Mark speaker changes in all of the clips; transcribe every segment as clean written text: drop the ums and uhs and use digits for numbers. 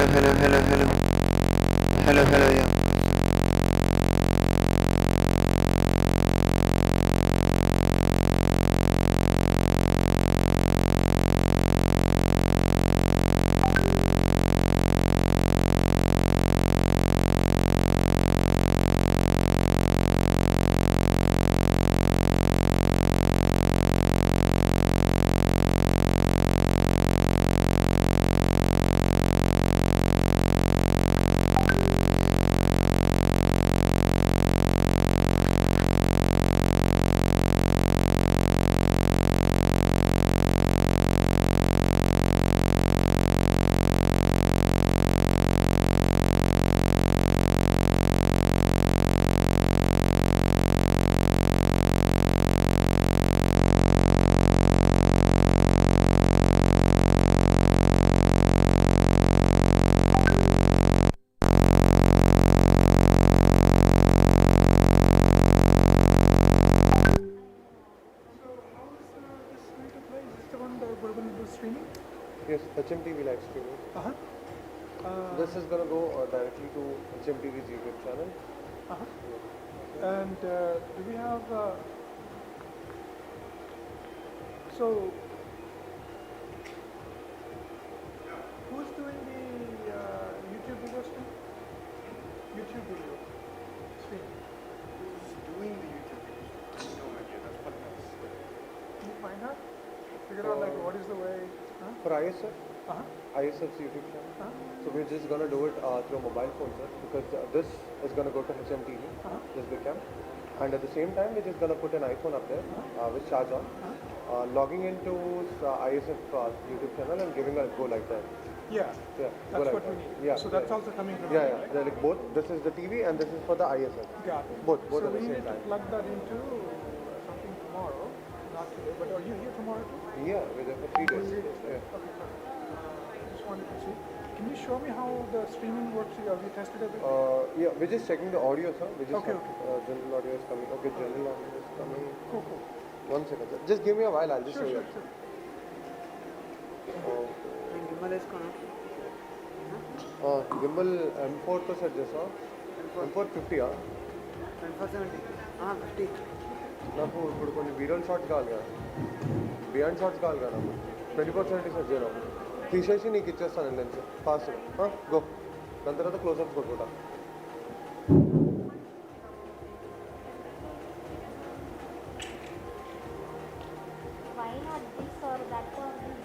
Speaker 1: Hello, yeah.
Speaker 2: Streaming?
Speaker 3: Yes, hmtv live streaming.
Speaker 2: Uh-huh.
Speaker 3: This is gonna go directly to hmtv's YouTube channel.
Speaker 2: Uh-huh. And do we have so who's doing the YouTube video stream? YouTube video stream.
Speaker 4: Who's doing the YouTube videos? No idea. That's podcast.
Speaker 2: Can you find out? Figure out like what is the way?
Speaker 3: For ISF,
Speaker 2: Uh-huh.
Speaker 3: ISF's YouTube channel.
Speaker 2: Uh-huh.
Speaker 3: So we're just gonna do it through mobile phone, sir, because this is gonna go to hmtv,
Speaker 2: Uh-huh.
Speaker 3: this big cam, and at the same time we're just gonna put an iPhone up there with charge on, logging into ISF YouTube channel and giving a go like that.
Speaker 2: Yeah.
Speaker 3: Yeah, go
Speaker 2: That's
Speaker 3: like
Speaker 2: what we
Speaker 3: that.
Speaker 2: need.
Speaker 3: Yeah,
Speaker 2: So that's
Speaker 3: yeah.
Speaker 2: also coming from
Speaker 3: Yeah,
Speaker 2: you,
Speaker 3: yeah.
Speaker 2: right?
Speaker 3: They're like both. This is the TV and this is for the ISF.
Speaker 2: Got it.
Speaker 3: Both
Speaker 2: So
Speaker 3: at the
Speaker 2: we
Speaker 3: same
Speaker 2: need to
Speaker 3: time.
Speaker 2: plug that into something tomorrow, not today. But are you here tomorrow too?
Speaker 3: Yeah, we're there for 3 days.
Speaker 2: 3 days.
Speaker 3: Yeah.
Speaker 2: Okay, fine. Just wanted to see. Can you show me how the streaming works here? Have you tested everything?
Speaker 3: Yeah, we're just checking the audio, sir. We just
Speaker 2: Okay,
Speaker 3: have, general audio is coming. Okay, general audio is coming.
Speaker 2: Cool.
Speaker 3: 1 second, sir. Just give me a while. I'll just show you.
Speaker 2: Sure.
Speaker 3: Gimbal M4 to set this, M4 50, నాకు ఇప్పుడు కొన్ని video shorts కావాలి కదా, beyond shorts కావాలి కదా, నాకు 24/70 set చేయను, తీసేసి నీకు ఇచ్చేస్తాను లెన్స్ ఫాస్ట్గా. గో, దాని తర్వాత క్లోజ్అప్స్ కొట్టుకుంటా.
Speaker 5: Why not this or that or this?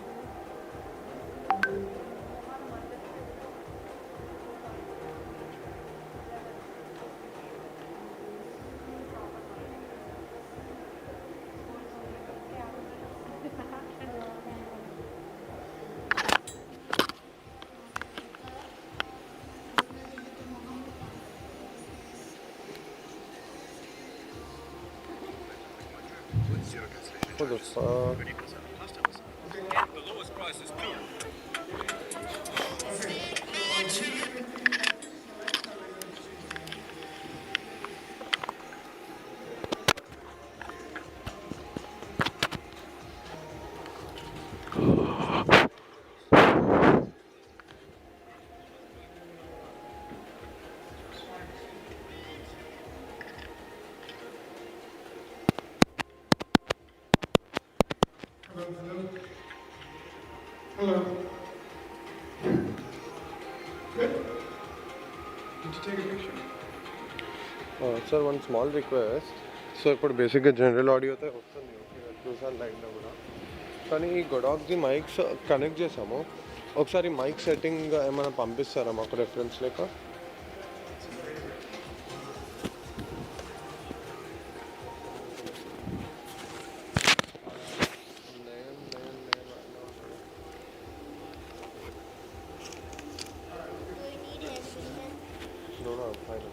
Speaker 3: What the fuck?
Speaker 4: And the lowest price is too.
Speaker 2: Hello. Good. Did you take a picture?
Speaker 3: Sir one small request. So ఇప్పుడు బేసిక్గా general audio అయితే వస్తుంది, చూసాను లైన్లో కూడా, కానీ ఈ గొడాక్ది మైక్స్ కనెక్ట్ చేసాము. ఒకసారి మైక్ సెట్టింగ్ ఏమైనా పంపిస్తారా మాకు రెఫరెన్స్ లేక? No, fine.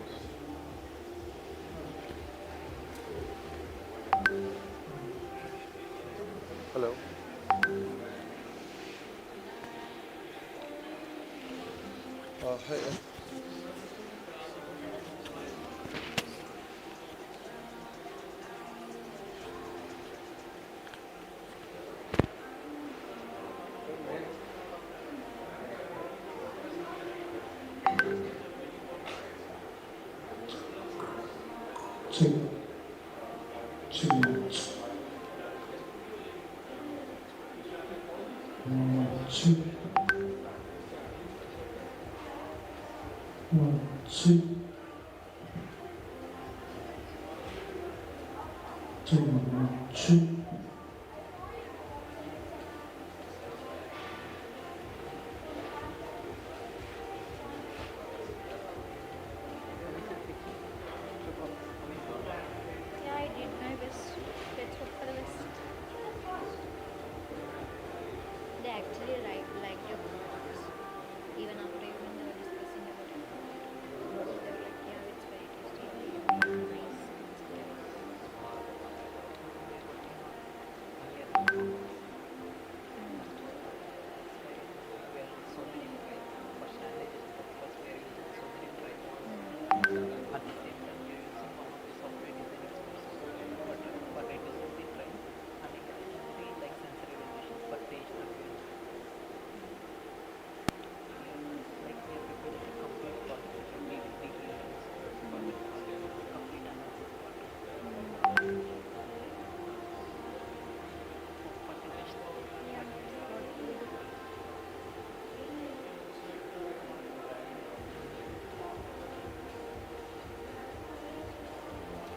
Speaker 3: Hello. Hi.
Speaker 5: Yeah, I did my best. Let's hope for the best. They actually liked your products. Even after even they were discussing about your product. They were like, yeah, it's very tasty, very nice, etc. Yeah, what we do.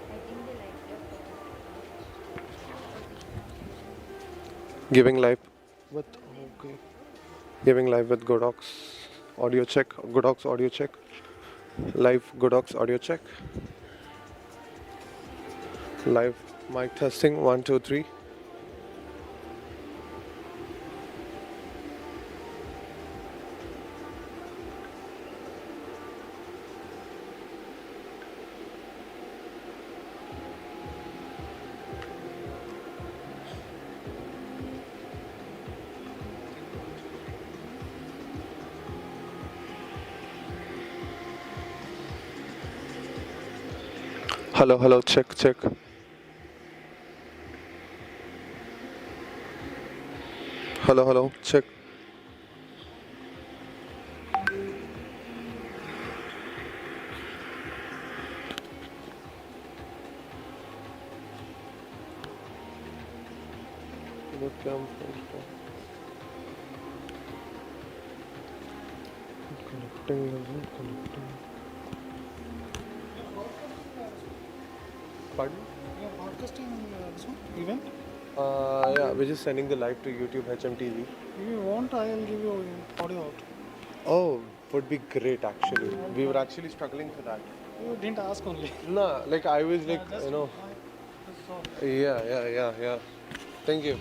Speaker 5: I think they liked your product.
Speaker 3: Giving live with okay. Giving live with Godox. Audio check. Godox audio check. Live Godox audio check. Live mic testing 1 2 3. Hello, hello, check, check. Hello, hello, check. Webcam, connecting. Pardon?
Speaker 2: You're broadcasting this one event.
Speaker 3: Yeah, we're just sending the live to YouTube hmtv.
Speaker 2: If you want, I'll give you audio out.
Speaker 3: Oh, would be great actually. We were actually struggling for that.
Speaker 2: You didn't ask only.
Speaker 3: No, like I was like,
Speaker 2: Just
Speaker 3: you know.
Speaker 2: just saw.
Speaker 3: Yeah. Thank you.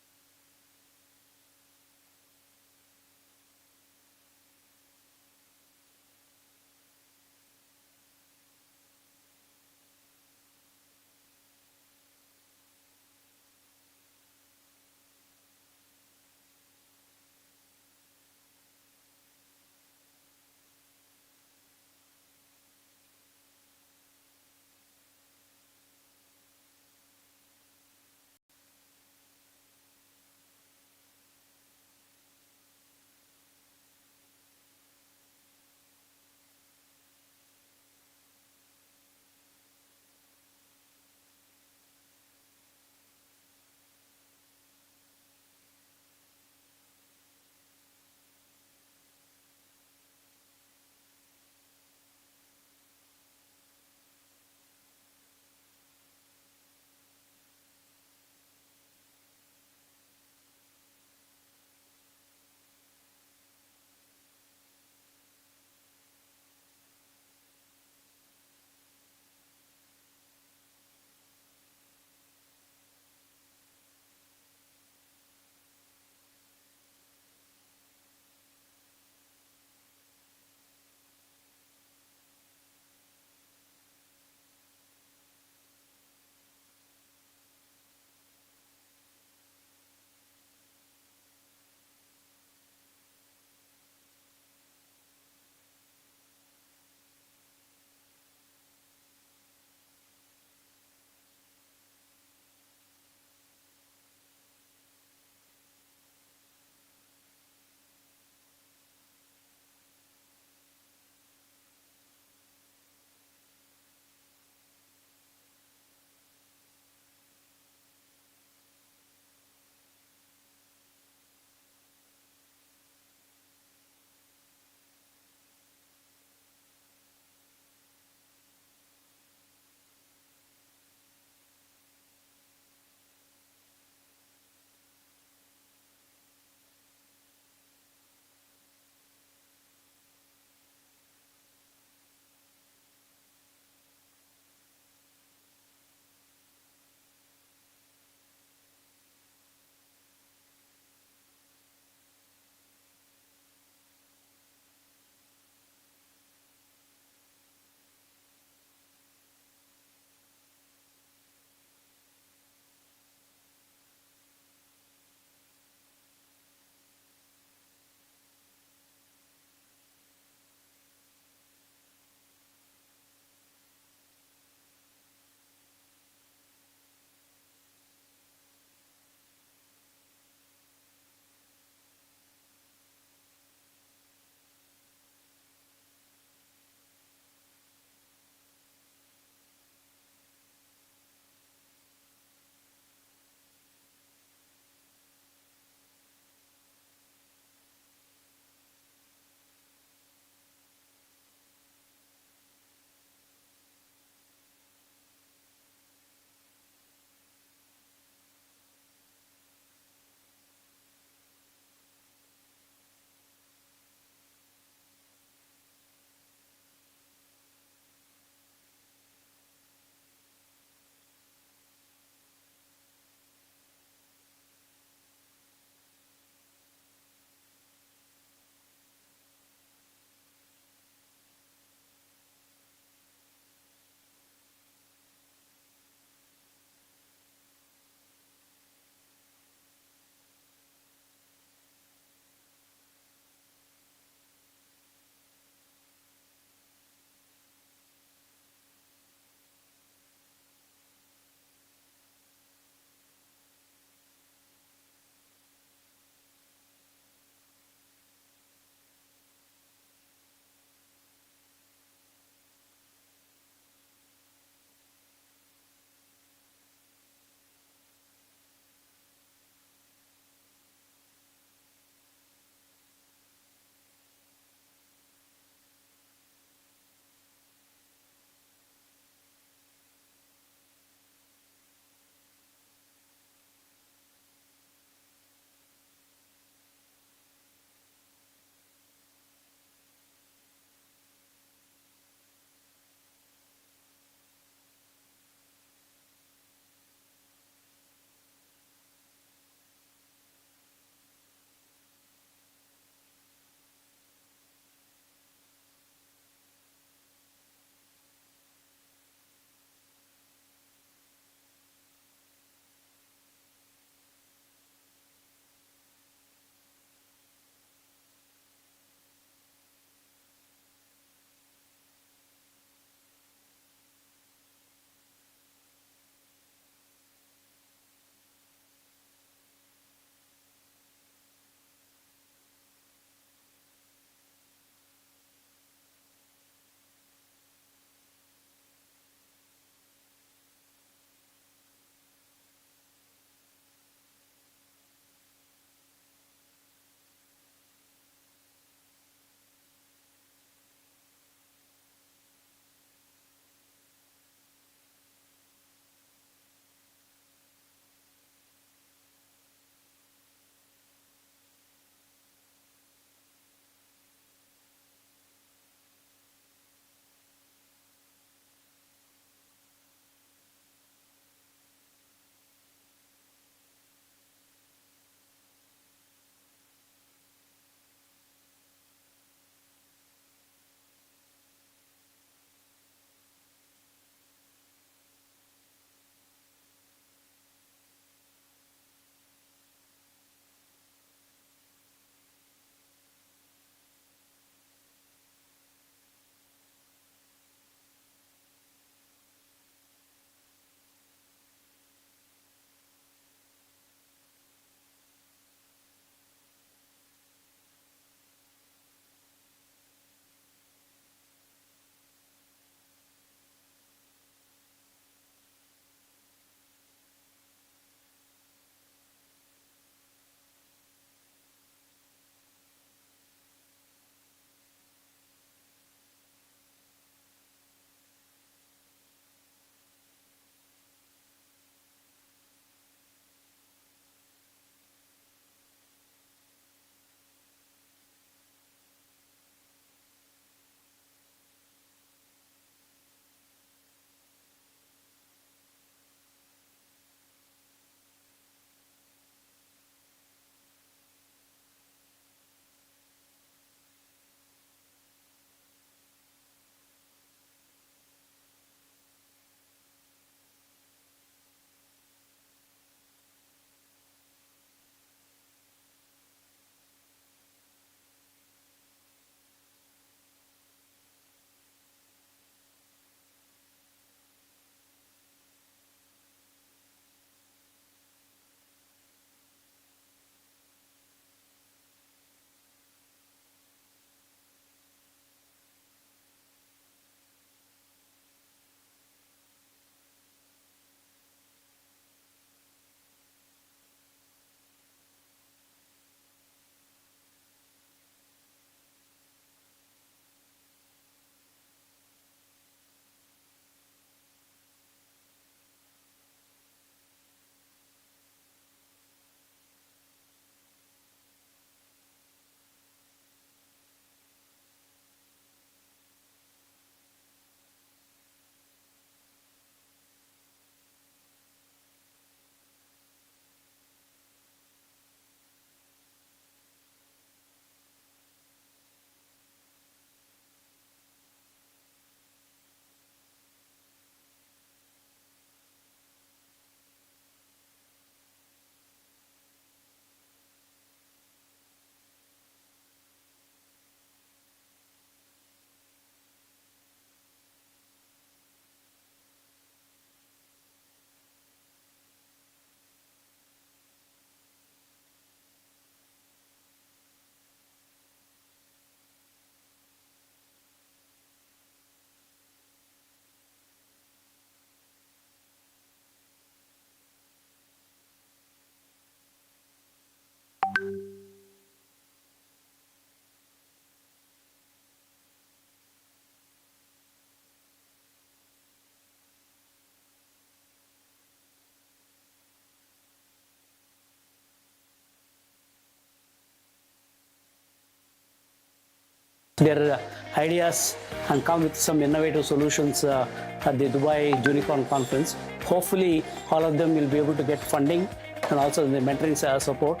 Speaker 6: their ideas and come with some innovative solutions at the Dubai Unicorn Conference. Hopefully, all of them will be able to get funding and also the mentoring support.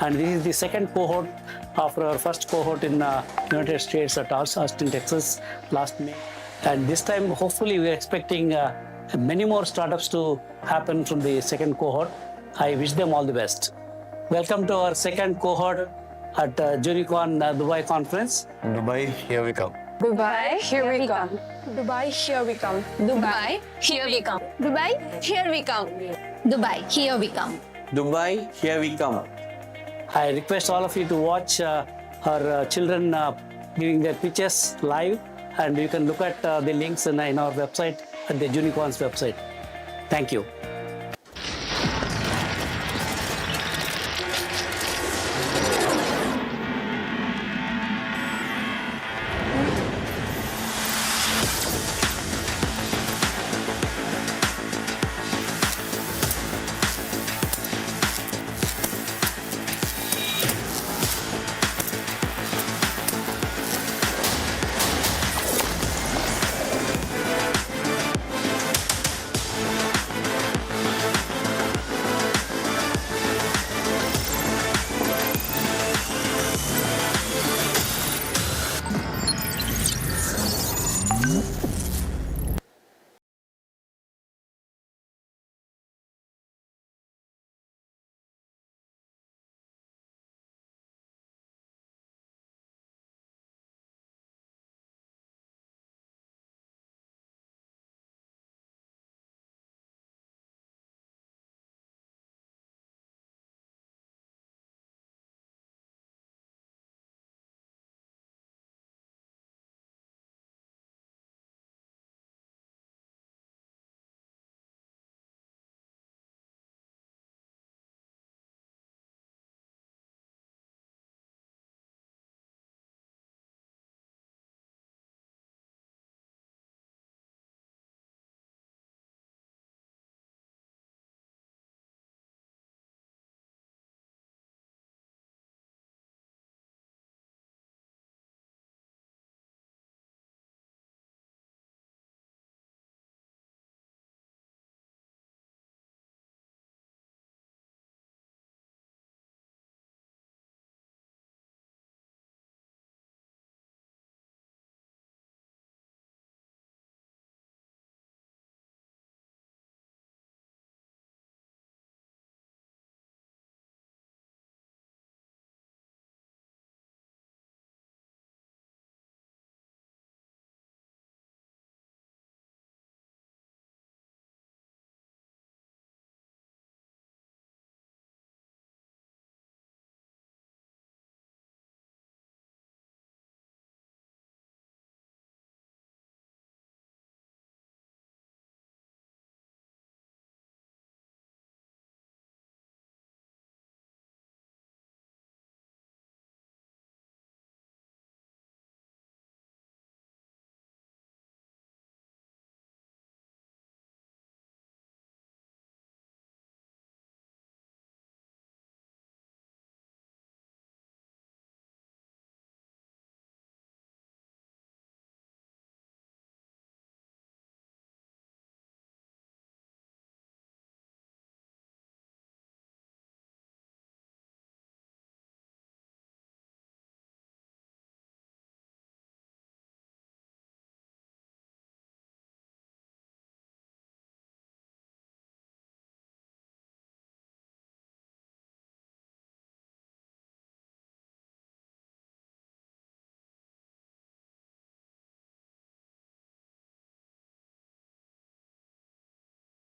Speaker 6: And this is the second cohort after our first cohort in United States at Austin, Texas last May. And this time, hopefully, we are expecting many more startups to happen from the second cohort. I wish them all the best. Welcome to our second cohort at Unicorn Dubai Conference.
Speaker 1: Dubai, here we come.
Speaker 7: Dubai, here we come. Dubai, here we come. Dubai, here we come. Dubai, here we come.
Speaker 5: Dubai, here we come.
Speaker 1: Dubai, here we come.
Speaker 6: I request all of you to watch our children giving their pitches live, and you can look at the links in our website, at the Unicorn's website. Thank you.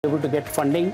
Speaker 6: Able to get funding.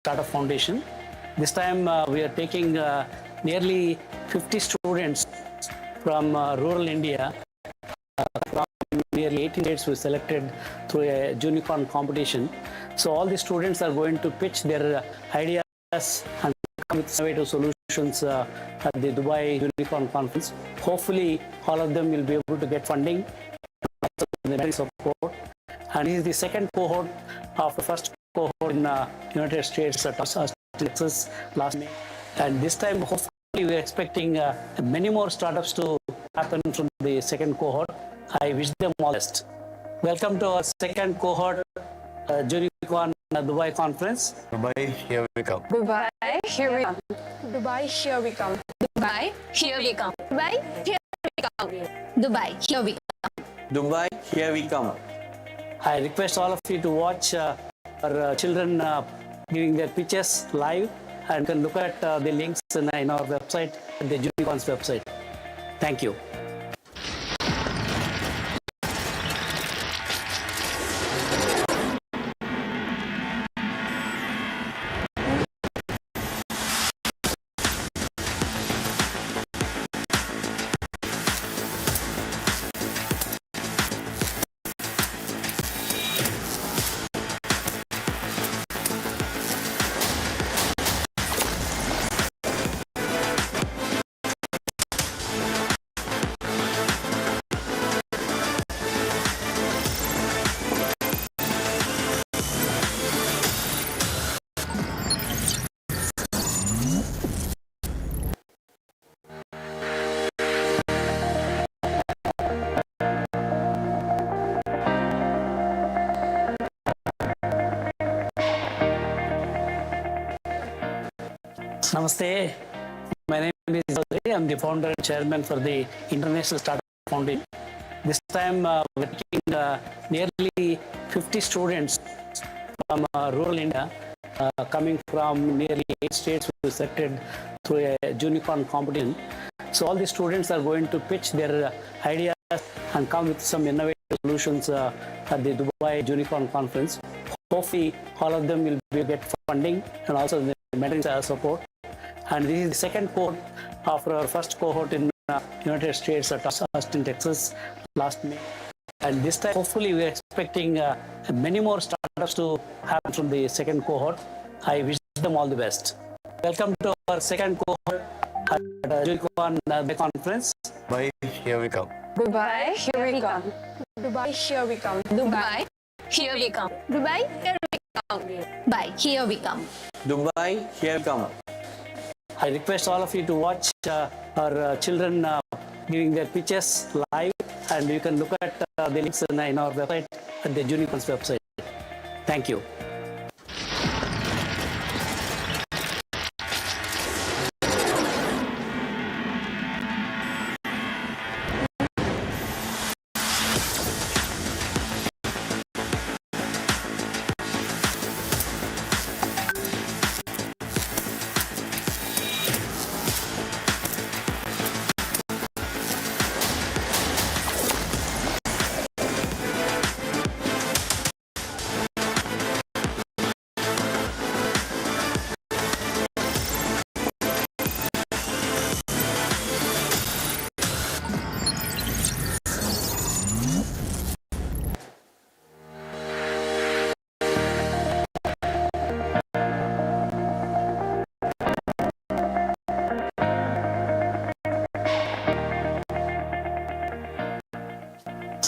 Speaker 6: Startup Foundation. This time we are taking nearly 50 students from rural India. From nearly 18 states we selected through a unicorn competition. So all the students are going to pitch their ideas and come with innovative solutions at the Dubai Unicorn Conference. Hopefully all of them will be able to get funding and support. And this is the second cohort of the first cohort in United States at Texas last May. And this time, hopefully, we are expecting many more startups to happen from the second cohort. I wish them all the best. Welcome to our second cohort, Unicorn Dubai Conference.
Speaker 1: Dubai, here we come.
Speaker 7: Dubai, here we come. Dubai, here we come. Dubai, here we come. Dubai, here we come. Dubai, here we come.
Speaker 1: Dubai, here we come.
Speaker 6: I request all of you to watch our children giving their pitches live, and you can look at the links in our website, the Unicorn's website. Thank you. Namaste. My name is Andhra. I'm the founder and chairman for the International Startup Foundation. This time we're taking nearly 50 students from rural India, coming from nearly 8 states we selected through a unicorn competition. So all the students are going to pitch their ideas and come with some innovative solutions at the Dubai Unicorn Conference. Hopefully all of them will get funding and also the mentoring support. And this is the second cohort after our first cohort in United States at Austin, Texas last May. And this time, hopefully, we are expecting many more startups to happen from the second cohort. I wish them all the best. Welcome to our second cohort at Unicorn Conference.
Speaker 1: Dubai, here we come.
Speaker 7: Dubai, here we come. Dubai, here we come. Dubai, here we come. Dubai, here we come. Dubai, here we come.
Speaker 1: Dubai, here we come.
Speaker 6: I request all of you to watch our children giving their pitches live, and you can look at the links in our website at the Unicorn's website. Thank you.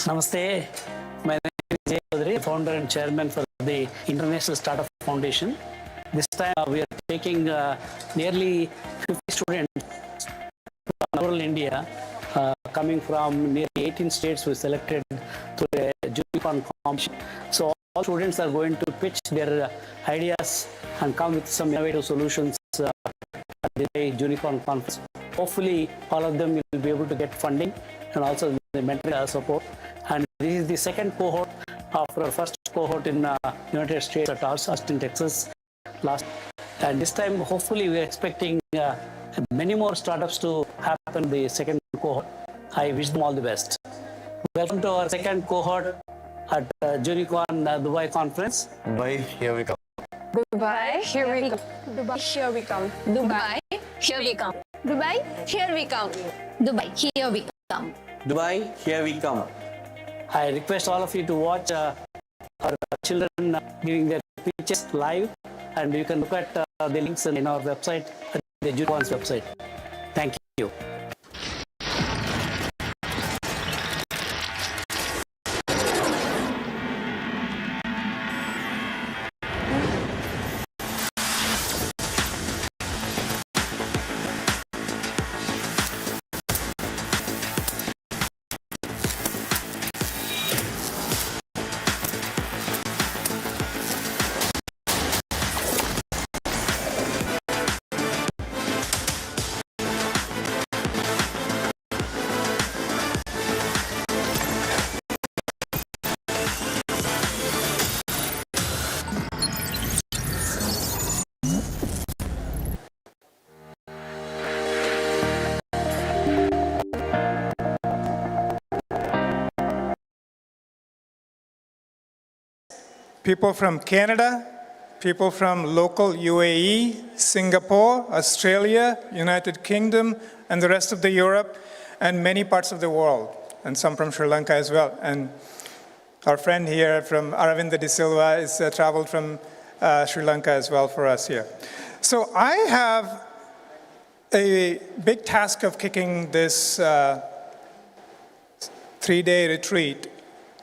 Speaker 6: Namaste. My name is Andhra, founder and chairman for the International Startup Foundation. This time we are taking nearly 50 students from rural India, coming from nearly 18 states we selected through a unicorn competition. So all students are going to pitch their ideas and come with some innovative solutions at the unicorn conference. Hopefully all of them will be able to get funding and also the mentoring support. And this is the second cohort after our first cohort in United States at Austin, Texas last. And this time, hopefully, we are expecting many more startups to happen in the second cohort. I wish them all the best. Welcome to our second cohort at Unicorn Dubai Conference.
Speaker 1: Dubai, here we come.
Speaker 7: Dubai, here we come. Dubai, here we come. Dubai, here we come. Dubai, here we come. Dubai, here we come.
Speaker 1: Dubai, here we come.
Speaker 6: I request all of you to watch our children giving their pictures live, and you can look at the links in our website, the Unicorns website. Thank you.
Speaker 2: People from Canada, people from local UAE, Singapore, Australia, United Kingdom, and the rest of the Europe, and many parts of the world, and some from Sri Lanka as well. And our friend here from Aravinda De Silva is traveled from Sri Lanka as well for us here. So I have a big task of kicking this 3-day retreat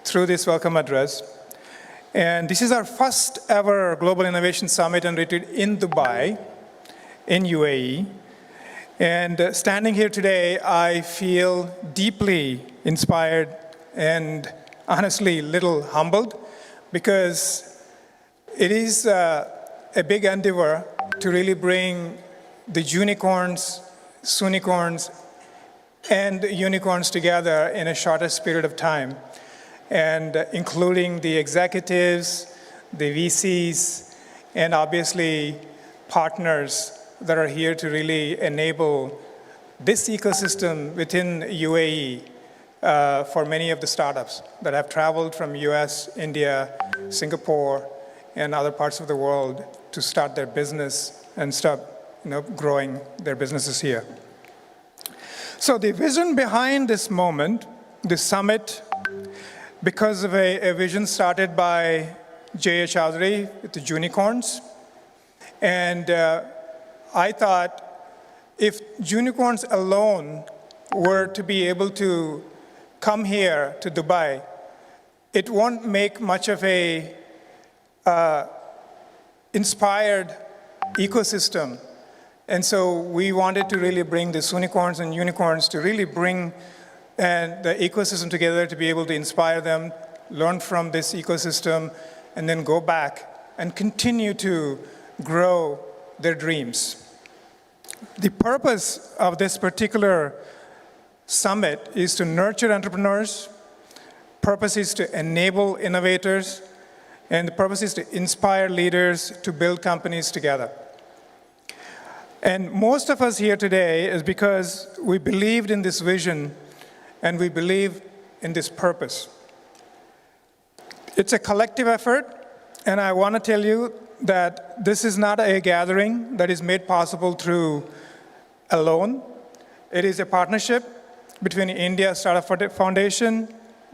Speaker 2: through this welcome address. And this is our first ever Global Innovation Summit and Retreat in Dubai, in UAE. And standing here today, I feel deeply inspired and honestly a little humbled, because it is a big endeavor to really bring the unicorns, soonicorns, and unicorns together in a shortest period of time, and including the executives, the VCs, and obviously partners that are here to really enable this ecosystem within UAE for many of the startups that have traveled from US, India, Singapore, and other parts of the world to start their business and start growing their businesses here. So the vision behind this moment, this summit, because of a vision started by J.A. Chowdhury with the unicorns. And I thought if unicorns alone were to be able to come here to Dubai, it won't make much of a inspired ecosystem. And so we wanted to really bring the soonicorns and unicorns to really bring the ecosystem together to be able to inspire them, learn from this ecosystem, and then go back and continue to grow their dreams. The purpose of this particular summit is to nurture entrepreneurs, purpose is to enable innovators, and the purpose is to inspire leaders to build companies together. And most of us here today is because we believed in this vision and we believe in this purpose. It's a collective effort, and I want to tell you that this is not a gathering that is made possible through alone. It is a partnership between India Startup Foundation,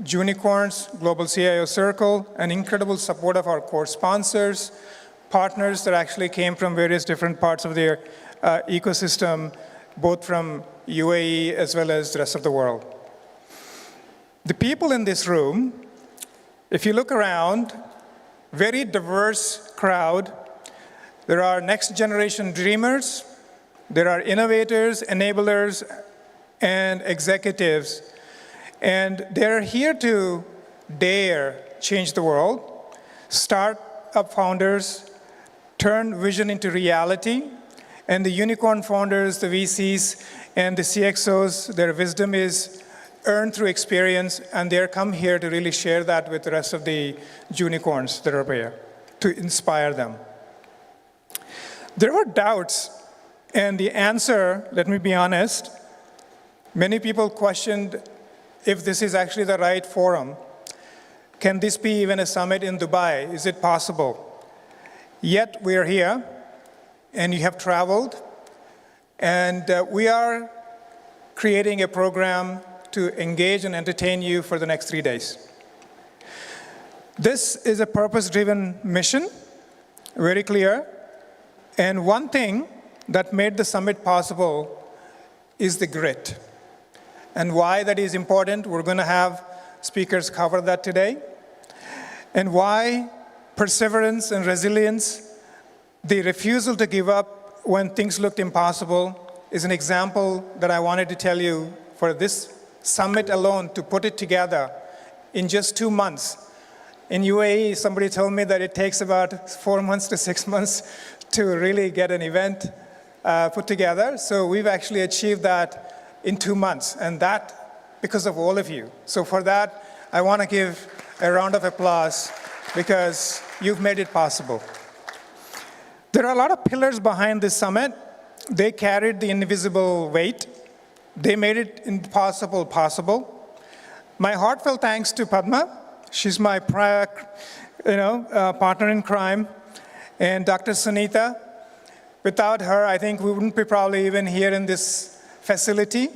Speaker 2: Unicorns, Global CIO Circle, and incredible support of our core sponsors, partners that actually came from various different parts of their ecosystem, both from UAE as well as the rest of the world. The people in this room, if you look around, very diverse crowd. There are next generation dreamers, there are innovators, enablers, and executives. And they're here to dare change the world, start-up founders, turn vision into reality, and the unicorn founders, the VCs, and the CXOs, their wisdom is earned through experience, and they come here to really share that with the rest of the unicorns that are here, to inspire them. There were doubts, and the answer, let me be honest, many people questioned if this is actually the right forum. Can this be even a summit in Dubai? Is it possible? Yet we are here, and you have traveled, and we are creating a program to engage and entertain you for the next 3 days. This is a purpose-driven mission, very clear, and one thing that made the summit possible is the grit. And why that is important, we're going to have speakers cover that today. And why perseverance and resilience, the refusal to give up when things looked impossible, is an example that I wanted to tell you for this summit alone, to put it together in just 2 months. In UAE, somebody told me that it takes about 4 months to 6 months to really get an event put together. So we've actually achieved that in 2 months, and that because of all of you. So for that, I want to give a round of applause because you've made it possible. There are a lot of pillars behind this summit. They carried the invisible weight. They made it impossible possible. My heartfelt thanks to Padma. She's my prior, partner in crime, and Dr. Sunita. Without her, I think we wouldn't be probably even here in this facility.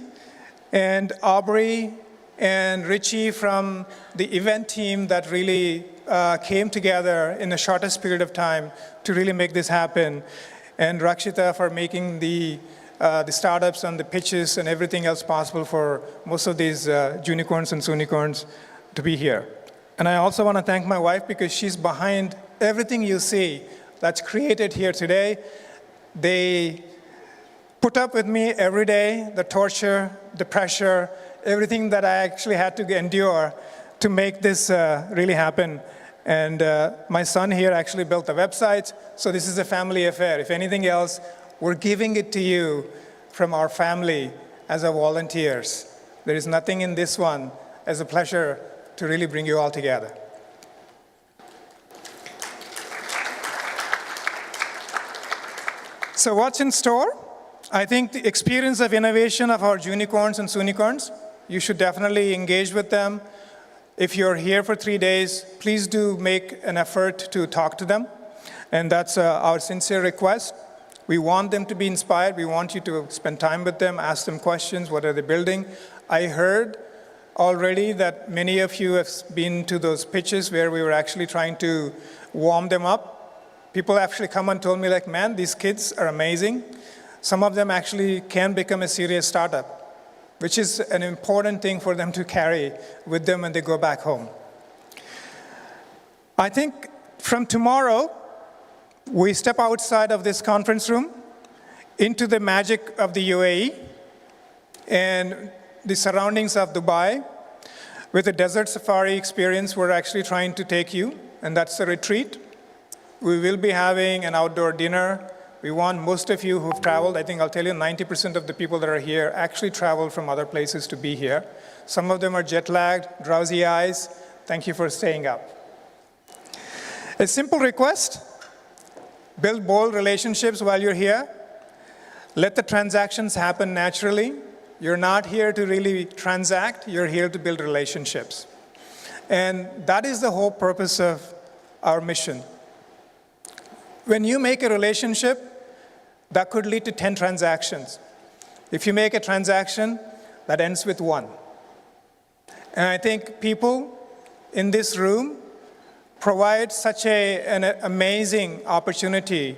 Speaker 2: And Aubrey and Richie from the event team that really came together in the shortest period of time to really make this happen. And Rakshita for making the startups and the pitches and everything else possible for most of these unicorns and soonicorns to be here. And I also want to thank my wife because she's behind everything you see that's created here today. They put up with me every day, the torture, the pressure, everything that I actually had to endure to make this really happen. And my son here actually built the website, so this is a family affair. If anything else, we're giving it to you from our family as our volunteers. There is nothing in this one. It's a pleasure to really bring you all together. So what's in store? I think the experience of innovation of our unicorns and soonicorns, you should definitely engage with them. If you're here for 3 days, please do make an effort to talk to them. And that's our sincere request. We want them to be inspired. We want you to spend time with them, ask them questions, what are they building? I heard already that many of you have been to those pitches where we were actually trying to warm them up. People actually come and told me like, man, these kids are amazing. Some of them actually can become a serious startup, which is an important thing for them to carry with them when they go back home. I think from tomorrow, we step outside of this conference room into the magic of the UAE and the surroundings of Dubai. With a desert safari experience, we're actually trying to take you, and that's a retreat. We will be having an outdoor dinner. We want most of you who've traveled, I think I'll tell you 90% of the people that are here actually traveled from other places to be here. Some of them are jet-lagged, drowsy eyes. Thank you for staying up. A simple request, build bold relationships while you're here. Let the transactions happen naturally. You're not here to really transact, you're here to build relationships. And that is the whole purpose of our mission. When you make a relationship, that could lead to 10 transactions. If you make a transaction, that ends with 1. And I think people in this room provide such an amazing opportunity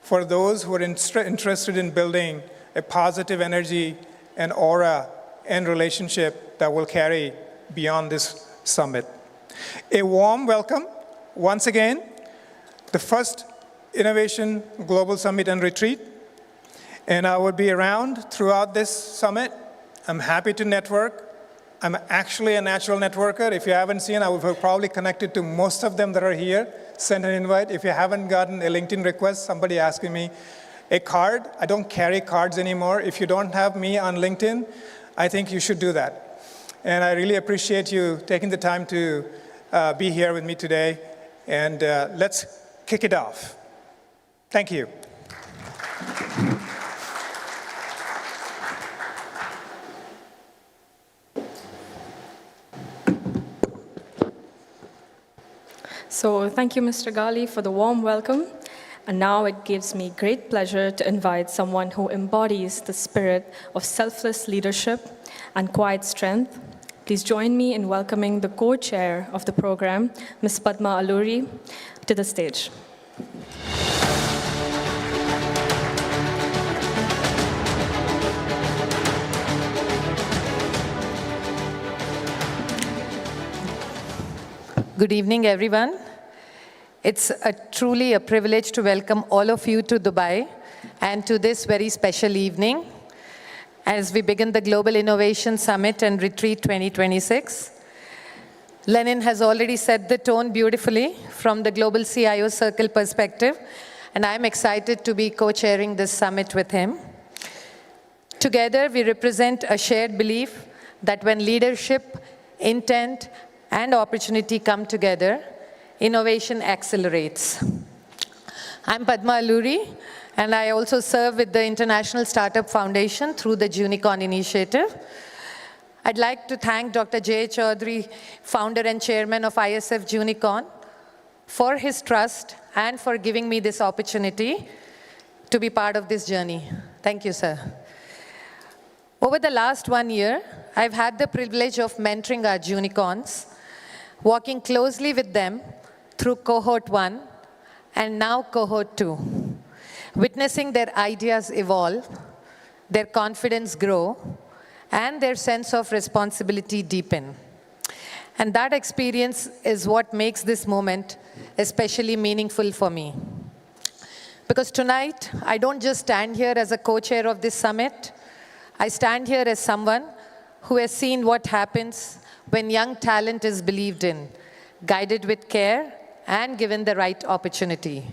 Speaker 2: for those who are interested in building a positive energy and aura and relationship that will carry beyond this summit. A warm welcome, once again, the first Innovation Global Summit and Retreat. And I will be around throughout this summit. I'm happy to network. I'm actually a natural networker. If you haven't seen, I will have probably connected to most of them that are here. Send an invite. If you haven't gotten a LinkedIn request, somebody asking me, a card, I don't carry cards anymore. If you don't have me on LinkedIn, I think you should do that. And I really appreciate you taking the time to be here with me today. And let's kick it off. Thank you.
Speaker 8: So thank you, Mr. Gali, for the warm welcome. And now it gives me great pleasure to invite someone who embodies the spirit of selfless leadership and quiet strength. Please join me in welcoming the co-chair of the program, Ms. Padma Alluri, to the stage.
Speaker 9: Good evening, everyone. It's truly a privilege to welcome all of you to Dubai and to this very special evening as we begin the Global Innovation Summit and Retreat 2026. Lenin has already set the tone beautifully from the Global CIO Circle perspective, and I'm excited to be co-chairing this summit with him. Together, we represent a shared belief that when leadership, intent, and opportunity come together, innovation accelerates. I'm Padma Alluri, and I also serve with the International Startup Foundation through the Junicorn Initiative. I'd like to thank Dr. Jay Chaudhary, founder and chairman of ISF Junicorn, for his trust and for giving me this opportunity to be part of this journey. Thank you, sir. Over the last 1 year, I've had the privilege of mentoring our Junicorns, working closely with them through Cohort 1 and now Cohort 2, witnessing their ideas evolve, their confidence grow, and their sense of responsibility deepen. And that experience is what makes this moment especially meaningful for me. Because tonight, I don't just stand here as a co-chair of this summit, I stand here as someone who has seen what happens when young talent is believed in, guided with care, and given the right opportunity.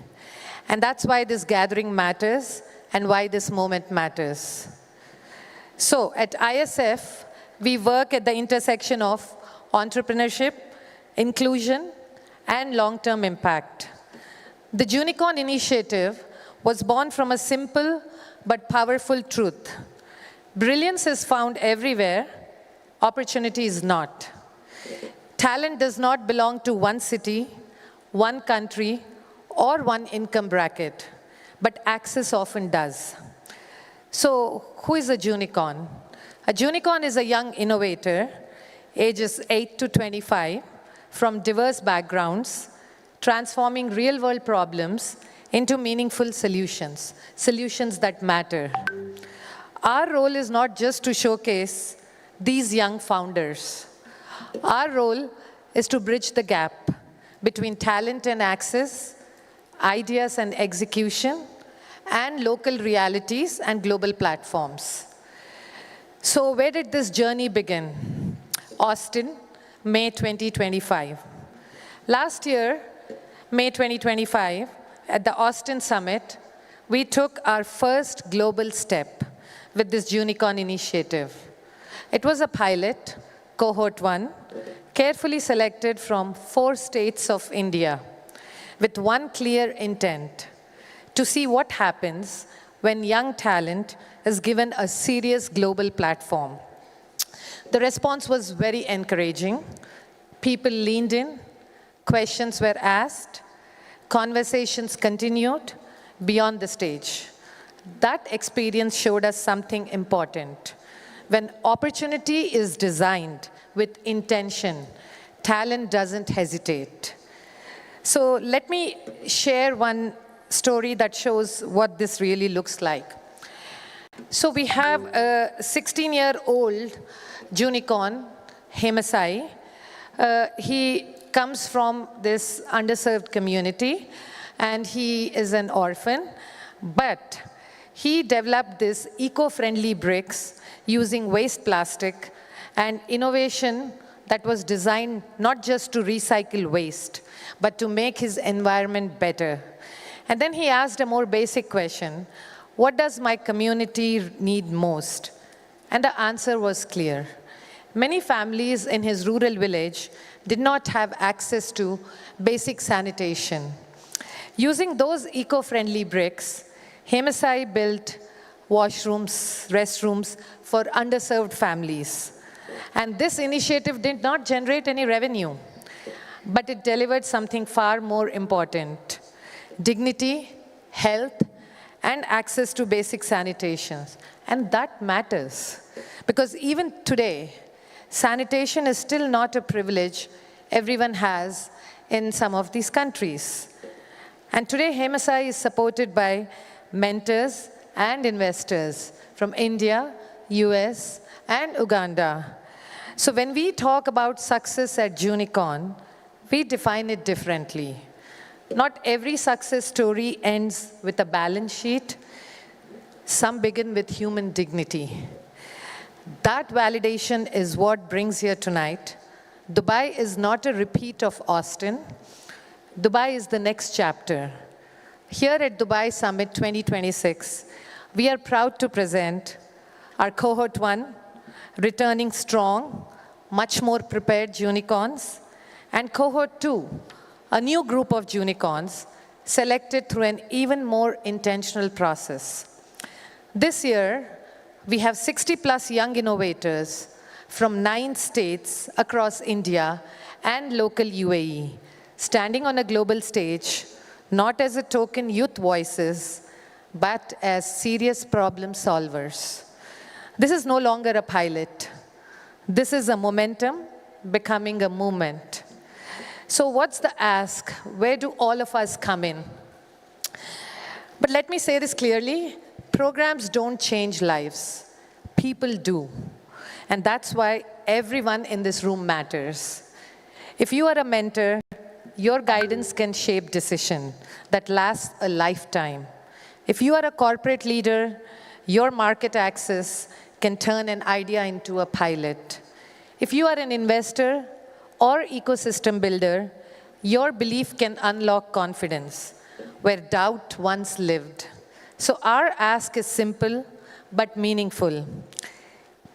Speaker 9: And that's why this gathering matters and why this moment matters. So at ISF, we work at the intersection of entrepreneurship, inclusion, and long-term impact. The Junicorn Initiative was born from a simple but powerful truth. Brilliance is found everywhere, opportunity is not. Talent does not belong to one city, one country, or one income bracket, but access often does. So, who is a Junicorn? A Junicorn is a young innovator, ages 8 to 25, from diverse backgrounds, transforming real-world problems into meaningful solutions, solutions that matter. Our role is not just to showcase these young founders. Our role is to bridge the gap between talent and access, ideas and execution, and local realities and global platforms. So where did this journey begin? Austin, May 2025. Last year, May 2025, at the Austin Summit, we took our first global step with this Junicorn Initiative. It was a pilot, Cohort 1, carefully selected from 4 states of India, with one clear intent: to see what happens when young talent is given a serious global platform. The response was very encouraging. People leaned in, questions were asked, conversations continued beyond the stage. That experience showed us something important. When opportunity is designed with intention, talent doesn't hesitate. So let me share one story that shows what this really looks like. So we have a 16-year-old Junicorn, Hemasai. He comes from this underserved community, and he is an orphan, but he developed this eco-friendly bricks using waste plastic and innovation that was designed not just to recycle waste, but to make his environment better. And then he asked a more basic question: what does my community need most? And the answer was clear. Many families in his rural village did not have access to basic sanitation. Using those eco-friendly bricks, Hemasai built washrooms, restrooms for underserved families. And this initiative did not generate any revenue, but it delivered something far more important: dignity, health, and access to basic sanitation. And that matters, because even today, sanitation is still not a privilege everyone has in some of these countries. And today, HMSI is supported by mentors and investors from India, US, and Uganda. So when we talk about success at Junicorn, we define it differently. Not every success story ends with a balance sheet. Some begin with human dignity. That validation is what brings here tonight. Dubai is not a repeat of Austin. Dubai is the next chapter. Here at Dubai Summit 2026, we are proud to present our cohort 1, returning strong, much more prepared unicorns, and cohort 2, a new group of unicorns selected through an even more intentional process. This year, we have 60+ young innovators from 9 states across India and local UAE, standing on a global stage, not as a token youth voices, but as serious problem solvers. This is no longer a pilot. This is a momentum becoming a movement. So what's the ask? Where do all of us come in? But let me say this clearly, programs don't change lives. People do. And that's why everyone in this room matters. If you are a mentor, your guidance can shape decision that lasts a lifetime. If you are a corporate leader, your market access can turn an idea into a pilot. If you are an investor or ecosystem builder, your belief can unlock confidence where doubt once lived. So our ask is simple but meaningful.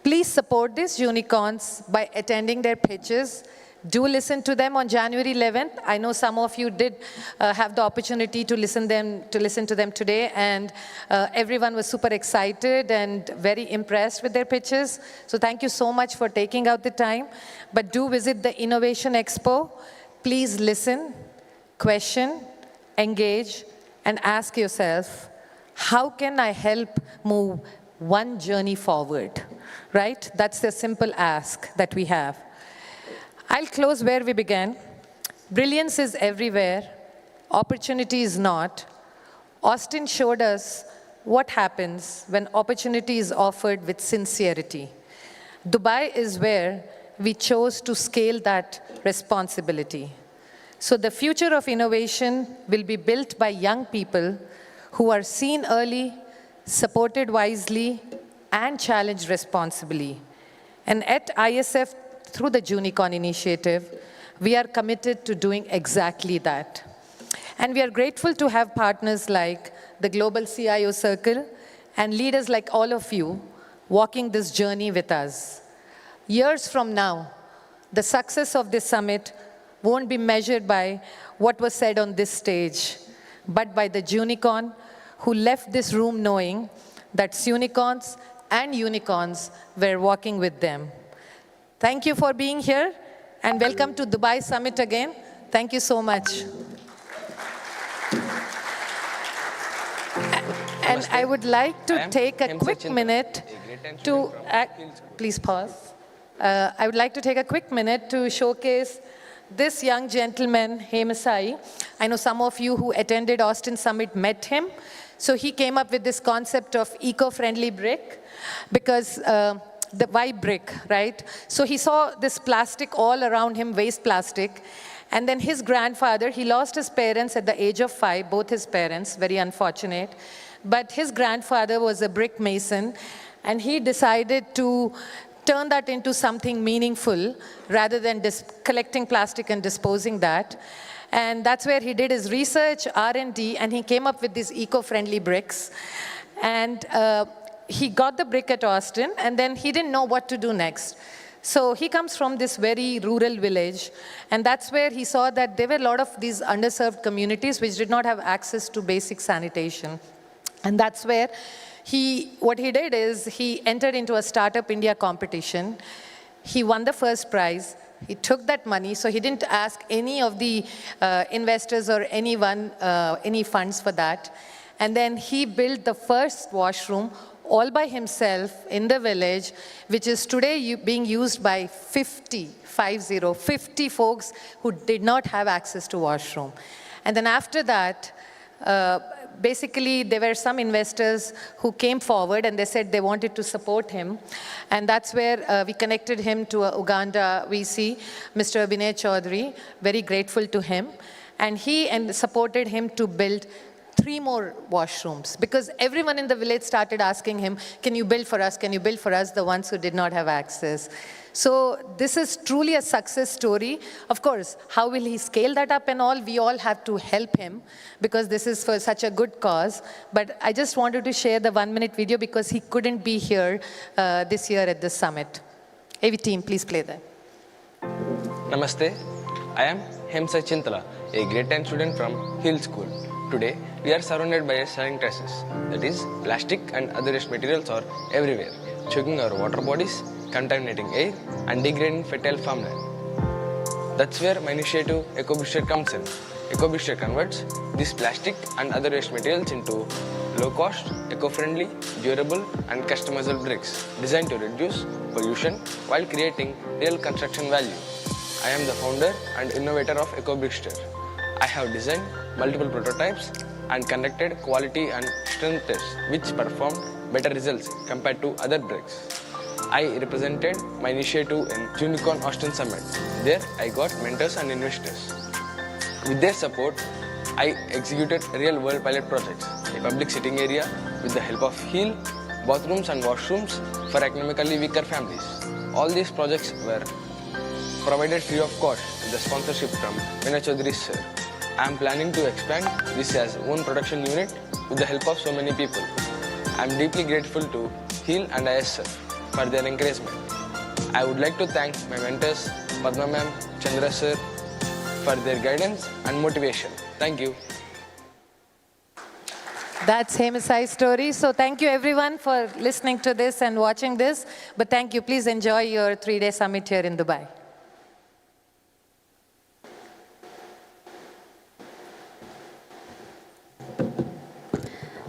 Speaker 9: Please support these unicorns by attending their pitches. Do listen to them on January 11th. I know some of you did have the opportunity to listen to them today, and everyone was super excited and very impressed with their pitches. So thank you so much for taking out the time. But do visit the Innovation Expo. Please listen, question, engage, and ask yourself, how can I help move one journey forward? Right? That's the simple ask that we have. I'll close where we began. Brilliance is everywhere. Opportunity is not. Austin showed us what happens when opportunity is offered with sincerity. Dubai is where we chose to scale that responsibility. So the future of innovation will be built by young people who are seen early, supported wisely, and challenged responsibly. And at ISF, through the Junicorn initiative, we are committed to doing exactly that. And we are grateful to have partners like the Global CIO Circle and leaders like all of you walking this journey with us. Years from now, the success of this summit won't be measured by what was said on this stage, but by the Junicorn who left this room knowing that unicorns and unicorns were walking with them. Thank you for being here, and welcome to Dubai Summit again. Thank you so much. And I would like to take a quick minute to, please pause. I would like to take a quick minute to showcase this young gentleman, HMSI. I know some of you who attended Austin Summit met him. So he came up with this concept of eco-friendly brick, because why brick, right? So he saw this plastic all around him, waste plastic. And then his grandfather, he lost his parents at the age of 5, both his parents, very unfortunate. But his grandfather was a brick mason, and he decided to turn that into something meaningful rather than collecting plastic and disposing that. And that's where he did his research, R&D, and he came up with these eco-friendly bricks. And he got the brick at Austin, and then he didn't know what to do next. So he comes from this very rural village, and that's where he saw that there were a lot of these underserved communities which did not have access to basic sanitation. And that's where what he did is he entered into a Startup India competition. He won the first prize. He took that money, so he didn't ask any of the investors or anyone, any funds for that. And then he built the first washroom all by himself in the village, which is today being used by 50 folks who did not have access to washroom. And then after that, basically, there were some investors who came forward and they said they wanted to support him. And that's where we connected him to a Uganda VC, Mr. Vinay Chaudhary, very grateful to him. And he supported him to build 3 more washrooms, because everyone in the village started asking him, can you build for us, can you build for us, the ones who did not have access. So this is truly a success story. Of course, how will he scale that up and all? We all have to help him because this is for such a good cause. But I just wanted to share the 1-minute video because he couldn't be here this year at this summit. AV team, please play that.
Speaker 10: Namaste, I am Hemsa Chintala, a grade 10 student from Hill School. Today, we are surrounded by shining traces. That is, plastic and other waste materials are everywhere, choking our water bodies, contaminating air, and degrading fertile farmland. That's where my initiative EcoBooster comes in. EcoBooster converts these plastic and other waste materials into low-cost, eco-friendly, durable, and customizable bricks designed to reduce pollution while creating real construction value. I am the founder and innovator of EcoBooster. I have designed multiple prototypes and conducted quality and strength tests which performed better results compared to other bricks. I represented my initiative in Unicorn Austin Summit. There I got mentors and investors. With their support, I executed real-world pilot projects, a public sitting area with the help of HEAL, bathrooms and washrooms for economically weaker families. All these projects were provided free of cost with the sponsorship from Vinay Chaudhary sir. I am planning to expand this as own production unit with the help of so many people. I am deeply grateful to HEAL and ISF for their encouragement. I would like to thank my mentors Padma ma'am, Chandra sir for their guidance and motivation. Thank you.
Speaker 9: That's Hemasai's story. So thank you everyone for listening to this and watching this. But thank you. Please enjoy your 3-day summit here in Dubai.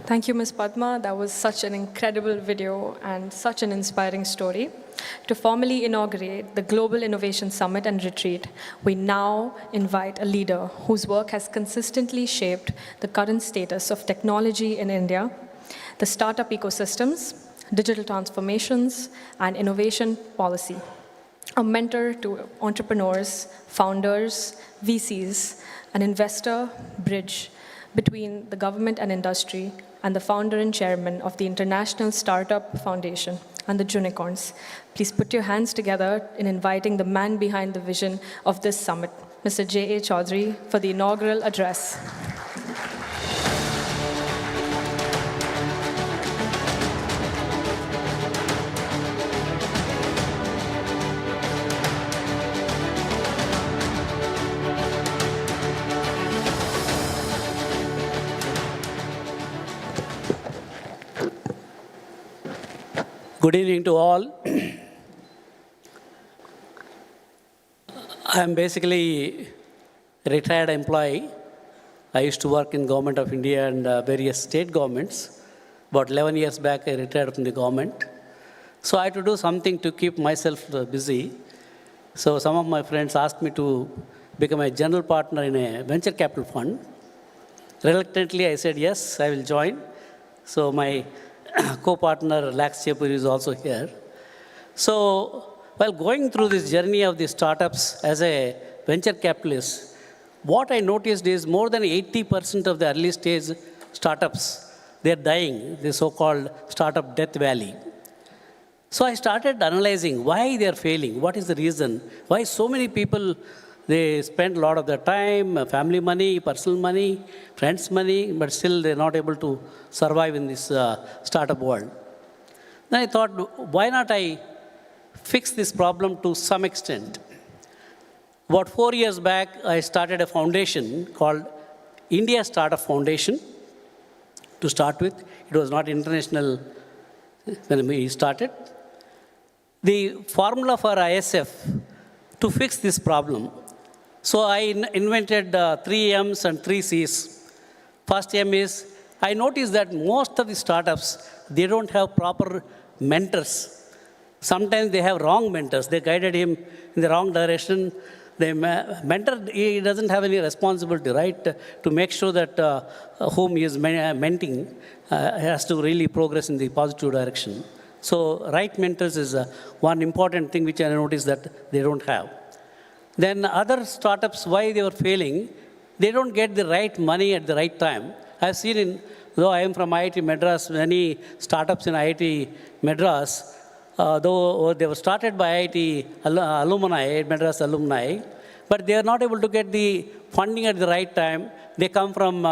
Speaker 8: Thank you, Ms. Padma. That was such an incredible video and such an inspiring story. To formally inaugurate the Global Innovation Summit and Retreat, we now invite a leader whose work has consistently shaped the current status of technology in India, the startup ecosystems, digital transformations, and innovation policy. A mentor to entrepreneurs, founders, VCs, an investor bridge between the government and industry, and the founder and chairman of the International Startup Foundation and the Junicorns. Please put your hands together in inviting the man behind the vision of this summit, Mr. J.A. Chaudhary, for the inaugural address.
Speaker 6: Good evening to all. I am basically a retired employee. I used to work in Government of India and various state governments. About 11 years back, I retired from the government. So I had to do something to keep myself busy. So some of my friends asked me to become a general partner in a venture capital fund. Reluctantly, I said, yes, I will join. So my co-partner Lax Chepur is also here. So while going through this journey of the startups as a venture capitalist, what I noticed is more than 80% of the early stage startups, they're dying, the so-called startup death valley. So I started analyzing why they're failing, what is the reason, why so many people, they spend a lot of their time, family money, personal money, friends' money, but still they're not able to survive in this startup world. Then I thought, why not I fix this problem to some extent? About 4 years back, I started a foundation called India Startup Foundation to start with. It was not international when we started. The formula for ISF to fix this problem. So I invented 3 M's and 3 C's. First M is I noticed that most of the startups, they don't have proper mentors. Sometimes they have wrong mentors. They guided him in the wrong direction. The mentor, he doesn't have any responsibility, right, to make sure that whom he is mentoring has to really progress in the positive direction. So right mentors is one important thing which I noticed that they don't have. Then other startups, why they were failing, they don't get the right money at the right time. I've seen though I am from IIT Madras, many startups in IIT Madras, though they were started by IIT alumni, Madras alumni, but they are not able to get the funding at the right time. They come from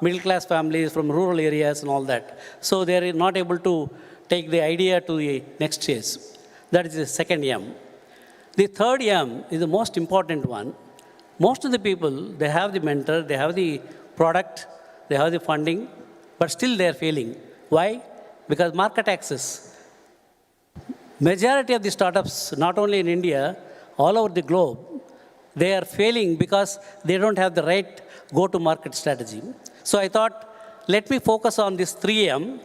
Speaker 6: middle class families, from rural areas and all that. So they are not able to take the idea to the next stage. That is the second M. The third M is the most important one. Most of the people, they have the mentor, they have the product, they have the funding, but still they are failing. Why? Because market access. Majority of the startups, not only in India, all over the globe, they are failing because they don't have the right go-to-market strategy. So I thought, let me focus on this 3M,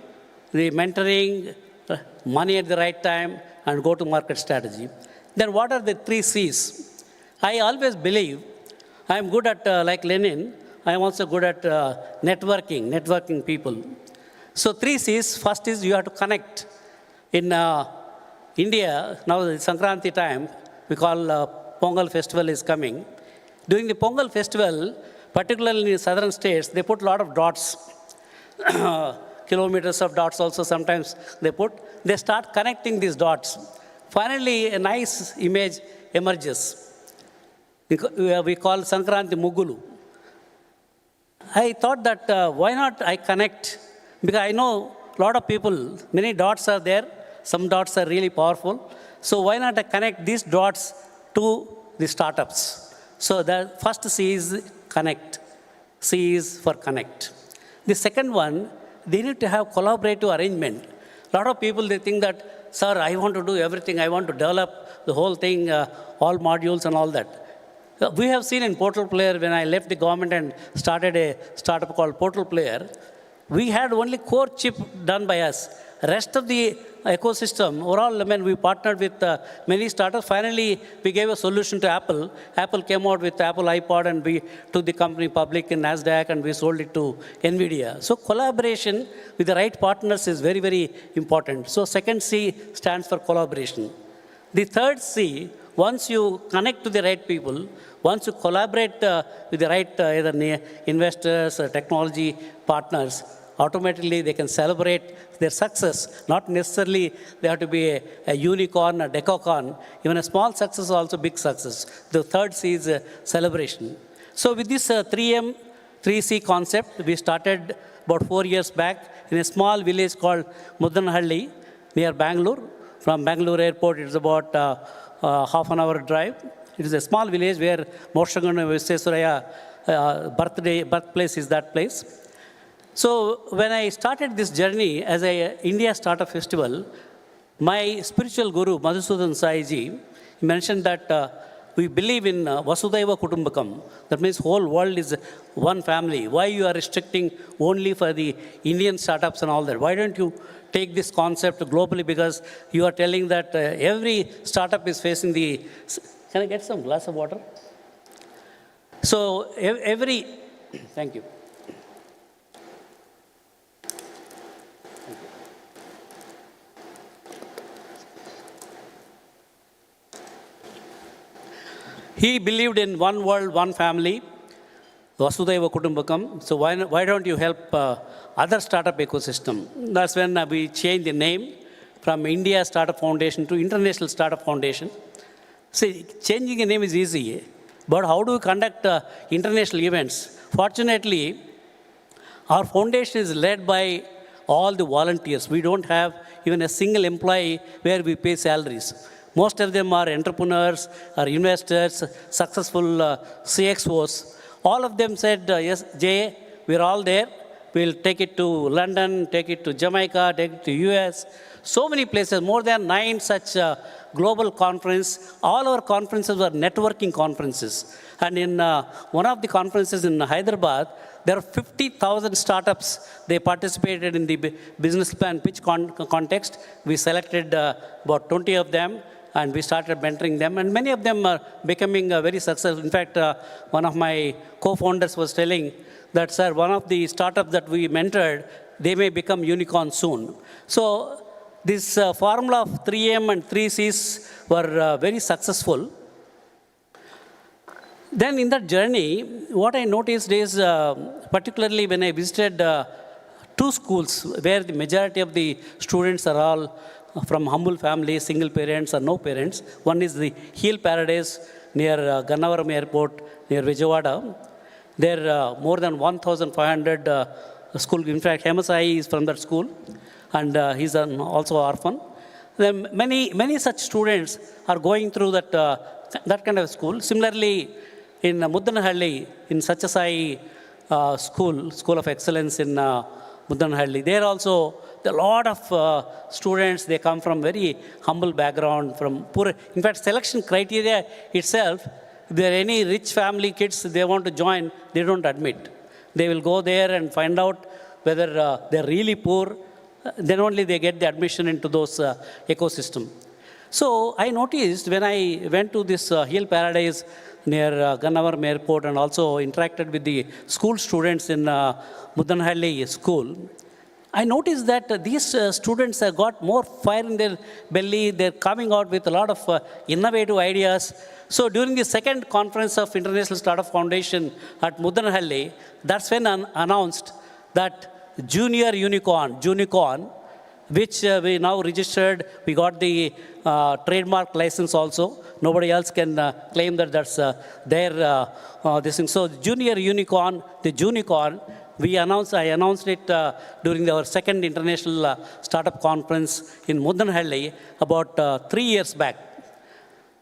Speaker 6: the mentoring, money at the right time, and go-to-market strategy. Then what are the 3 C's? I always believe I am good at, like Lenin, I am also good at networking people. So 3 C's, first is you have to connect. In India, now the Sankranti time, we call Pongal festival is coming. During the Pongal festival, particularly in southern states, they put a lot of dots, kilometers of dots also sometimes they start connecting these dots. Finally, a nice image emerges. We call Sankranti Muggulu. I thought that why not I connect? Because I know a lot of people, many dots are there. Some dots are really powerful. So why not I connect these dots to the startups? So the first C is connect. C is for connect. The second one, they need to have collaborative arrangement. A lot of people, they think that, sir, I want to do everything. I want to develop the whole thing, all modules and all that. We have seen in Portal Player, when I left the government and started a startup called Portal Player, we had only core chip done by us. Rest of the ecosystem, overall, I mean, we partnered with many startups. Finally, we gave a solution to Apple. Apple came out with Apple iPod, and we took the company public in NASDAQ, and we sold it to NVIDIA. So collaboration with the right partners is very, very important. So second C stands for collaboration. The third C, once you connect to the right people, once you collaborate with the right either investors or technology partners, automatically they can celebrate their success. Not necessarily they have to be a unicorn, a decacorn. Even a small success is also big success. The third C is celebration. So with this 3M, 3C concept, we started about 4 years back in a small village called Muddanahalli near Bangalore. From Bangalore airport, it's about half an hour drive. It is a small village where Moshagana Visvesvaraya birthplace is that place. So when I started this journey as a India Startup Festival, my spiritual guru, Madhusudan Sai-ji, mentioned that we believe in Vasudhaiva Kutumbakam. That means whole world is one family. Why you are restricting only for the Indian startups and all that? Why don't you take this concept globally? Because you are telling that every startup is facing the... Can I get some glass of water? So every... Thank you. He believed in one world, one family, Vasudhaiva Kutumbakam. So why don't you help other startup ecosystem? That's when we changed the name from India Startup Foundation to International Startup Foundation. See, changing a name is easy, but how do we conduct international events? Fortunately, our foundation is led by all the volunteers. We don't have even a single employee where we pay salaries. Most of them are entrepreneurs, are investors, successful CXOs. All of them said, yes, Jay, we're all there. We'll take it to London, take it to Jamaica, take it to US. So many places, more than 9 such global conference. All our conferences were networking conferences. And in one of the conferences in Hyderabad, there are 50,000 startups. They participated in the business plan pitch context. We selected about 20 of them, and we started mentoring them. And many of them are becoming very successful. In fact, one of my co-founders was telling that, sir, one of the startups that we mentored, they may become unicorns soon. So this formula of 3M and 3Cs were very successful. Then in that journey, what I noticed is, particularly when I visited 2 schools where the majority of the students are all from humble families, single parents or no parents. One is the Heel Paradise near Gannavaram Airport, near Vijayawada. There are more than 1,500 school. In fact, Hemasai is from that school, and he's also an orphan. Then many such students are going through that kind of school. Similarly, in Muddanahalli, in Satyasai School of Excellence in Muddanahalli, there also a lot of students, they come from very humble background, from poor. In fact, selection criteria itself, if there are any rich family kids, they want to join, they don't admit. They will go there and find out whether they're really poor, then only they get the admission into those ecosystem. So I noticed when I went to this Heel Paradise near Gannavaram Airport and also interacted with the school students in Muddanahalli school, I noticed that these students have got more fire in their belly. They're coming out with a lot of innovative ideas. So during the second conference of International Startup Foundation at Muddanahalli, that's when announced that Junior Unicorn, which we now registered. We got the trademark license also. Nobody else can claim that that's their this thing. So Junior Unicorn, the Junicorn, I announced it during our second International Startup Conference in Muddanahalli about 3 years back.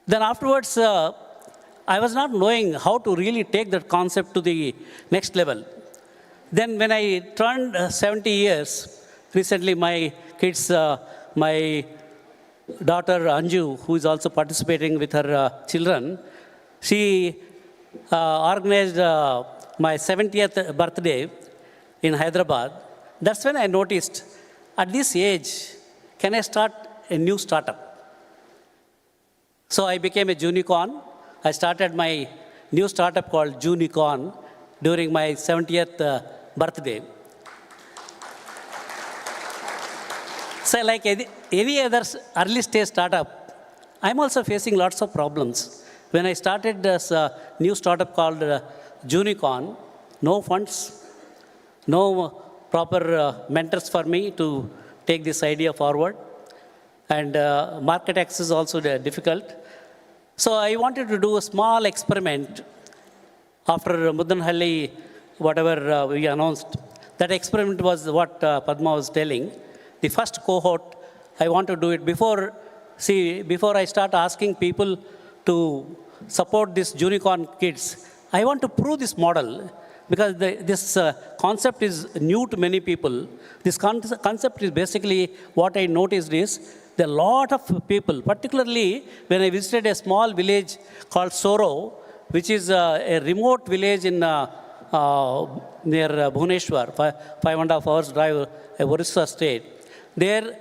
Speaker 6: Then afterwards, I was not knowing how to really take that concept to the next level. Then when I turned 70 years, recently my kids, my daughter Anju, who is also participating with her children, she organized my 70th birthday in Hyderabad. That's when I noticed, at this age, can I start a new startup? So I became a Junicorn. I started my new startup called Junicorn during my 70th birthday. So like any other early stage startup, I'm also facing lots of problems. When I started this new startup called Junicorn, no funds, no proper mentors for me to take this idea forward, and market access is also difficult. So I wanted to do a small experiment after Muddanahalli, whatever we announced. That experiment was what Padma was telling. The first cohort, I want to do it before I start asking people to support this Junicorn kids. I want to prove this model because this concept is new to many people. This concept is basically what I noticed is there are a lot of people, particularly when I visited a small village called Soro, which is a remote village in near Bhubaneswar, 5.5 hours drive, Orissa state. There,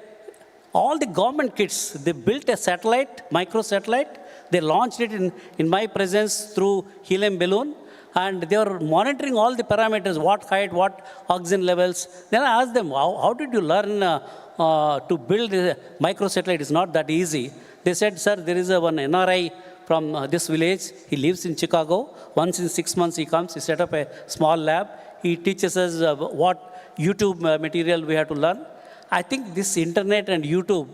Speaker 6: all the government kids, they built a satellite, micro-satellite. They launched it in my presence through helium balloon. And they were monitoring all the parameters, what height, what oxygen levels. Then I asked them, how did you learn to build a micro-satellite? It's not that easy. They said, sir, there is one NRI from this village. He lives in Chicago. Once in 6 months he comes, he set up a small lab. He teaches us what YouTube material we have to learn. I think this internet and YouTube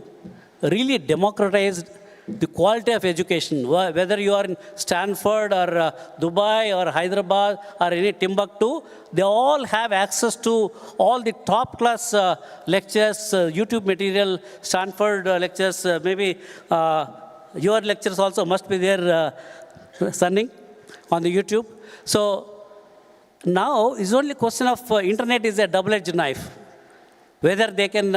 Speaker 6: really democratized the quality of education. Whether you are in Stanford or Dubai or Hyderabad or any Timbuktu, they all have access to all the top class lectures, YouTube material, Stanford lectures, maybe your lectures also must be there, Sunny, on the YouTube. So Now, it's only question of internet is a double-edged knife. Whether they can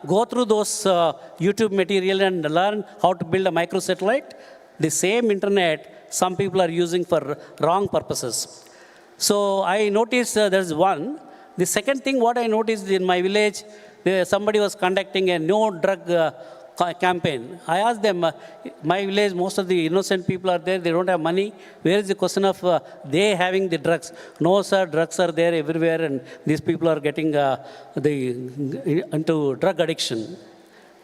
Speaker 6: go through those YouTube material and learn how to build a microsatellite, the same internet some people are using for wrong purposes. So I noticed there's one. The second thing what I noticed in my village, somebody was conducting a no drug campaign. I asked them, my village, most of the innocent people are there, they don't have money. Where is the question of they having the drugs? No, sir, drugs are there everywhere, and these people are getting into drug addiction.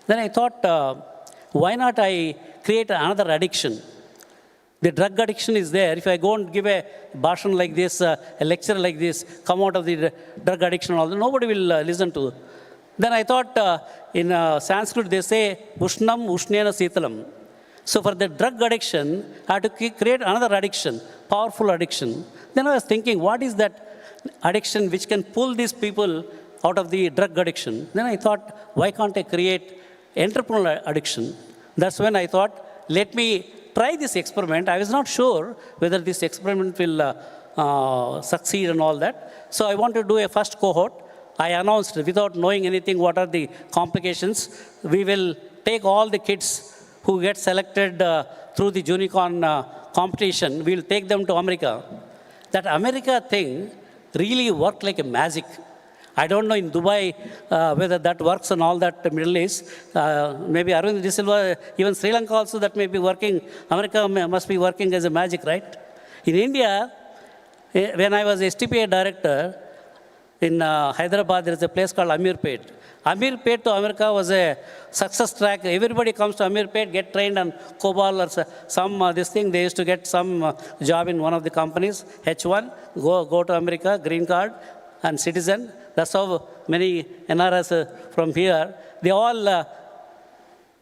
Speaker 6: Then I thought, why not I create another addiction? The drug addiction is there. If I go and give a bhashan like this, a lecture like this, come out of the drug addiction and all that, nobody will listen to. Then I thought, in Sanskrit they say, Ushnam Ushnena Sitalam. So for the drug addiction, I had to create another addiction, powerful addiction. Then I was thinking, what is that addiction which can pull these people out of the drug addiction? Then I thought, why can't I create entrepreneurial addiction? That's when I thought, let me try this experiment. I was not sure whether this experiment will succeed and all that. So I want to do a first cohort. I announced, without knowing anything, what are the complications. We will take all the kids who get selected through the Unicorn competition. We will take them to America. That America thing really worked like a magic. I don't know in Dubai whether that works and all that Middle East. Maybe Arvind De Silva, even Sri Lanka also that may be working. America must be working as a magic, right? In India, when I was STPA director, in Hyderabad, there is a place called Amirpet. Amirpet to America was a success track. Everybody comes to Amirpet, get trained on COBOL or some this thing. They used to get some job in one of the companies, H1, go to America, green card and citizen. That's how many NRS from here, they all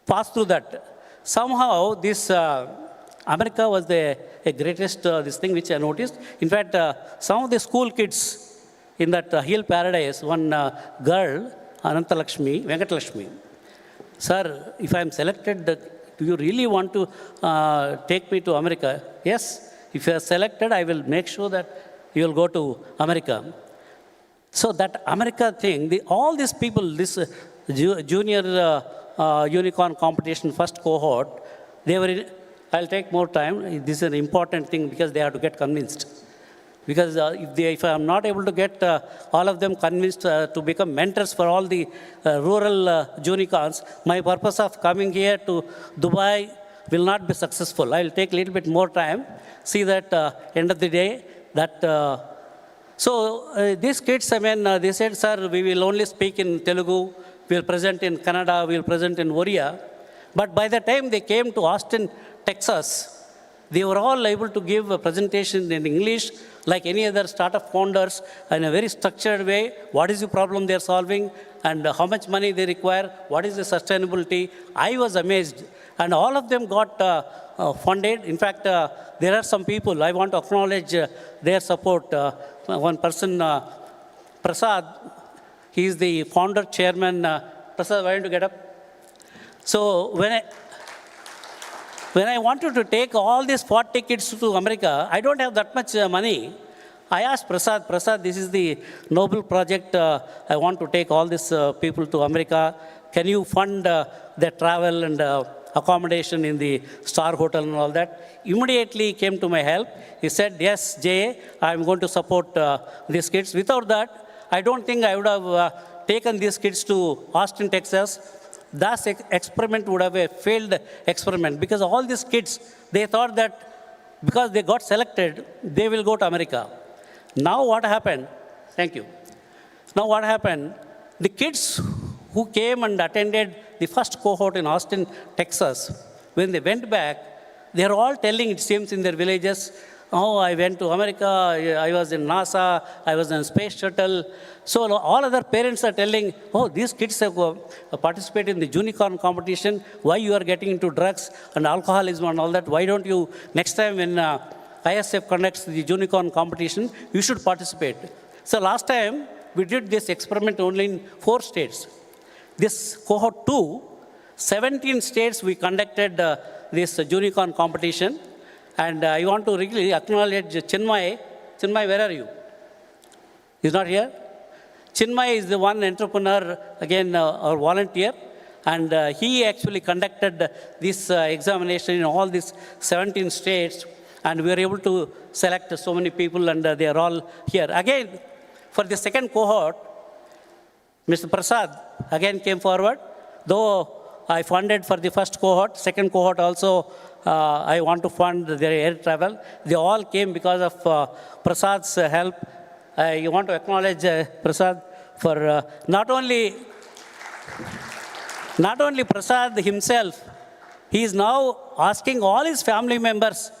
Speaker 6: pass through that. Somehow this America was the greatest this thing which I noticed. In fact, some of the school kids in that Hill Paradise, one girl, Anantalakshmi, Venkatalakshmi. Sir, if I am selected, do you really want to take me to America? Yes, if you are selected, I will make sure that you will go to America. So that America thing, all these people, this junior unicorn competition first cohort, they were I'll take more time. This is an important thing because they have to get convinced. Because if I am not able to get all of them convinced to become mentors for all the rural unicorns, my purpose of coming here to Dubai will not be successful. I will take a little bit more time, see that end of the day, that... these kids, I mean, they said, sir, we will only speak in Telugu, we will present in Kannada, we will present in Oriya. But by the time they came to Austin, Texas, they were all able to give a presentation in English, like any other startup founders, in a very structured way. What is the problem they are solving, and how much money they require, what is the sustainability. I was amazed. And all of them got funded. In fact, there are some people, I want to acknowledge their support. One person, Prasad, he is the founder, chairman. Prasad, why don't you get up? So when I wanted to take all these 40 kids to America, I don't have that much money. I asked Prasad, this is the noble project. I want to take all these people to America. Can you fund their travel and accommodation in the Star Hotel and all that? Immediately came to my help. He said, yes, Jay, I'm going to support these kids. Without that, I don't think I would have taken these kids to Austin, Texas. That experiment would have a failed experiment because all these kids, they thought that because they got selected, they will go to America. Now what happened? Thank you. Now what happened? The kids who came and attended the first cohort in Austin, Texas, when they went back, they are all telling, it seems, in their villages, oh, I went to America, I was in NASA, I was in space shuttle. So all other parents are telling, oh, these kids have participated in the unicorn competition. Why you are getting into drugs and alcoholism and all that? Why don't you, next time when ISF conducts the unicorn competition, you should participate. So last time, we did this experiment only in 4 states. This cohort 2, 17 states we conducted this unicorn competition. And I want to really acknowledge Chinmay. Chinmay, where are you? He's not here? Chinmay is the one entrepreneur, again, our volunteer, and he actually conducted this examination in all these 17 states, and we were able to select so many people, and they are all here. Again, for the second cohort, Mr. Prasad again came forward. Though I funded for the first cohort, second cohort also, I want to fund their air travel. They all came because of Prasad's help. I want to acknowledge Prasad for not only Prasad himself, he is now asking all his family members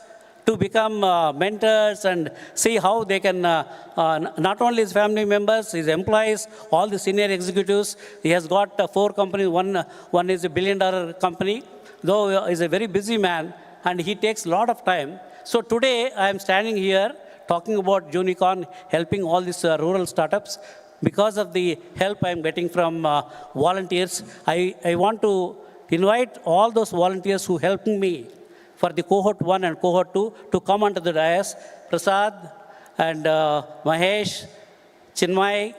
Speaker 6: to become mentors and see how they can, not only his family members, his employees, all the senior executives. He has got 4 companies. One is a $1 billion company, though he's a very busy man, and he takes a lot of time. So today, I am standing here talking about Unicorn, helping all these rural startups. Because of the help I am getting from volunteers, I want to invite all those volunteers who helped me for the cohort 1 and cohort 2 to come onto the dais. Prasad and Mahesh, Chinmay,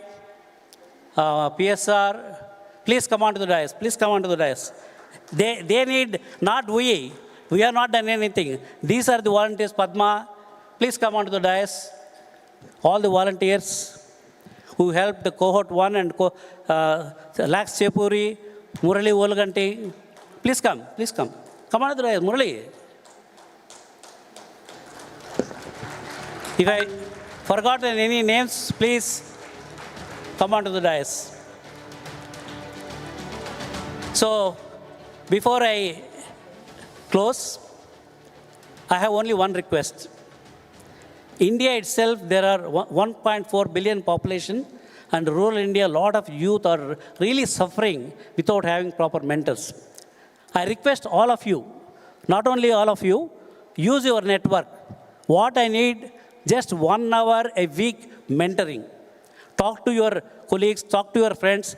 Speaker 6: PSR, please come onto the dais. Please come onto the dais. They need, not we. We have not done anything. These are the volunteers. Padma, please come onto the dais. All the volunteers who helped the cohort 1 and Lax Chepuri, Murali Olganti, please come, please come. Come on to the dais, Murali. If I forgotten any names, please come on to the dais. So, before I close, I have only one request. India itself, there are 1.4 billion population, and rural India, a lot of youth are really suffering without having proper mentors. I request all of you, not only all of you, use your network. What I need, just 1 hour a week mentoring. Talk to your colleagues, talk to your friends.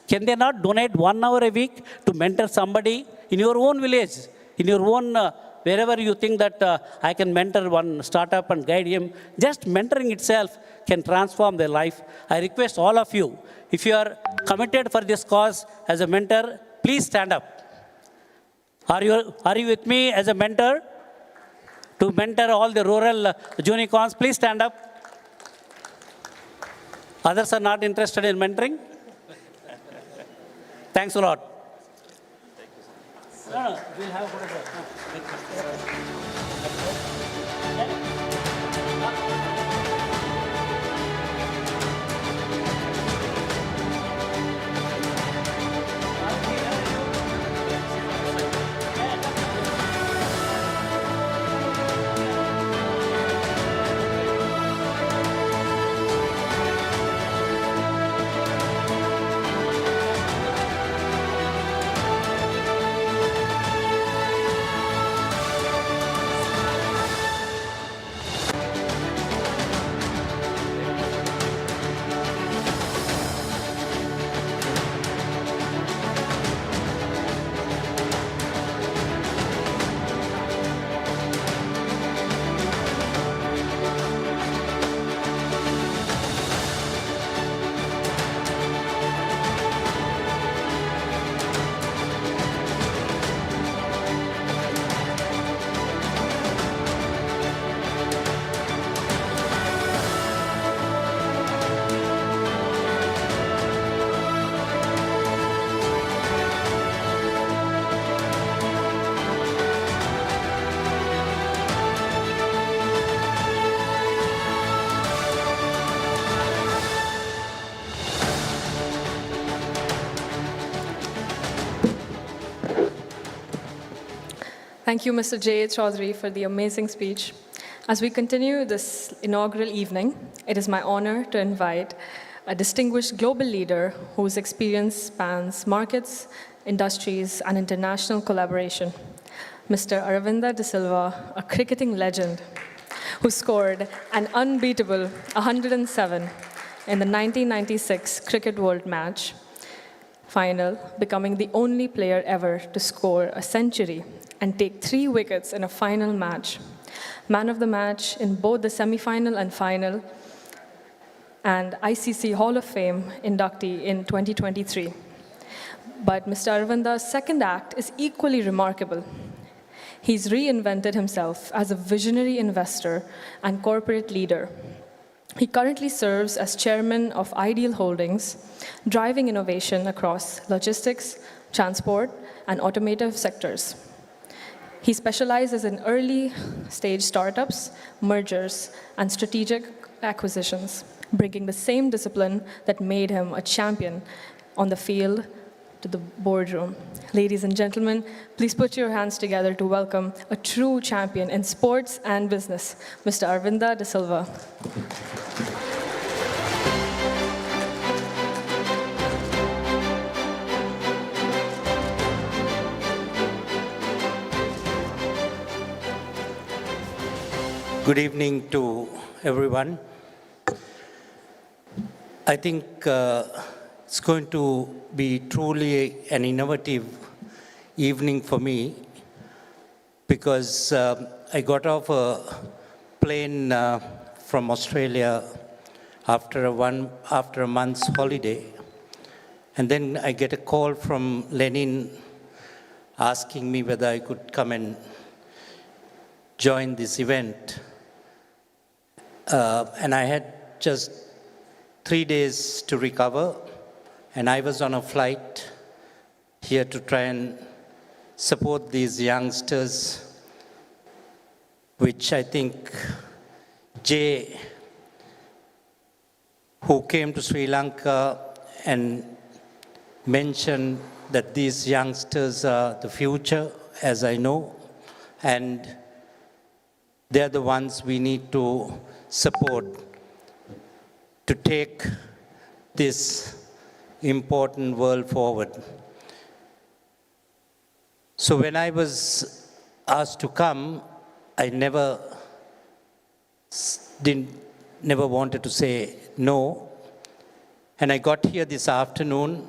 Speaker 6: Can they not donate 1 hour a week to mentor somebody in your own village, in your own, wherever you think that I can mentor one startup and guide him? Just mentoring itself can transform their life. I request all of you, if you are committed for this cause as a mentor, please stand up. Are you with me as a mentor? To mentor all the rural unicorns, please stand up. Others are not interested in mentoring? Thanks a lot. No, we'll have a photograph.
Speaker 8: Thank you, Mr. J. Chaudhary, for the amazing speech. As we continue this inaugural evening, it is my honor to invite a distinguished global leader whose experience spans markets, industries, and international collaboration. Mr. Aravinda De Silva, a cricketing legend who scored an unbeatable 107 in the 1996 Cricket World Match final, becoming the only player ever to score a century and take 3 wickets in a final match. Man of the match in both the semi-final and final, and ICC Hall of Fame inductee in 2023. But Mr. Aravinda's second act is equally remarkable. He's reinvented himself as a visionary investor and corporate leader. He currently serves as chairman of Ideal Holdings, driving innovation across logistics, transport, and automotive sectors. He specializes in early stage startups, mergers, and strategic acquisitions, bringing the same discipline that made him a champion on the field to the boardroom. Ladies and gentlemen, please put your hands together to welcome a true champion in sports and business, Mr. Aravinda De Silva.
Speaker 11: Good evening to everyone. I think it's going to be truly an innovative evening for me because I got off a plane from Australia after a month's holiday, and then I get a call from Lenin asking me whether I could come and join this event. And I had just 3 days to recover, and I was on a flight here to try and support these youngsters, which I think Jay, who came to Sri Lanka and mentioned that these youngsters are the future, as I know, and they're the ones we need to support to take this important world forward. So when I was asked to come, I never wanted to say no. And I got here this afternoon,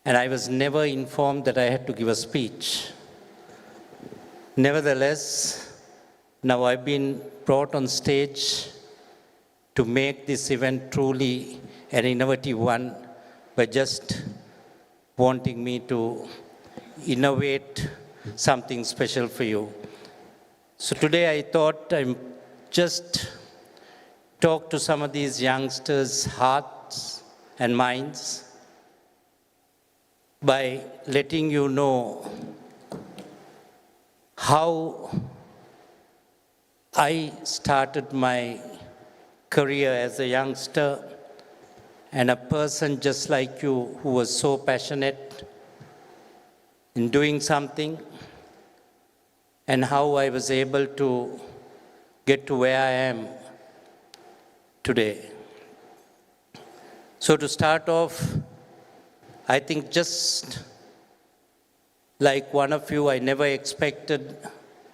Speaker 11: and I was never informed that I had to give a speech. Nevertheless, now I've been brought on stage to make this event truly an innovative one by just wanting me to innovate something special for you. So today I thought I'd just talk to some of these youngsters' hearts and minds by letting you know how I started my career as a youngster and a person just like you who was so passionate in doing something, and how I was able to get to where I am today. So to start off, I think just like one of you, I never expected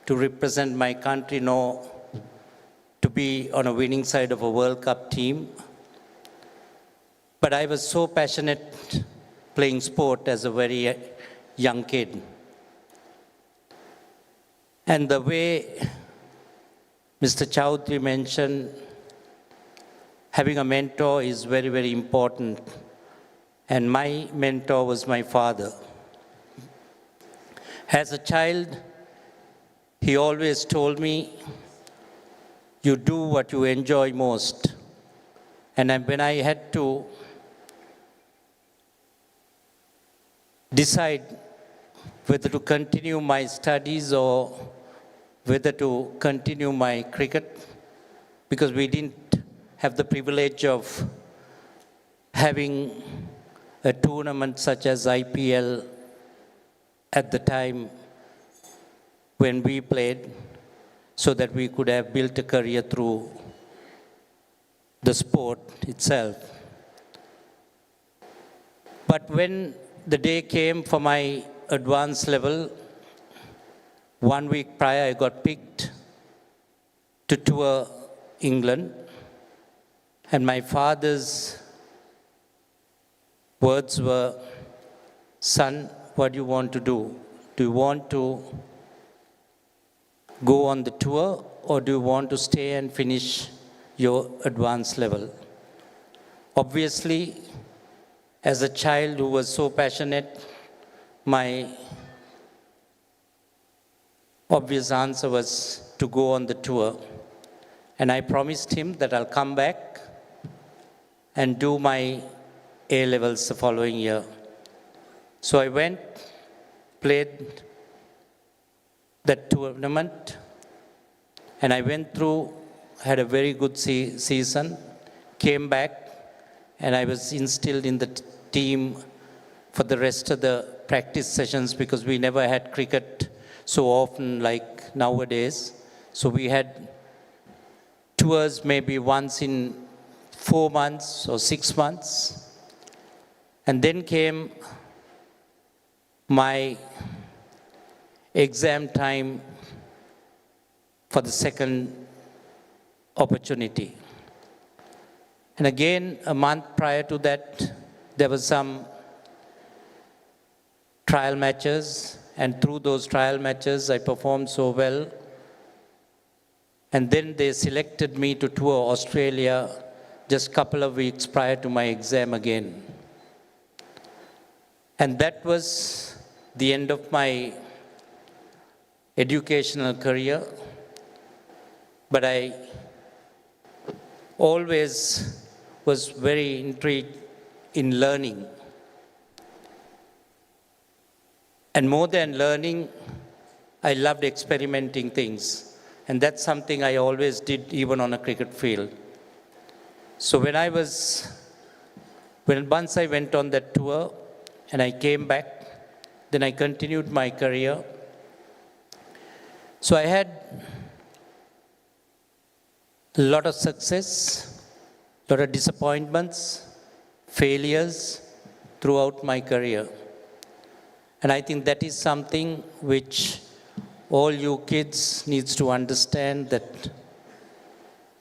Speaker 11: to represent my country nor to be on a winning side of a World Cup team. But I was so passionate playing sport as a very young kid. And the way Mr. Chowdhury mentioned, having a mentor is very, very important. And my mentor was my father. As a child, he always told me, you do what you enjoy most. And when I had to decide whether to continue my studies or whether to continue my cricket, because we didn't have the privilege of having a tournament such as IPL at the time when we played, so that we could have built a career through the sport itself. But when the day came for my advanced level, 1 week prior I got picked to tour England, and my father's words were, son, what do you want to do? Do you want to go on the tour, or do you want to stay and finish your advanced level. Obviously, as a child who was so passionate, my obvious answer was to go on the tour. And I promised him that I'll come back and do my A-levels the following year. So I went, played that tournament, and I went through, had a very good season, came back, and I was instilled in the team for the rest of the practice sessions because we never had cricket so often like nowadays. So we had tours maybe once in 4 months or 6 months. And then came my exam time for the second opportunity. And again, a month prior to that, there were some trial matches, and through those trial matches, I performed so well. And then they selected me to tour Australia just a couple of weeks prior to my exam again. And that was the end of my educational career. But I always was very intrigued in learning. And more than learning, I loved experimenting things. And that's something I always did, even on a cricket field. So once I went on that tour and I came back, then I continued my career. So I had a lot of success, a lot of disappointments, failures throughout my career. And I think that is something which all you kids needs to understand, that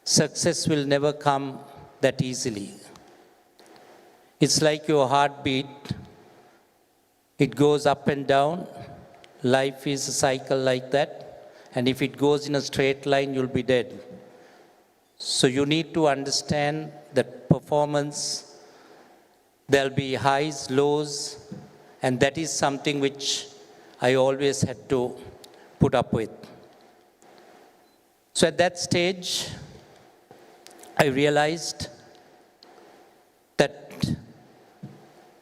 Speaker 11: success will never come that easily. It's like your heartbeat. It goes up and down. Life is a cycle like that. And if it goes in a straight line, you'll be dead. So you need to understand that performance, there'll be highs, lows, and that is something which I always had to put up with. So at that stage, I realized that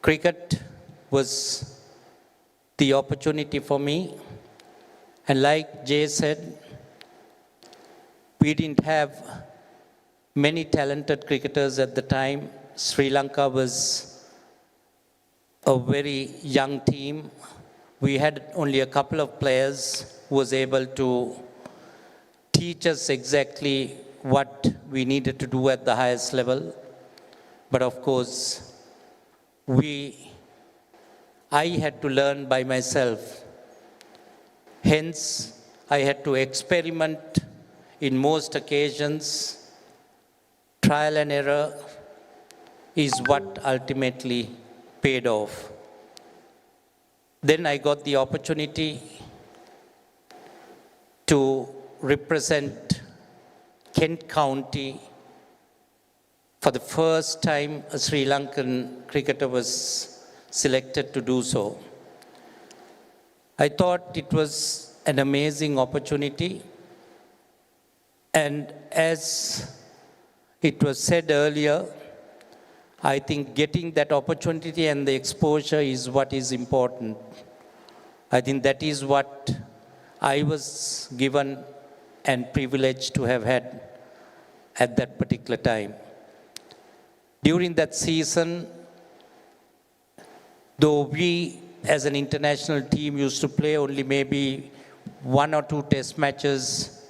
Speaker 11: cricket was the opportunity for me. And like Jay said, we didn't have many talented cricketers at the time. Sri Lanka was a very young team. We had only a couple of players who was able to teach us exactly what we needed to do at the highest level. But of course, I had to learn by myself. Hence, I had to experiment in most occasions. Trial and error is what ultimately paid off. Then I got the opportunity to represent Kent County. For the first time, a Sri Lankan cricketer was selected to do so. I thought it was an amazing opportunity. And as it was said earlier, I think getting that opportunity and the exposure is what is important. I think that is what I was given and privileged to have had at that particular time. During that season, though we as an international team used to play only maybe 1 or 2 test matches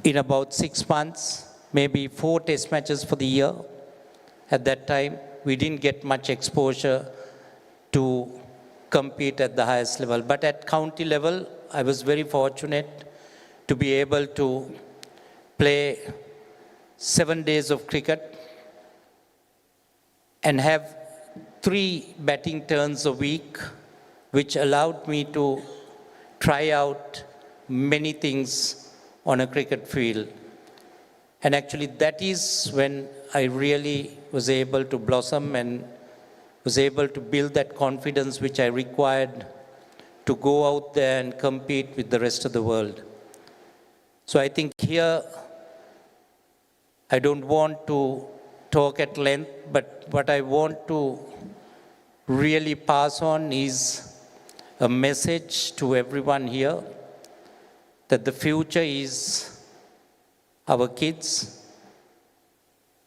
Speaker 11: in about 6 months, maybe 4 test matches for the year. At that time, we didn't get much exposure to compete at the highest level. But at county level, I was very fortunate to be able to play 7 days of cricket and have 3 batting turns a week, which allowed me to try out many things on a cricket field. And actually, that is when I really was able to blossom and was able to build that confidence which I required to go out there and compete with the rest of the world. So I think here, I don't want to talk at length, but what I want to really pass on is a message to everyone here that the future is our kids,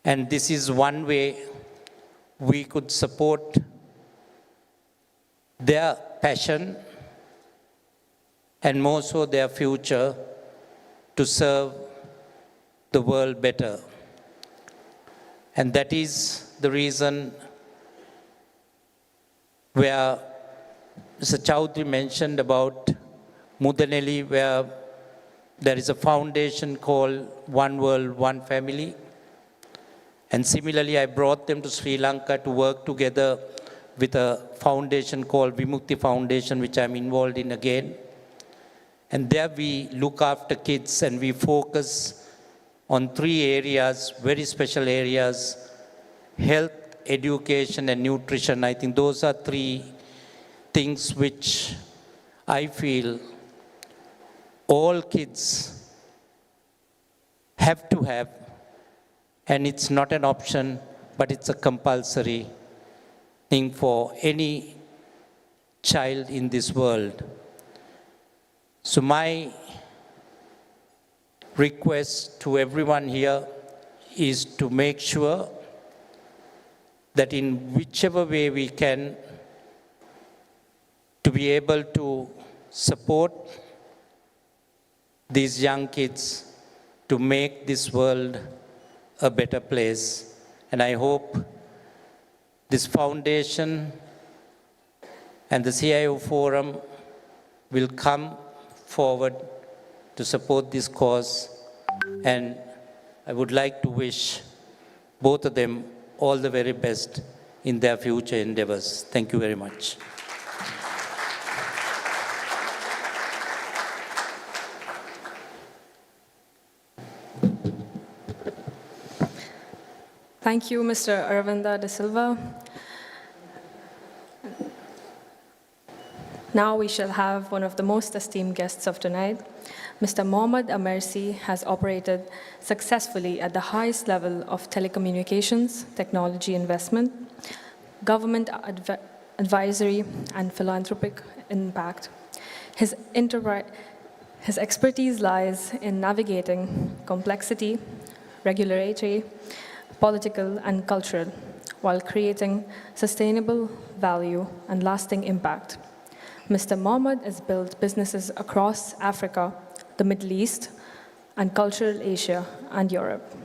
Speaker 11: and this is one way we could support their passion and more so their future to serve the world better. And that is the reason where Mr. Chowdhury mentioned about Mudaneli, where there is a foundation called One World, One Family. And similarly, I brought them to Sri Lanka to work together with a foundation called Vimukti Foundation, which I'm involved in again. And there we look after kids and we focus on 3 areas, very special areas: health, education, and nutrition. I think those are 3 things which I feel all kids have to have, and it's not an option, but it's a compulsory thing for any child in this world. So my request to everyone here is to make sure that in whichever way we can, to be able to support these young kids to make this world a better place. And I hope this foundation and the CIO Forum will come forward to support this cause. And I would like to wish both of them all the very best in their future endeavors. Thank you very much.
Speaker 8: Thank you, Mr. Aravinda de Silva. Now we shall have one of the most esteemed guests of tonight. Mr. Mohammad Amersi has operated successfully at the highest level of telecommunications, technology investment, government advisory, and philanthropic impact. His expertise lies in navigating complexity, regulatory, political, and cultural, while creating sustainable value and lasting impact. Mr. Mohammad has built businesses across Africa, the Middle East, and cultural Asia and Europe.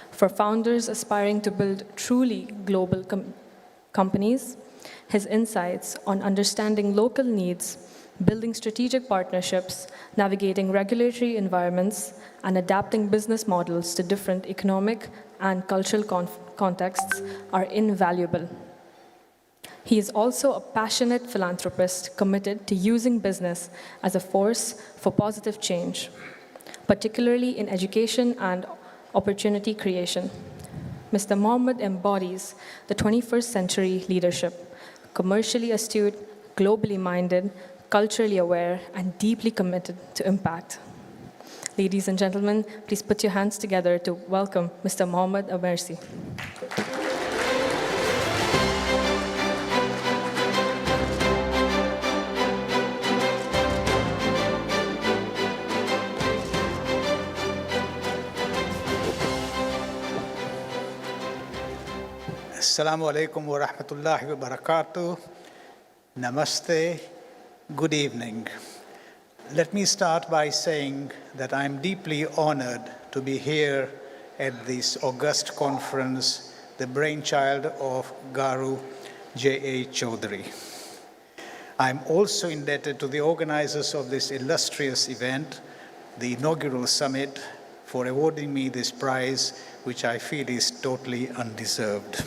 Speaker 8: For founders aspiring to build truly global companies, his insights on understanding local needs, building strategic partnerships, navigating regulatory environments, and adapting business models to different economic and cultural contexts are invaluable. He is also a passionate philanthropist committed to using business as a force for positive change, particularly in education and opportunity creation. Mr. Mohammad embodies the 21st century leadership, commercially astute, globally minded, culturally aware, and deeply committed to impact. Ladies and gentlemen, please put your hands together to welcome Mr. Mohammad Amersi.
Speaker 12: Assalamu alaikum wa rahmatullahi wa barakatuh. Namaste. Good evening. Let me start by saying that I'm deeply honored to be here at this august conference, the brainchild of Garu J.A. Chaudhary. I'm also indebted to the organizers of this illustrious event, the inaugural summit, for awarding me this prize, which I feel is totally undeserved.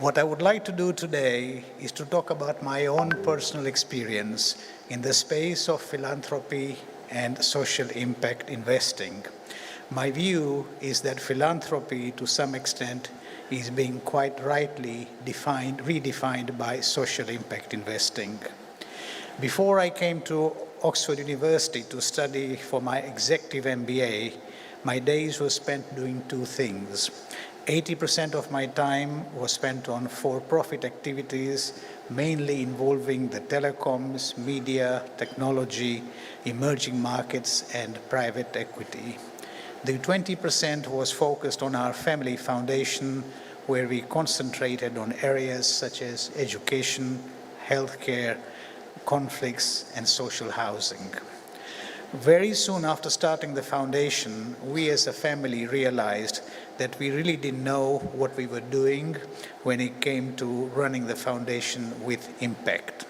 Speaker 12: What I would like to do today is to talk about my own personal experience in the space of philanthropy and social impact investing. My view is that philanthropy, to some extent, is being quite rightly redefined by social impact investing. Before I came to Oxford University to study for my executive MBA, my days were spent doing two things. 80% of my time was spent on for-profit activities, mainly involving the telecoms, media, technology, emerging markets, and private equity. The 20% was focused on our family foundation, where we concentrated on areas such as education, healthcare, conflicts, and social housing. Very soon after starting the foundation, we as a family realized that we really didn't know what we were doing when it came to running the foundation with impact.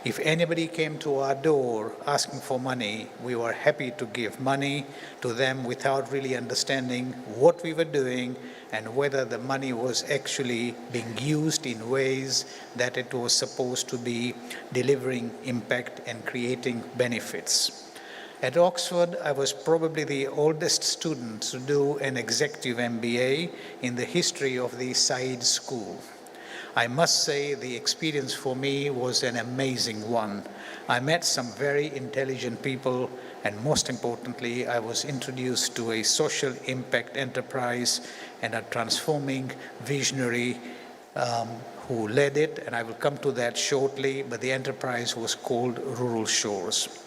Speaker 12: If anybody came to our door asking for money, we were happy to give money to them without really understanding what we were doing and whether the money was actually being used in ways that it was supposed to be delivering impact and creating benefits. At Oxford, I was probably the oldest student to do an executive MBA in the history of the Said School. I must say the experience for me was an amazing one. I met some very intelligent people, and most importantly, I was introduced to a social impact enterprise and a transforming visionary who led it, and I will come to that shortly, but the enterprise was called Rural Shores.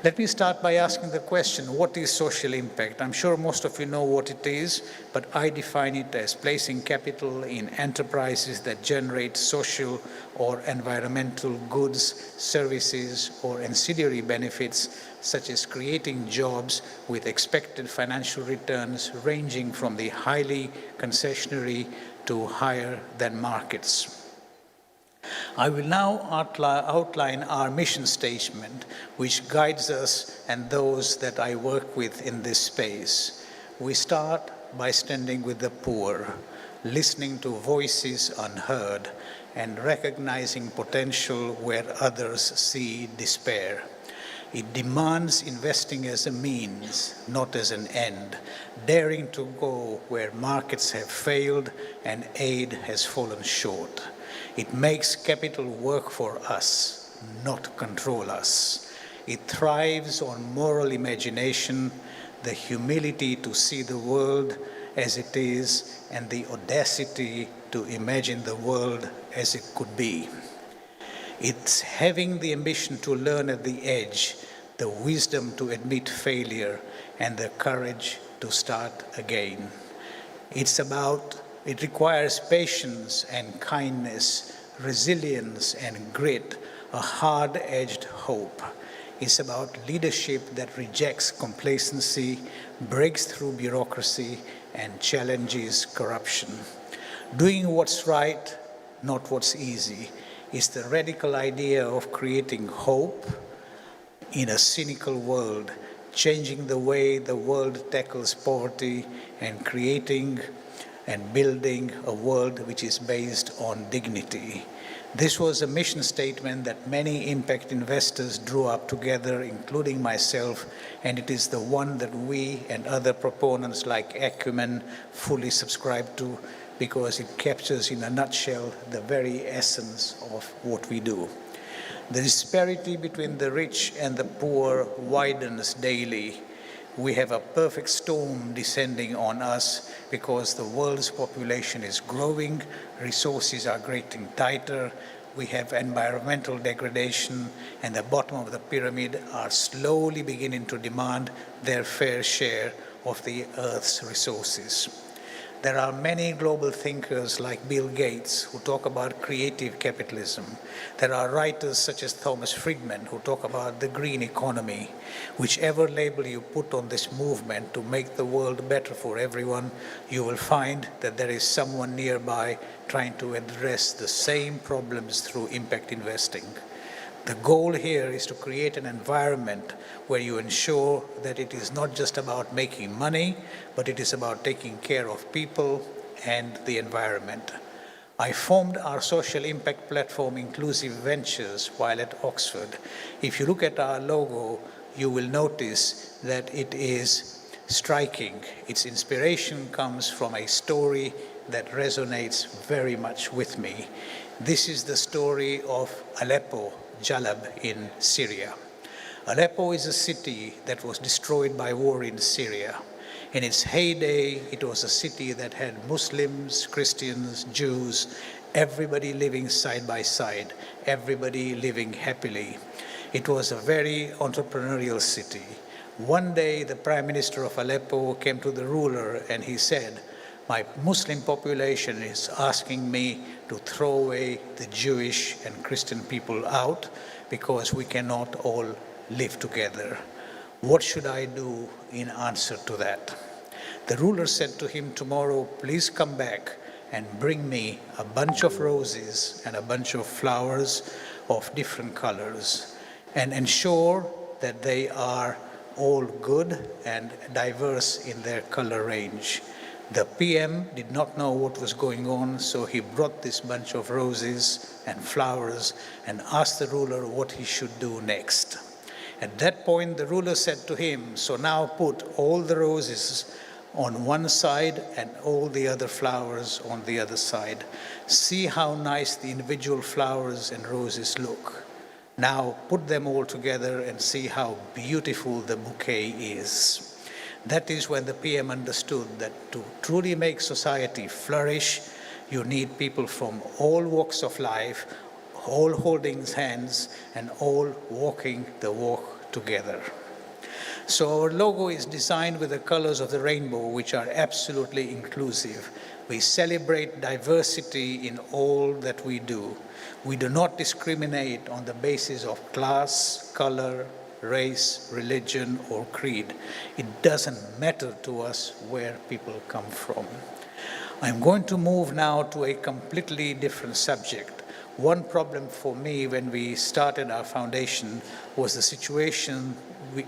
Speaker 12: Let me start by asking the question, what is social impact? I'm sure most of you know what it is, but I define it as placing capital in enterprises that generate social or environmental goods, services, or ancillary benefits, such as creating jobs with expected financial returns ranging from the highly concessionary to higher than markets. I will now outline our mission statement, which guides us and those that I work with in this space. We start by standing with the poor, listening to voices unheard, and recognizing potential where others see despair. It demands investing as a means, not as an end, daring to go where markets have failed and aid has fallen short. It makes capital work for us, not control us. It thrives on moral imagination, the humility to see the world as it is, and the audacity to imagine the world as it could be. It's having the ambition to learn at the edge, the wisdom to admit failure, and the courage to start again. It requires patience and kindness, resilience and grit, a hard-edged hope. It's about leadership that rejects complacency, breaks through bureaucracy, and challenges corruption. Doing what's right, not what's easy, is the radical idea of creating hope in a cynical world, changing the way the world tackles poverty, and creating and building a world which is based on dignity. This was a mission statement that many impact investors drew up together, including myself, and it is the one that we and other proponents like Acumen fully subscribe to, because it captures in a nutshell the very essence of what we do. The disparity between the rich and the poor widens daily. We have a perfect storm descending on us because the world's population is growing, resources are getting tighter, we have environmental degradation, and the bottom of the pyramid are slowly beginning to demand their fair share of the Earth's resources. There are many global thinkers like Bill Gates who talk about creative capitalism. There are writers such as Thomas Friedman who talk about the green economy. Whichever label you put on this movement to make the world better for everyone, you will find that there is someone nearby trying to address the same problems through impact investing. The goal here is to create an environment where you ensure that it is not just about making money, but it is about taking care of people and the environment. I formed our social impact platform, Inclusive Ventures, while at Oxford. If you look at our logo, you will notice that it is striking. Its inspiration comes from a story that resonates very much with me. This is the story of Aleppo, Jalab in Syria. Aleppo is a city that was destroyed by war in Syria. In its heyday, it was a city that had Muslims, Christians, Jews, everybody living side by side, everybody living happily. It was a very entrepreneurial city. One day, the Prime Minister of Aleppo came to the ruler and he said, "My Muslim population is asking me to throw away the Jewish and Christian people out because we cannot all live together. What should I do in answer to that?" The ruler said to him, "Tomorrow, please come back and bring me a bunch of roses and a bunch of flowers of different colors and ensure that they are all good and diverse in their color range." The PM did not know what was going on, so he brought this bunch of roses and flowers and asked the ruler what he should do next. At that point, the ruler said to him, "So now put all the roses on one side and all the other flowers on the other side. See how nice the individual flowers and roses look. Now put them all together and see how beautiful the bouquet is." That is when the PM understood that to truly make society flourish, you need people from all walks of life, all holding hands and all walking the walk together. So our logo is designed with the colors of the rainbow, which are absolutely inclusive. We celebrate diversity in all that we do. We do not discriminate on the basis of class, color, race, religion, or creed. It doesn't matter to us where people come from. I'm going to move now to a completely different subject. One problem for me when we started our foundation was the situation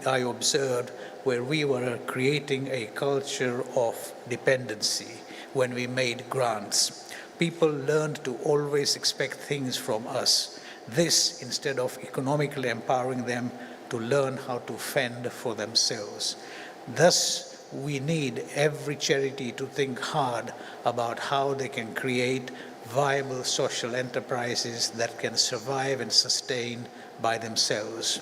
Speaker 12: I observed where we were creating a culture of dependency when we made grants. People learned to always expect things from us. This, instead of economically empowering them to learn how to fend for themselves. Thus, we need every charity to think hard about how they can create viable social enterprises that can survive and sustain by themselves.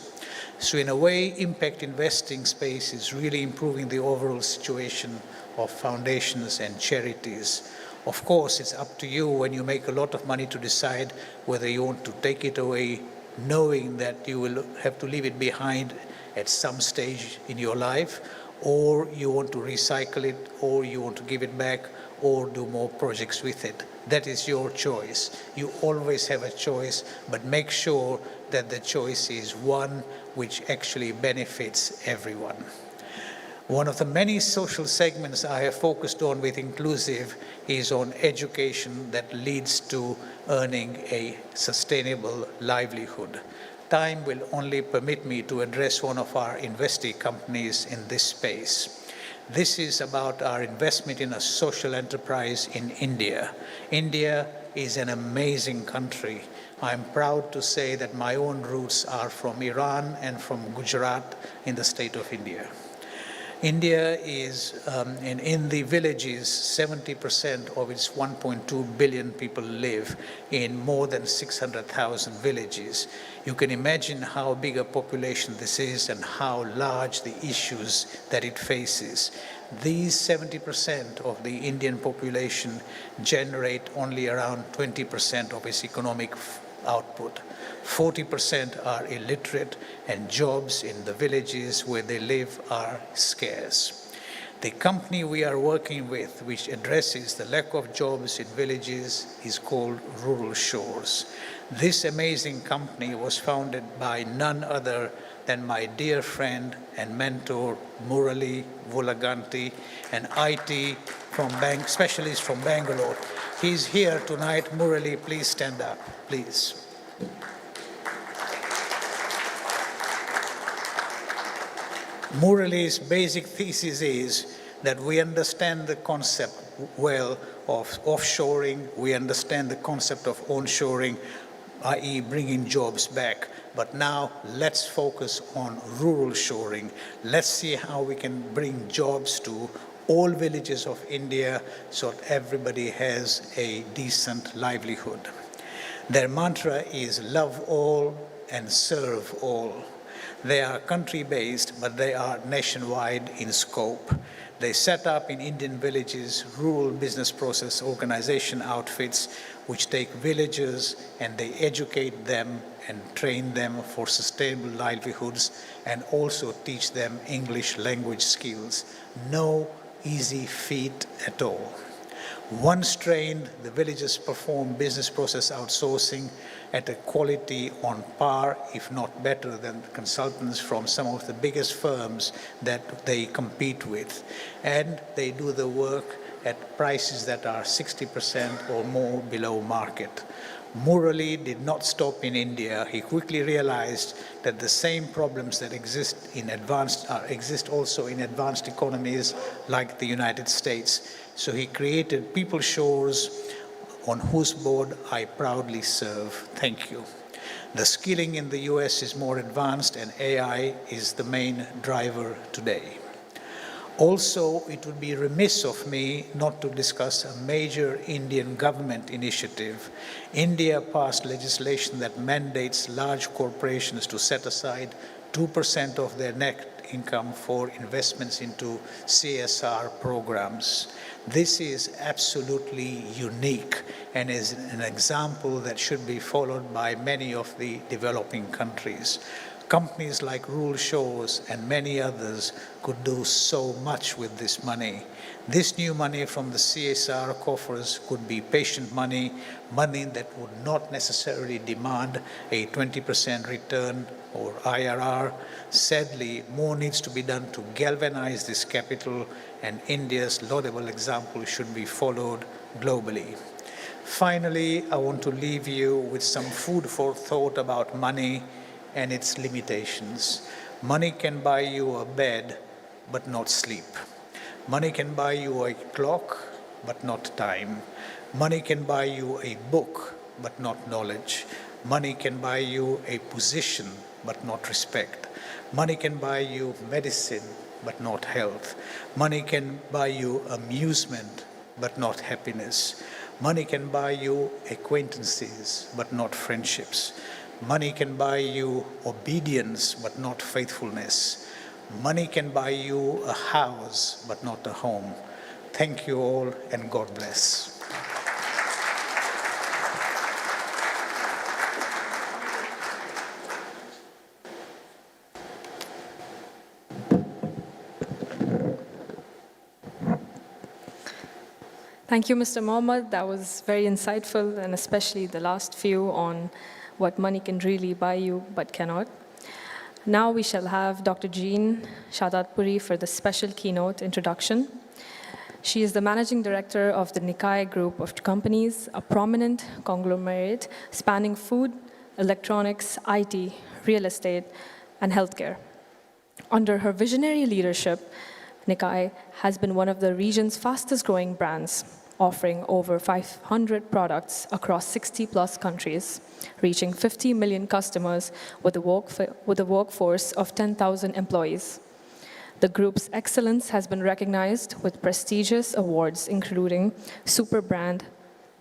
Speaker 12: So in a way, impact investing space is really improving the overall situation of foundations and charities. Of course, it's up to you when you make a lot of money to decide whether you want to take it away, knowing that you will have to leave it behind at some stage in your life, or you want to recycle it, or you want to give it back, or do more projects with it. That is your choice. You always have a choice, but make sure that the choice is one which actually benefits everyone. One of the many social segments I have focused on with Inclusive is on education that leads to earning a sustainable livelihood. Time will only permit me to address one of our investee companies in this space. This is about our investment in a social enterprise in India. India is an amazing country. I'm proud to say that my own roots are from Iran and from Gujarat in the state of India. India is, in the villages, 70% of its 1.2 billion people live in more than 600,000 villages. You can imagine how big a population this is and how large the issues that it faces. These 70% of the Indian population generate only around 20% of its economic output. 40% are illiterate, and jobs in the villages where they live are scarce. The company we are working with, which addresses the lack of jobs in villages, is called Rural Shores. This amazing company was founded by none other than my dear friend and mentor, Murali Vulaganti, an IT specialist from Bangalore. He's here tonight. Murali, please stand up, please. Murali's basic thesis is that we understand the concept well of offshoring, we understand the concept of onshoring, i.e. bringing jobs back. But now let's focus on rural shoring. Let's see how we can bring jobs to all villages of India so that everybody has a decent livelihood. Their mantra is love all and serve all. They are country-based, but they are nationwide in scope. They set up in Indian villages rural business process organization outfits which take villagers and they educate them and train them for sustainable livelihoods and also teach them English language skills. No easy feat at all. Once trained, the villagers perform business process outsourcing at a quality on par, if not better, than consultants from some of the biggest firms that they compete with. And they do the work at prices that are 60% or more below market. Murali did not stop in India. He quickly realized that the same problems that exist also in advanced economies like the United States. So he created People Shores, on whose board I proudly serve. Thank you. The skilling in the US is more advanced and AI is the main driver today. Also, it would be remiss of me not to discuss a major Indian government initiative. India passed legislation that mandates large corporations to set aside 2% of their net income for investments into CSR programs. This is absolutely unique and is an example that should be followed by many of the developing countries. Companies like Rural Shores and many others could do so much with this money. This new money from the CSR coffers could be patient money, money that would not necessarily demand a 20% return or IRR. Sadly, more needs to be done to galvanize this capital, and India's laudable example should be followed globally. Finally, I want to leave you with some food for thought about money and its limitations. Money can buy you a bed, but not sleep. Money can buy you a clock, but not time. Money can buy you a book, but not knowledge. Money can buy you a position, but not respect. Money can buy you medicine, but not health. Money can buy you amusement, but not happiness. Money can buy you acquaintances, but not friendships. Money can buy you obedience, but not faithfulness. Money can buy you a house, but not a home. Thank you all, and God bless.
Speaker 8: Thank you, Mr. Mohammed. That was very insightful, and especially the last few on what money can really buy you but cannot. Now we shall have Dr. Jean Shadatpuri for the special keynote introduction. She is the managing director of the Nikkei Group of companies, a prominent conglomerate spanning food, electronics, IT, real estate, and healthcare. Under her visionary leadership, Nikkei has been one of the region's fastest growing brands, offering over 500 products across 60+ countries, reaching 50 million customers with a workforce of 10,000 employees. The group's excellence has been recognized with prestigious awards, including Super Brand,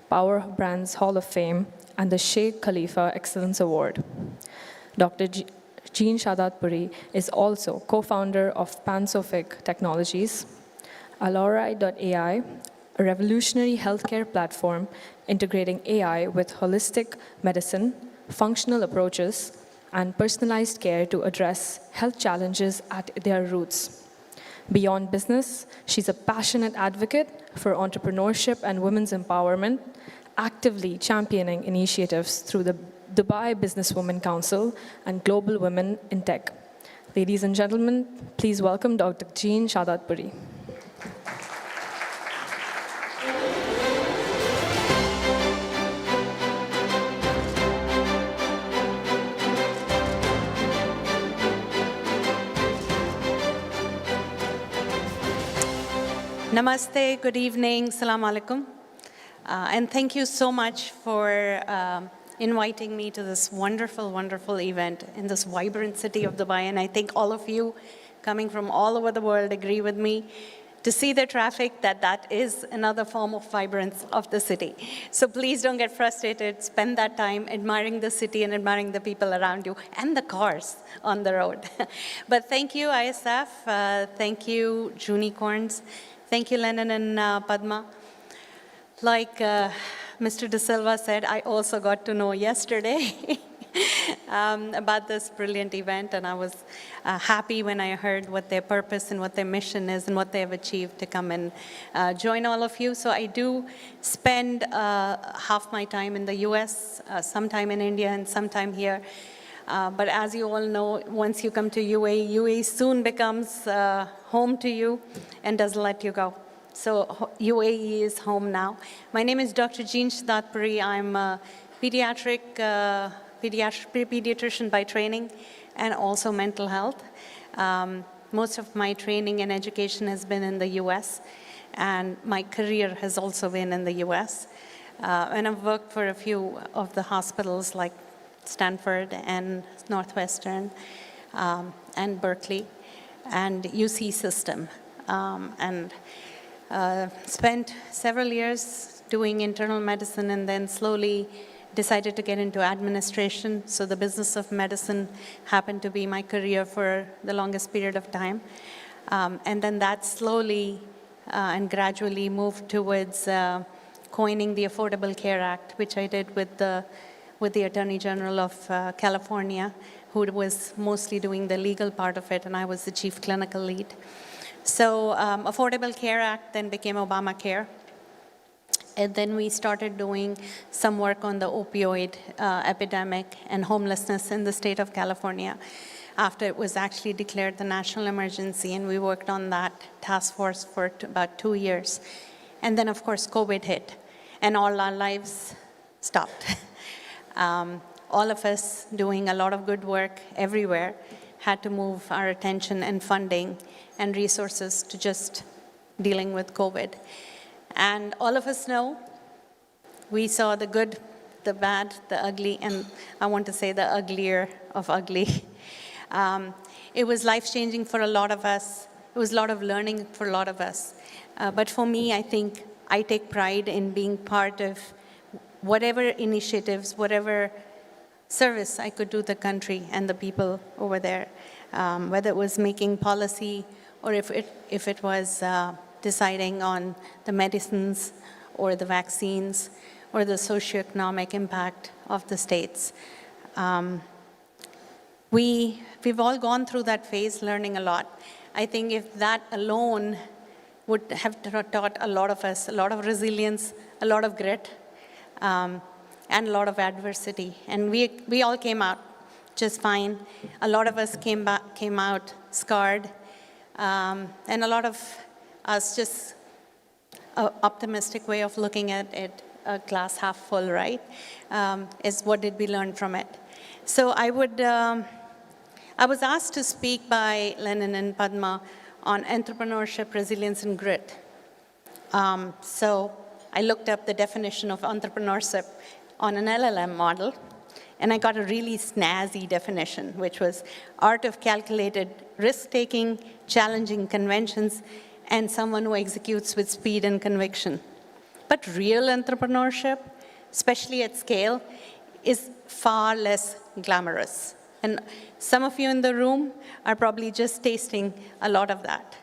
Speaker 8: Power Brands Hall of Fame, and the Sheikh Khalifa Excellence Award. Dr. Jean Shadatpuri is also co-founder of Pansophic Technologies, Alori.ai, a revolutionary healthcare platform integrating AI with holistic medicine, functional approaches, and personalized care to address health challenges at their roots. Beyond business, she's a passionate advocate for entrepreneurship and women's empowerment, actively championing initiatives through the Dubai Businesswomen Council and Global Women in Tech. Ladies and gentlemen, please welcome Dr. Jean Shadatpuri.
Speaker 13: Namaste, good evening, salam alaikum. And thank you so much for inviting me to this wonderful, wonderful event in this vibrant city of Dubai. And I think all of you coming from all over the world agree with me to see the traffic, that is another form of vibrance of the city. So please don't get frustrated. Spend that time admiring the city and admiring the people around you and the cars on the road. But thank you, ISF. Thank you, Junicorns. Thank you, Lennon and Padma. Like Mr. De Silva said, I also got to know yesterday about this brilliant event, and I was happy when I heard what their purpose and what their mission is and what they have achieved to come and join all of you. So I do spend half my time in the US, some time in India and some time here. But as you all know, once you come to UAE soon becomes home to you and doesn't let you go. So UAE is home now. My name is Dr. Jean Shdatpuri. I'm a pediatrician by training and also mental health. Most of my training and education has been in the US, and my career has also been in the US. And I've worked for a few of the hospitals like Stanford and Northwestern and Berkeley and UC System, and spent several years doing internal medicine, and then slowly decided to get into administration. So the business of medicine happened to be my career for the longest period of time. And then that slowly and gradually moved towards coining the Affordable Care Act, which I did with the Attorney General of California, who was mostly doing the legal part of it, and I was the chief clinical lead. So Affordable Care Act then became Obamacare. And then we started doing some work on the opioid epidemic and homelessness in the state of California after it was actually declared the national emergency, and we worked on that task force for about 2 years. And then, of course, COVID hit, and all our lives stopped. All of us doing a lot of good work everywhere had to move our attention and funding and resources to just dealing with COVID. And all of us know we saw the good, the bad, the ugly, and I want to say the uglier of ugly. It was life-changing for a lot of us. It was a lot of learning for a lot of us. But for me, I think I take pride in being part of whatever initiatives, whatever service I could do the country and the people over there, whether it was making policy or if it was deciding on the medicines or the vaccines or the socioeconomic impact of the states. We've all gone through that phase, learning a lot. I think if that alone would have taught a lot of us a lot of resilience, a lot of grit, and a lot of adversity. And we all came out just fine. A lot of us came out scarred, and a lot of us just an optimistic way of looking at it, a glass half full, right? Is what did we learn from it? So I was asked to speak by Lennon and Padma on entrepreneurship, resilience, and grit. So I looked up the definition of entrepreneurship on an LLM model, and I got a really snazzy definition, which was art of calculated risk-taking, challenging conventions, and someone who executes with speed and conviction. But real entrepreneurship, especially at scale, is far less glamorous. And some of you in the room are probably just tasting a lot of that.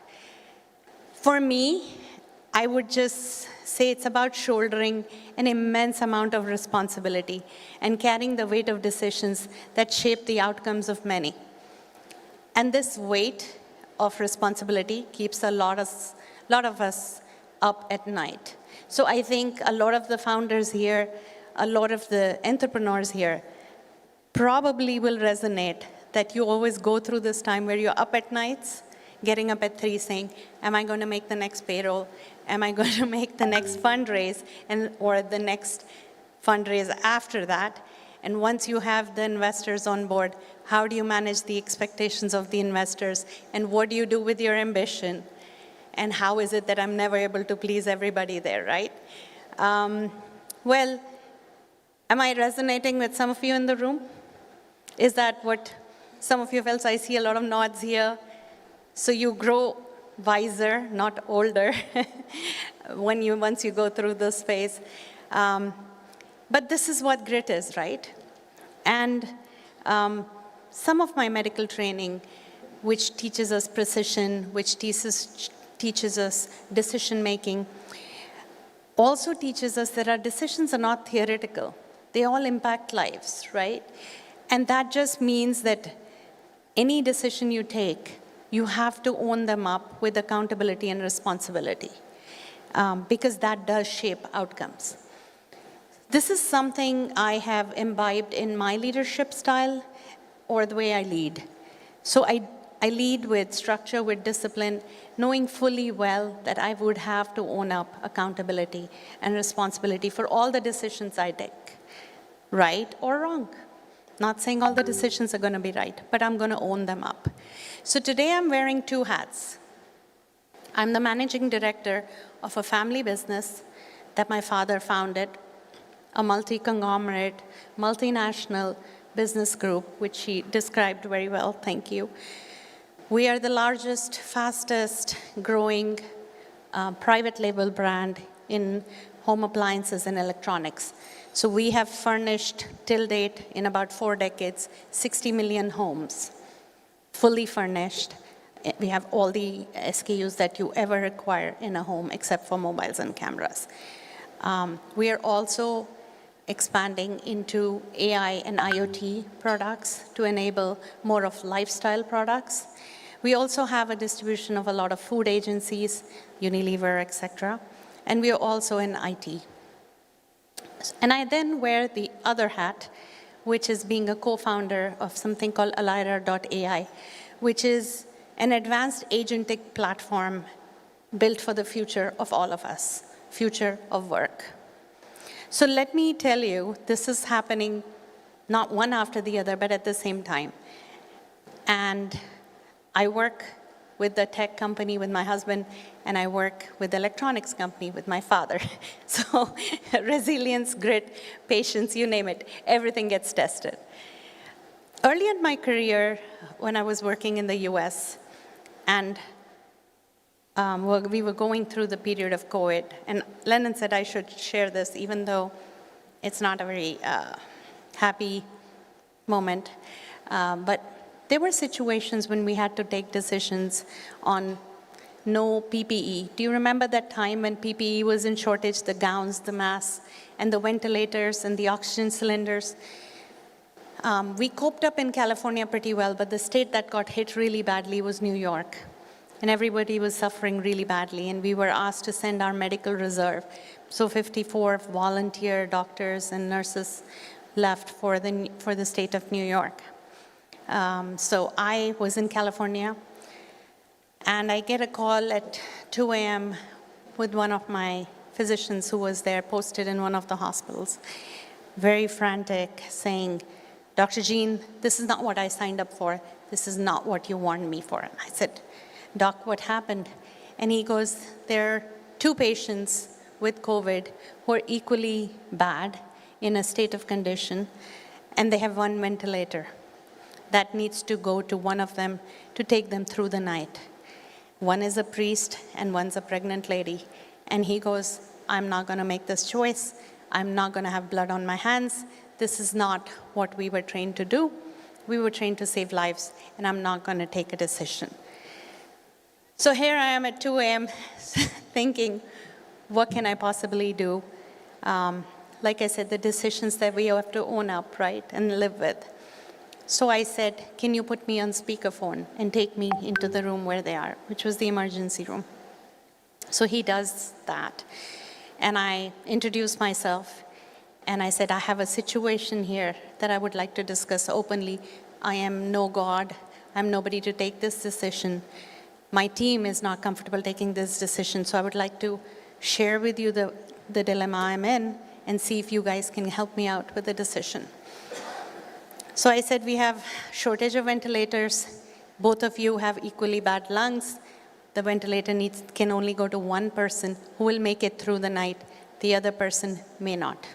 Speaker 13: For me, I would just say it's about shouldering an immense amount of responsibility and carrying the weight of decisions that shape the outcomes of many. And this weight of responsibility keeps a lot of us up at night. So I think a lot of the founders here, a lot of the entrepreneurs here probably will resonate that you always go through this time where you're up at nights, getting up at 3 saying, am I going to make the next payroll? Am I going to make the next fundraise or the next fundraise after that? And once you have the investors on board, how do you manage the expectations of the investors? And what do you do with your ambition? And how is it that I'm never able to please everybody there, right? Well, Am I resonating with some of you in the room? Is that what some of you felt? So I see a lot of nods here. So you grow wiser, not older, once you go through this phase. But this is what grit is, right? And some of my medical training, which teaches us precision, which teaches us decision-making, also teaches us that our decisions are not theoretical. They all impact lives, right? And that just means that any decision you take, you have to own them up with accountability and responsibility, because that does shape outcomes. This is something I have imbibed in my leadership style or the way I lead. So I lead with structure, with discipline, knowing fully well that I would have to own up accountability and responsibility for all the decisions I take, right or wrong. Not saying all the decisions are going to be right, but I'm going to own them up. So today I'm wearing two hats. I'm the managing director of a family business that my father founded, a multi-conglomerate, multinational business group, which he described very well, thank you. We are the largest, fastest growing private label brand in home appliances and electronics. So we have furnished, till date, in about 4 decades, 60 million homes, fully furnished. We have all the SKUs that you ever require in a home, except for mobiles and cameras. We are also expanding into AI and IoT products to enable more of lifestyle products. We also have a distribution of a lot of food agencies, Unilever, etc. And we are also in IT. And I then wear the other hat, which is being a co-founder of something called Alira.ai, which is an advanced agentic platform built for the future of all of us, future of work. So let me tell you, this is happening not one after the other, but at the same time. And I work with the tech company with my husband, and I work with the electronics company with my father. So resilience, grit, patience, you name it, everything gets tested. Early in my career, when I was working in the US, and we were going through the period of COVID, and Lennon said I should share this, even though it's not a very happy moment. But there were situations when we had to take decisions on no PPE. Do you remember that time when PPE was in shortage, the gowns, the masks, and the ventilators and the oxygen cylinders? We coped up in California pretty well, but the state that got hit really badly was New York. And everybody was suffering really badly, and we were asked to send our medical reserve. So 54 volunteer doctors and nurses left for the state of New York. So I was in California, and I get a call at 2 a.m. with one of my physicians who was there, posted in one of the hospitals, very frantic, saying, "Dr. Jean, this is not what I signed up for. This is not what you warned me for." And I said, "Doc, what happened?" And he goes, "There are 2 patients with COVID who are equally bad in a state of condition, and they have 1 ventilator that needs to go to one of them to take them through the night. One is a priest and one's a pregnant lady." And he goes, "I'm not going to make this choice. I'm not going to have blood on my hands. This is not what we were trained to do. We were trained to save lives, and I'm not going to take a decision." So here I am at 2 a.m. thinking, what can I possibly do? Like I said, the decisions that we have to own up, right, and live with. So I said, "Can you put me on speakerphone and take me into the room where they are," which was the emergency room. So he does that. And I introduced myself, and I said, "I have a situation here that I would like to discuss openly. I am no God. I'm nobody to take this decision. My team is not comfortable taking this decision, so I would like to share with you the dilemma I'm in and see if you guys can help me out with the decision." So I said, "We have shortage of ventilators. Both of you have equally bad lungs. The ventilator can only go to one person who will make it through the night. The other person may not.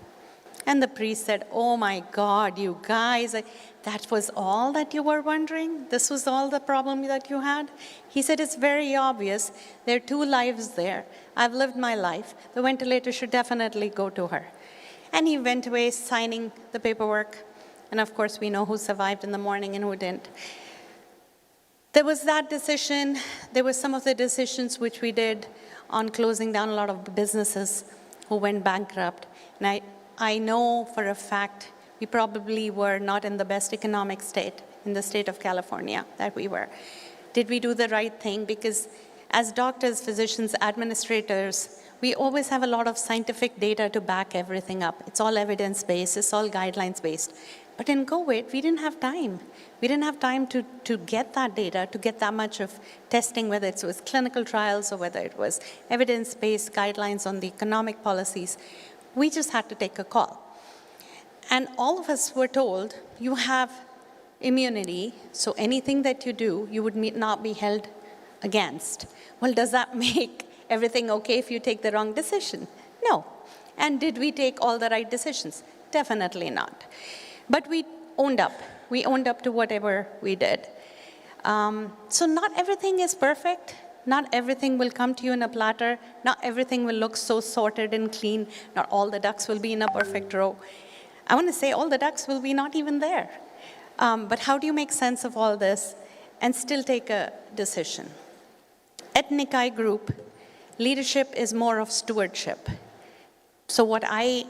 Speaker 13: And the priest said, "Oh my God, you guys, that was all that you were wondering? This was all the problem that you had?" He said, "It's very obvious. There are 2 lives there. I've lived my life. The ventilator should definitely go to her." And he went away signing the paperwork. And of course, we know who survived in the morning and who didn't. There was that decision. There were some of the decisions which we did on closing down a lot of businesses who went bankrupt. And I know for a fact we probably were not in the best economic state in the state of California that we were. Did we do the right thing? Because as doctors, physicians, administrators, we always have a lot of scientific data to back everything up. It's all evidence-based, it's all guidelines-based. But in COVID, we didn't have time. We didn't have time to get that data, to get that much of testing, whether it was clinical trials or whether it was evidence-based guidelines on the economic policies. We just had to take a call. And all of us were told, you have immunity, so anything that you do, you would not be held against. Well, does that make everything okay if you take the wrong decision? No. And did we take all the right decisions? Definitely not. But we owned up. We owned up to whatever we did. So not everything is perfect. Not everything will come to you in a platter. Not everything will look so sorted and clean. Not all the ducks will be in a perfect row. I want to say all the ducks will be not even there. But how do you make sense of all this and still take a decision? At Nikkei Group, leadership is more of stewardship. So what I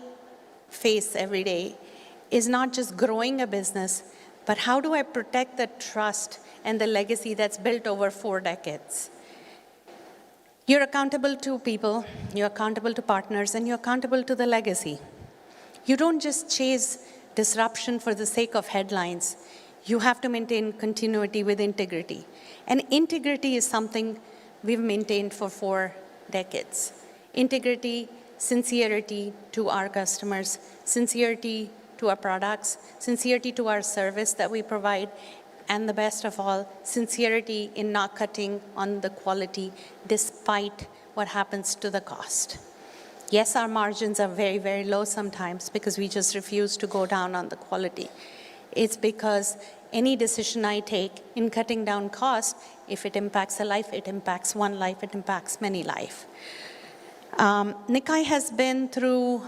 Speaker 13: face every day is not just growing a business, but how do I protect the trust and the legacy that's built over 4 decades? You're accountable to people, you're accountable to partners, and you're accountable to the legacy. You don't just chase disruption for the sake of headlines. You have to maintain continuity with integrity. And integrity is something we've maintained for 4 decades. Integrity, sincerity to our customers, sincerity to our products, sincerity to our service that we provide, and the best of all, sincerity in not cutting on the quality despite what happens to the cost. Yes, our margins are very, very low sometimes because we just refuse to go down on the quality. It's because any decision I take in cutting down cost, if it impacts a life, it impacts one life, it impacts many lives. Nikkei has been through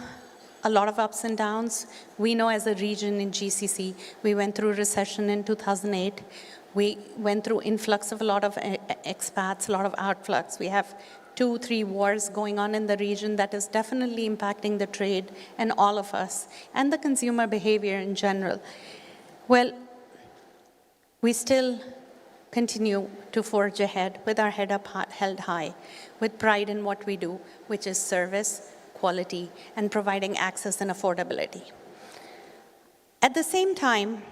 Speaker 13: a lot of ups and downs. We know as a region in GCC, we went through recession in 2008. We went through influx of a lot of expats, a lot of outflux. We have 2-3 wars going on in the region that is definitely impacting the trade and all of us, and the consumer behavior in general. Well, we still continue to forge ahead with our head up held high, with pride in what we do, which is service, quality, and providing access and affordability. At the same time,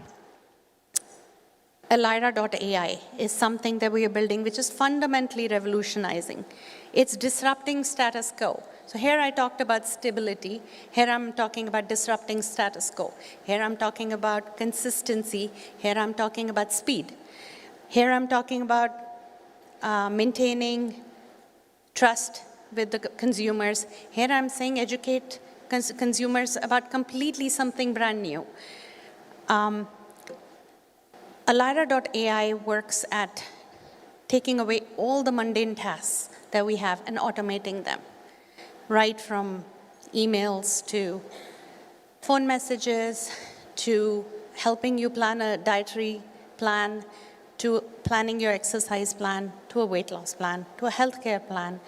Speaker 13: Elira.ai is something that we are building which is fundamentally revolutionizing. It's disrupting status quo. So here I talked about stability. Here I'm talking about disrupting status quo. Here I'm talking about consistency. Here I'm talking about speed. Here I'm talking about maintaining trust with the consumers. Here I'm saying educate consumers about completely something brand new. Elira.ai works at taking away all the mundane tasks that we have and automating them, right from emails to phone messages, to helping you plan a dietary plan, to planning your exercise plan, to a weight loss plan, to a healthcare plan,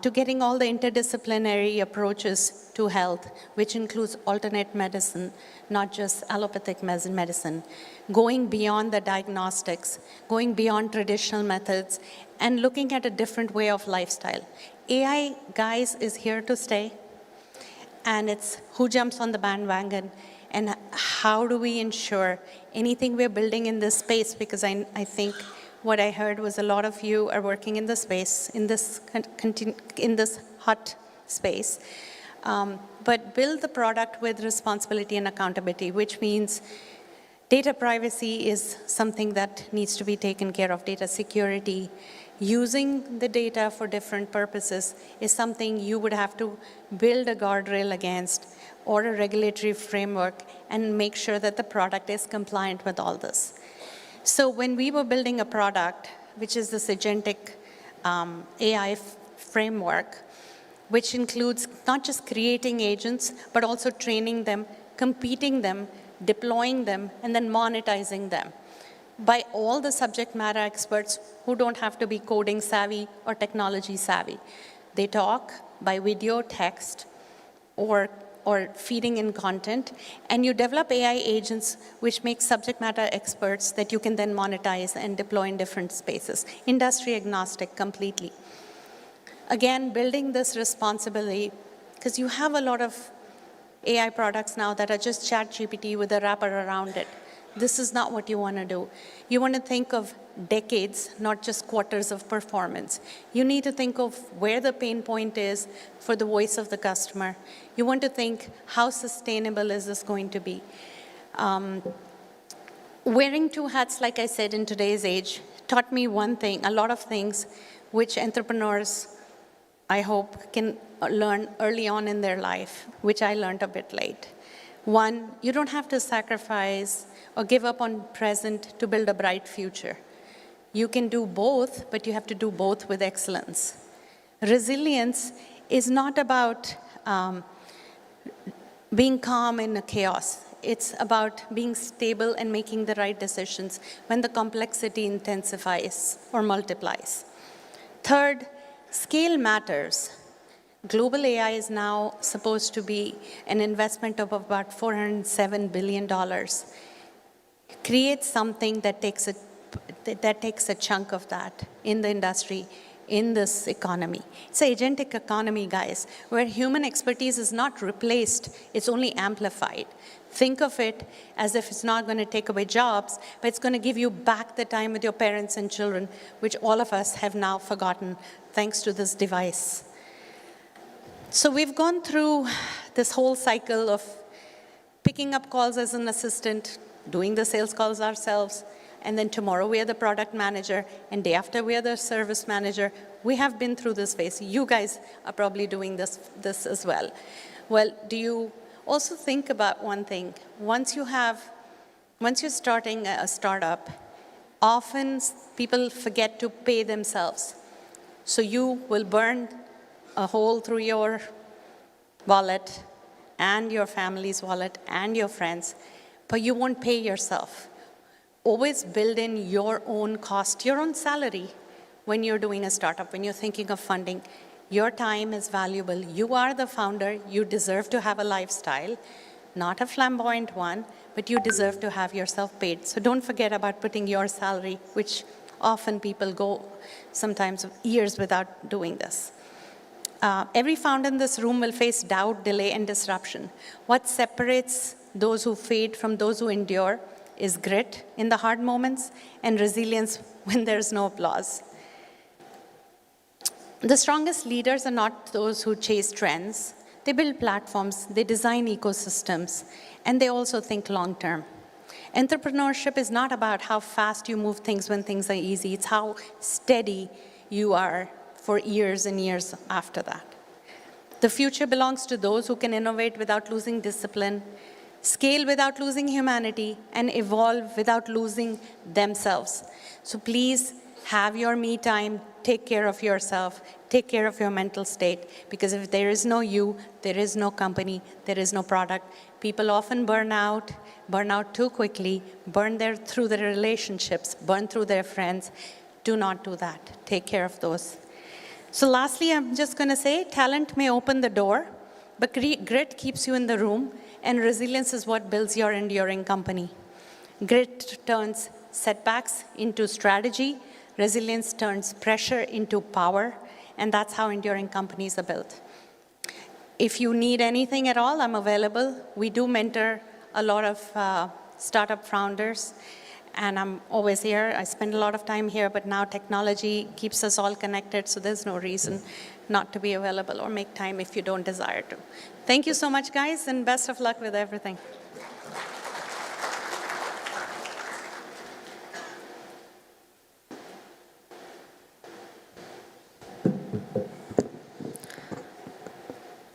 Speaker 13: to getting all the interdisciplinary approaches to health, which includes alternate medicine, not just allopathic medicine, going beyond the diagnostics, going beyond traditional methods, and looking at a different way of lifestyle. AI, guys, is here to stay, and it's who jumps on the bandwagon, and how do we ensure anything we're building in this space, because I think what I heard was a lot of you are working in the space, in this hot space, but build the product with responsibility and accountability, which means data privacy is something that needs to be taken care of, data security, using the data for different purposes is something you would have to build a guardrail against or a regulatory framework and make sure that the product is compliant with all this. So when we were building a product, which is this agentic AI framework, which includes not just creating agents, but also training them, competing them, deploying them, and then monetizing them by all the subject matter experts who don't have to be coding savvy or technology savvy. They talk by video, text, or feeding in content, and you develop AI agents which make subject matter experts that you can then monetize and deploy in different spaces, industry agnostic completely. Again, building this responsibly, because you have a lot of AI products now that are just ChatGPT with a wrapper around it. This is not what you want to do. You want to think of decades, not just quarters of performance. You need to think of where the pain point is for the voice of the customer. You want to think, how sustainable is this going to be? Wearing two hats, like I said, in today's age, taught me one thing, a lot of things, which entrepreneurs, I hope, can learn early on in their life, which I learned a bit late. One, you don't have to sacrifice or give up on present to build a bright future. You can do both, but you have to do both with excellence. Resilience is not about being calm in a chaos. It's about being stable and making the right decisions when the complexity intensifies or multiplies. Third, scale matters. Global AI is now supposed to be an investment of about $407 billion. Create something that takes a chunk of that in the industry, in this economy. It's an agentic economy, guys, where human expertise is not replaced, it's only amplified. Think of it as if it's not going to take away jobs, but it's going to give you back the time with your parents and children, which all of us have now forgotten thanks to this device. So we've gone through this whole cycle of picking up calls as an assistant, doing the sales calls ourselves, and then tomorrow we are the product manager, and day after we are the service manager. We have been through this phase. You guys are probably doing this as well. Well, do you also think about one thing? Once you're starting a startup, often people forget to pay themselves. So you will burn a hole through your wallet and your family's wallet and your friends, but you won't pay yourself. Always build in your own cost, your own salary when you're doing a startup, when you're thinking of funding. Your time is valuable. You are the founder. You deserve to have a lifestyle, not a flamboyant one, but you deserve to have yourself paid. So don't forget about putting your salary, which often people go sometimes years without doing this. Every founder in this room will face doubt, delay, and disruption. What separates those who fade from those who endure is grit in the hard moments and resilience when there's no applause. The strongest leaders are not those who chase trends. They build platforms, they design ecosystems, and they also think long-term. Entrepreneurship is not about how fast you move things when things are easy. It's how steady you are for years and years after that. The future belongs to those who can innovate without losing discipline, scale without losing humanity, and evolve without losing themselves. So please have your me time, take care of yourself, take care of your mental state, because if there is no you, there is no company, there is no product. People often burn out too quickly, through their relationships, burn through their friends. Do not do that. Take care of those. So lastly, I'm just going to say, talent may open the door, but grit keeps you in the room, and resilience is what builds your enduring company. Grit turns setbacks into strategy, resilience turns pressure into power, and that's how enduring companies are built. If you need anything at all, I'm available. We do mentor a lot of startup founders, and I'm always here. I spend a lot of time here, but now technology keeps us all connected, so there's no reason not to be available or make time if you don't desire to. Thank you so much, guys, and best of luck with everything.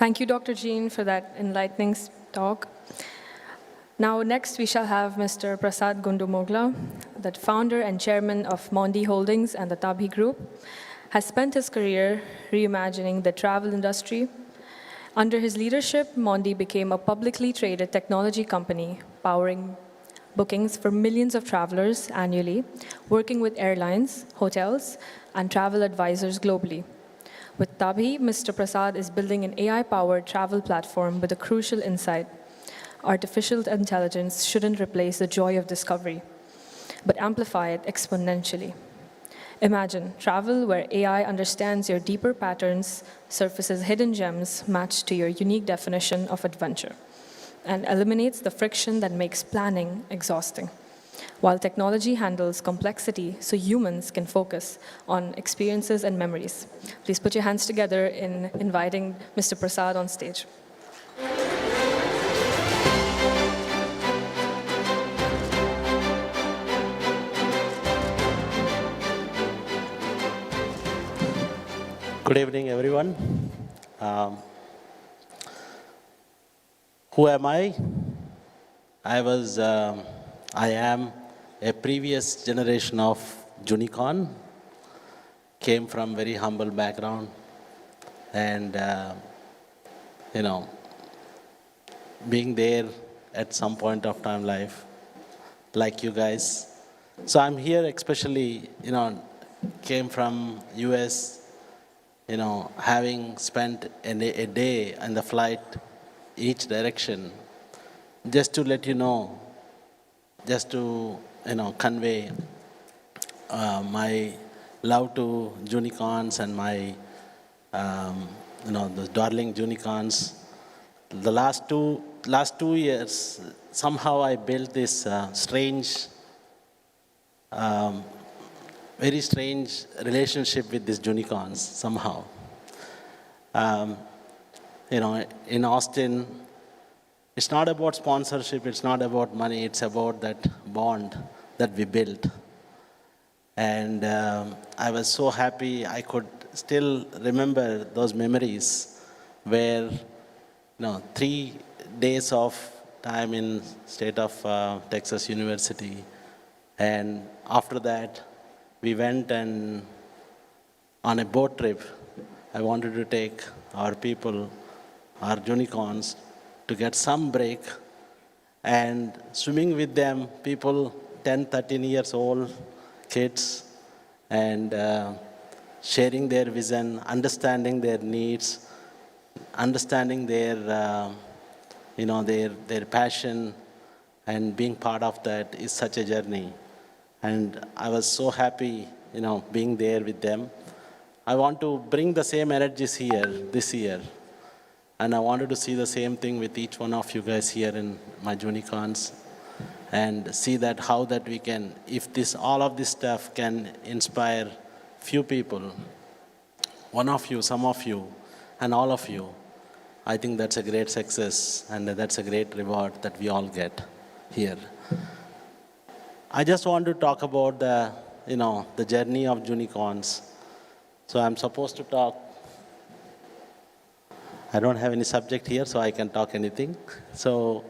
Speaker 8: Thank you, Dr. Jean, for that enlightening talk. Now, next we shall have Mr. Prasad Gundumogla, the founder and chairman of Mondi Holdings and the Tabhi Group, has spent his career reimagining the travel industry. Under his leadership, Mondi became a publicly traded technology company, powering bookings for millions of travelers annually, working with airlines, hotels, and travel advisors globally. With Tabhi, Mr. Prasad is building an AI-powered travel platform with a crucial insight. Artificial intelligence shouldn't replace the joy of discovery, but amplify it exponentially. Imagine travel where AI understands your deeper patterns, surfaces hidden gems matched to your unique definition of adventure, and eliminates the friction that makes planning exhausting, while technology handles complexity so humans can focus on experiences and memories. Please put your hands together in inviting Mr. Prasad on stage.
Speaker 11: Good evening, everyone. Who am I? I am a previous generation of Junicorn, came from very humble background, and being there at some point of time life, like you guys. So I'm here especially, came from US, having spent a day on the flight each direction, just to let you know, just to convey my love to Junicorns and my the darling Junicorns. The last two years, somehow I built this very strange relationship with these Junicorns somehow. In Austin, it's not about sponsorship, it's not about money, it's about that bond that we built. And I was so happy I could still remember those memories where, 3 days of time in state of Texas University. And after that, we went and on a boat trip. I wanted to take our people, our Junicorns, to get some break and swimming with them, people 10, 13 years old, kids, and sharing their vision, understanding their needs, understanding their, their passion, and being part of that is such a journey. And I was so happy, being there with them. I want to bring the same energies here this year. And I wanted to see the same thing with each one of you guys here in my Junicorns, and see that how that we can, if all of this stuff can inspire few people, one of you, some of you, and all of you, I think that's a great success, and that's a great reward that we all get here. I just want to talk about the journey of Junicorns. So I'm supposed to talk. I don't have any subject here, so I can talk anything. So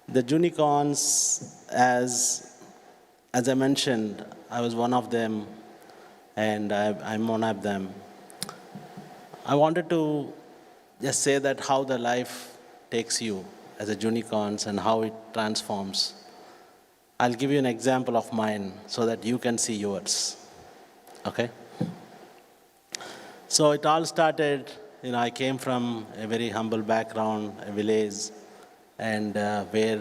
Speaker 11: the Junicorns, as I mentioned, I was one of them, and I'm one of them. I wanted to just say that how the life takes you as a Junicorns and how it transforms. I'll give you an example of mine so that you can see yours, okay? So it all started, I came from a very humble background, a village, and where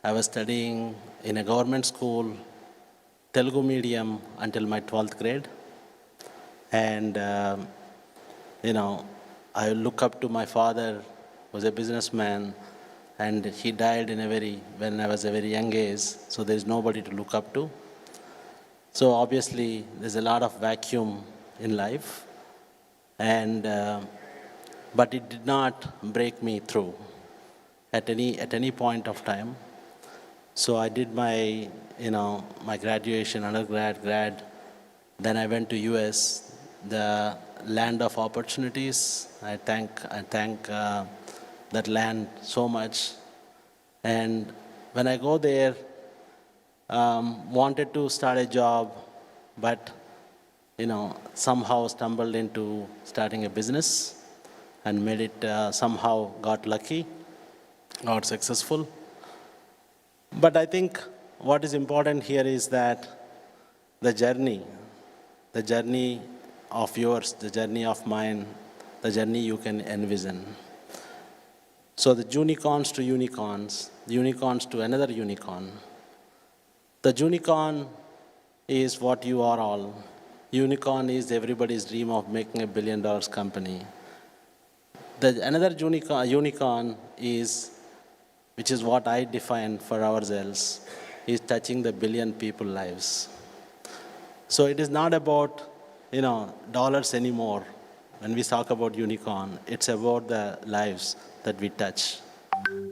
Speaker 11: I was studying in a government school, Telugu medium until my 12th grade. And, I look up to my father, who was a businessman, and he died when I was a very young age, so there's nobody to look up to. So obviously, there's a lot of vacuum in life, and but it did not break me through at any point of time. So I did my my graduation, undergrad, grad. Then I went to US. The land of opportunities. I thank that land so much. And when I go there, wanted to start a job, but somehow stumbled into starting a business and made it, somehow got lucky, got successful. But I think what is important here is that the journey of yours, the journey of mine, the journey you can envision. So the unicorns to unicorns, unicorns to another unicorn. The unicorn is what you are all. Unicorn is everybody's dream of making $1 billion company. Another unicorn is, which is what I define for ourselves, is touching the billion people lives. So it is not about, dollars anymore. When we talk about unicorn, it's about the lives that we touch.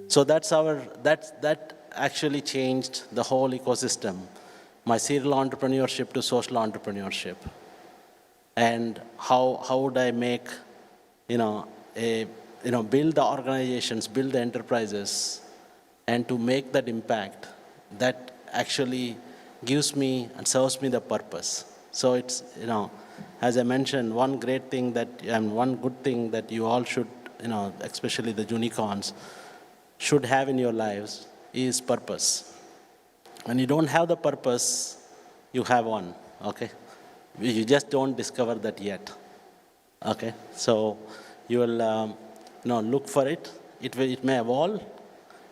Speaker 11: So that actually changed the whole ecosystem. My serial entrepreneurship to social entrepreneurship. And how would I make, build the organizations, build the enterprises, and to make that impact that actually gives me and serves me the purpose. So it's, as I mentioned, one great thing one good thing that you all should, especially the unicorns, should have in your lives is purpose. When you don't have the purpose, you have one, okay? You just don't discover that yet, okay? So you will, look for it. It may evolve.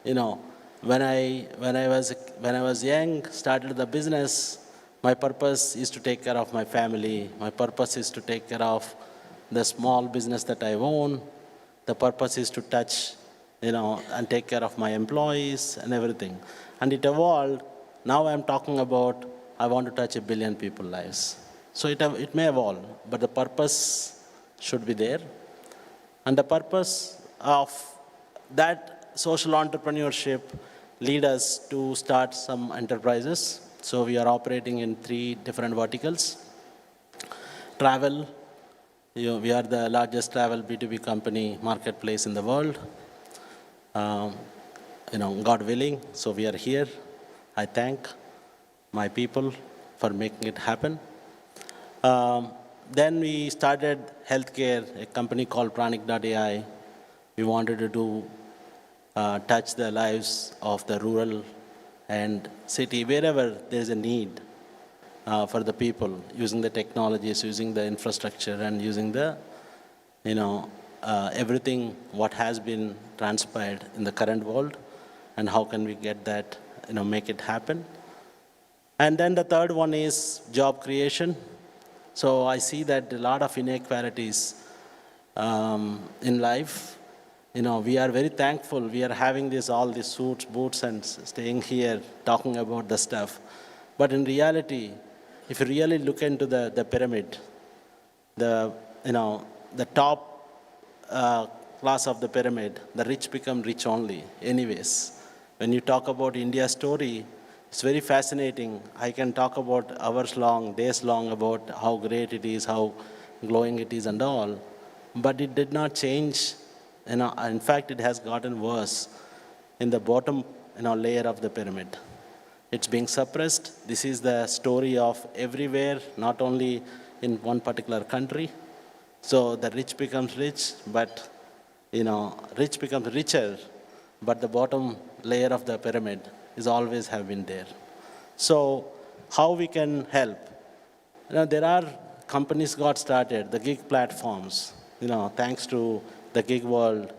Speaker 11: When I was young, started the business, my purpose is to take care of my family. My purpose is to take care of the small business that I own. The purpose is to touch, and take care of my employees and everything. And it evolved. Now I'm talking about, I want to touch 1 billion people's lives. So it may evolve, but the purpose should be there. And the purpose of that social entrepreneurship lead us to start some enterprises. So we are operating in 3 different verticals. Travel, we are the largest travel B2B company marketplace in the world. God willing, so we are here. I thank my people for making it happen. Then we started healthcare, a company called Pranic.ai. We wanted to touch the lives of the rural and city, wherever there is a need for the people, using the technologies, using the infrastructure, and using the, everything what has been transpired in the current world, and how can we get that, make it happen. And then the third one is job creation. So I see that a lot of inequalities in life. We are very thankful. We are having all these suits, boots, and staying here talking about the stuff. But in reality, if you really look into the pyramid, the top class of the pyramid, the rich become rich only anyways. When you talk about India's story, it's very fascinating. I can talk about hours long, days long about how great it is, how glowing it is and all. But it did not change. In fact, it has gotten worse in the bottom layer of the pyramid. It's being suppressed. This is the story of everywhere, not only in one particular country. So the rich becomes rich, but rich becomes richer, but the bottom layer of the pyramid is always have been there. So how we can help? There are companies got started, the gig platforms, thanks to the gig world,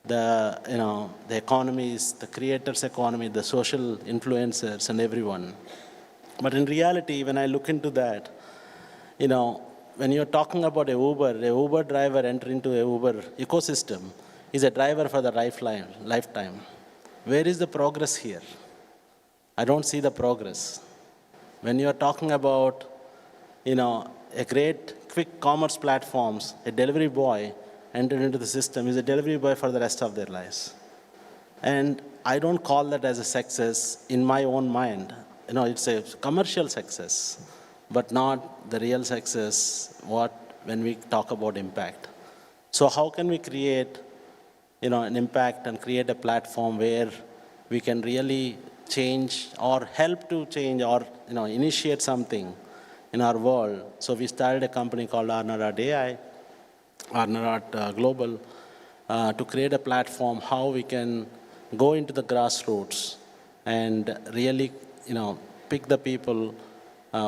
Speaker 11: the economies, the creators economy, the social influencers and everyone. But in reality, when I look into that, when you're talking about a Uber driver entering into a Uber ecosystem is a driver for the lifetime. Where is the progress here? I don't see the progress. When you're talking about, a great quick commerce platforms, a delivery boy entered into the system is a delivery boy for the rest of their lives. And I don't call that as a success in my own mind. It's a commercial success, but not the real success, what when we talk about impact. So how can we create, an impact and create a platform where we can really change or help to change or, initiate something in our world? So we started a company called Arnarat Global, to create a platform how we can go into the grassroots and really, pick the people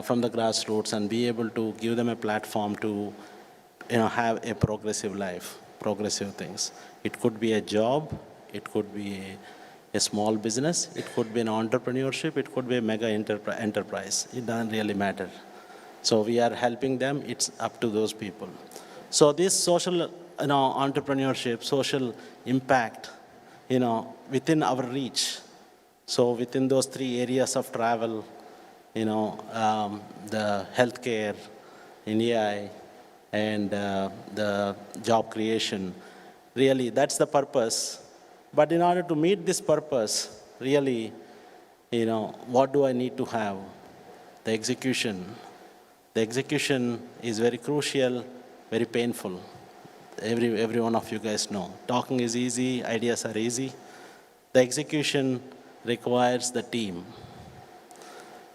Speaker 11: from the grassroots and be able to give them a platform to, have a progressive life, progressive things. It could be a job, it could be a small business, it could be an entrepreneurship, it could be a mega enterprise. It doesn't really matter. So we are helping them, it's up to those people. So this social, entrepreneurship, social impact, within our reach. So within those 3 areas of travel, the healthcare in AI and the job creation, really that's the purpose. But in order to meet this purpose, really, what do I need to have? The execution. The execution is very crucial, very painful. Every one of you guys know. Talking is easy, ideas are easy. The execution requires the team.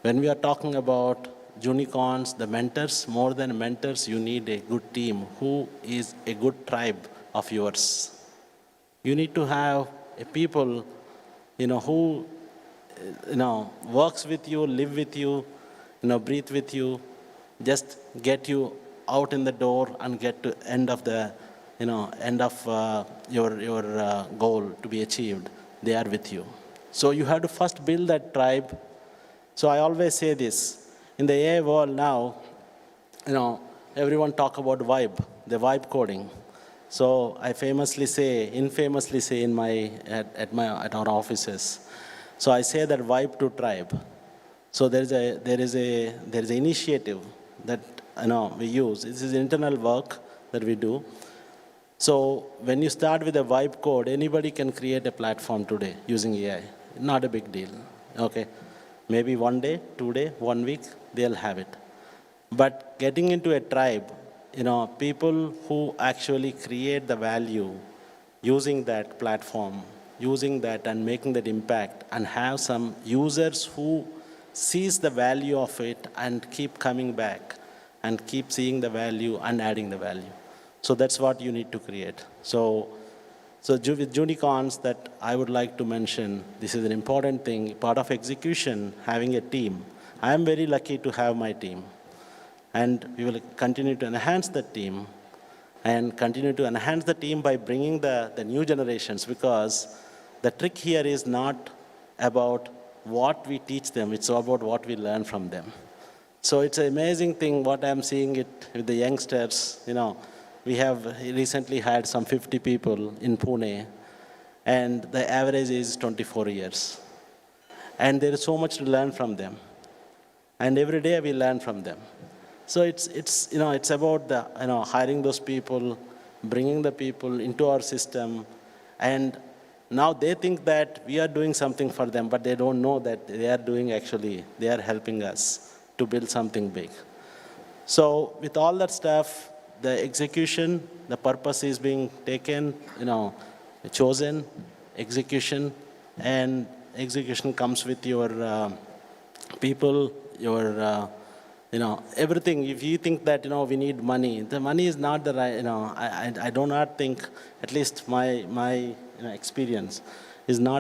Speaker 11: When we are talking about unicorns, the mentors, more than mentors, you need a good team who is a good tribe of yours. You need to have a people, who, works with you, live with you, breathe with you, just get you out in the door and get to end of the, your goal to be achieved. They are with you. So you have to first build that tribe. So I always say this, in the AI world now, everyone talk about vibe, the vibe coding. So I infamously say in at our offices. So I say that vibe to tribe. So there is an initiative that we use. This is internal work that we do. So when you start with a vibe code, anybody can create a platform today using AI. Not a big deal. Okay, maybe 1 day, 2 day, 1 week, they'll have it. But getting into a tribe, people who actually create the value using that platform, using that and making that impact, and have some users who sees the value of it and keep coming back and keep seeing the value and adding the value. So that's what you need to create. So with unicorns, that I would like to mention, this is an important thing, part of execution, having a team. I am very lucky to have my team. And we will continue to enhance the team and continue to enhance the team by bringing the new generations, because the trick here is not about what we teach them, it's about what we learn from them. So it's an amazing thing what I'm seeing it with the youngsters. We have recently had some 50 people in Pune, and the average is 24 years. And there is so much to learn from them. And every day we learn from them. So it's about the, hiring those people, bringing the people into our system, and now they think that we are doing something for them, but they don't know that they are helping us to build something big. So with all that stuff, the execution, the purpose is being taken, chosen, execution, and execution comes with your people, your, everything. If you think that, we need money, the money is not the right, I do not think, at least my experience,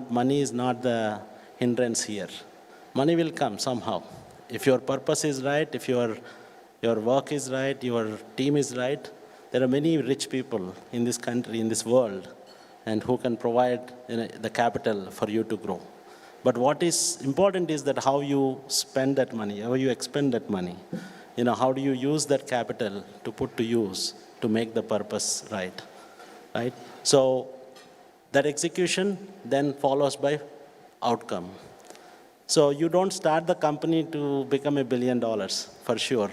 Speaker 11: money is not the hindrance here. Money will come somehow. If your purpose is right, if your work is right, your team is right, there are many rich people in this country, in this world, and who can provide the capital for you to grow. But what is important is that how you spend that money, how you expend that money. How do you use that capital to put to use to make the purpose right? Right? So that execution then follows by outcome. So you don't start the company to become $1 billion, for sure.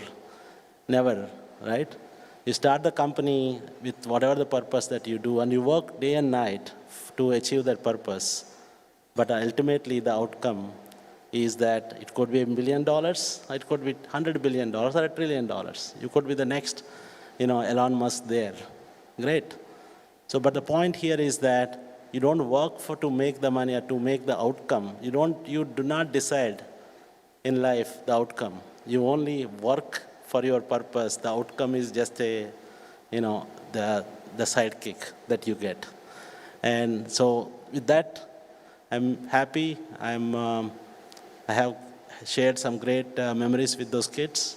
Speaker 11: Never, right? You start the company with whatever the purpose that you do, and you work day and night to achieve that purpose. But ultimately, the outcome is that it could be $1 billion, it could be $100 billion, or $1 trillion. You could be the next, Elon Musk there. Great. So, but the point here is that you don't work to make the money or to make the outcome. You do not decide in life the outcome. You only work for your purpose. The outcome is just the sidekick that you get. And so with that, I'm happy. I have shared some great memories with those kids,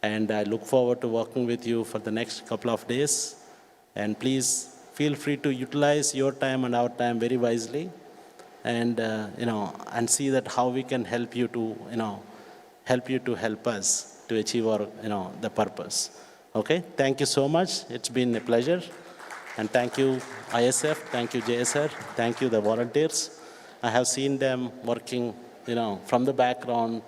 Speaker 11: and I look forward to working with you for the next couple of days. And please feel free to utilize your time and our time very wisely, and and see that how we can help you to help us to achieve our the purpose. Okay, thank you so much. It's been a pleasure, and thank you ISF, thank you JSR, thank you the volunteers. I have seen them working from the background,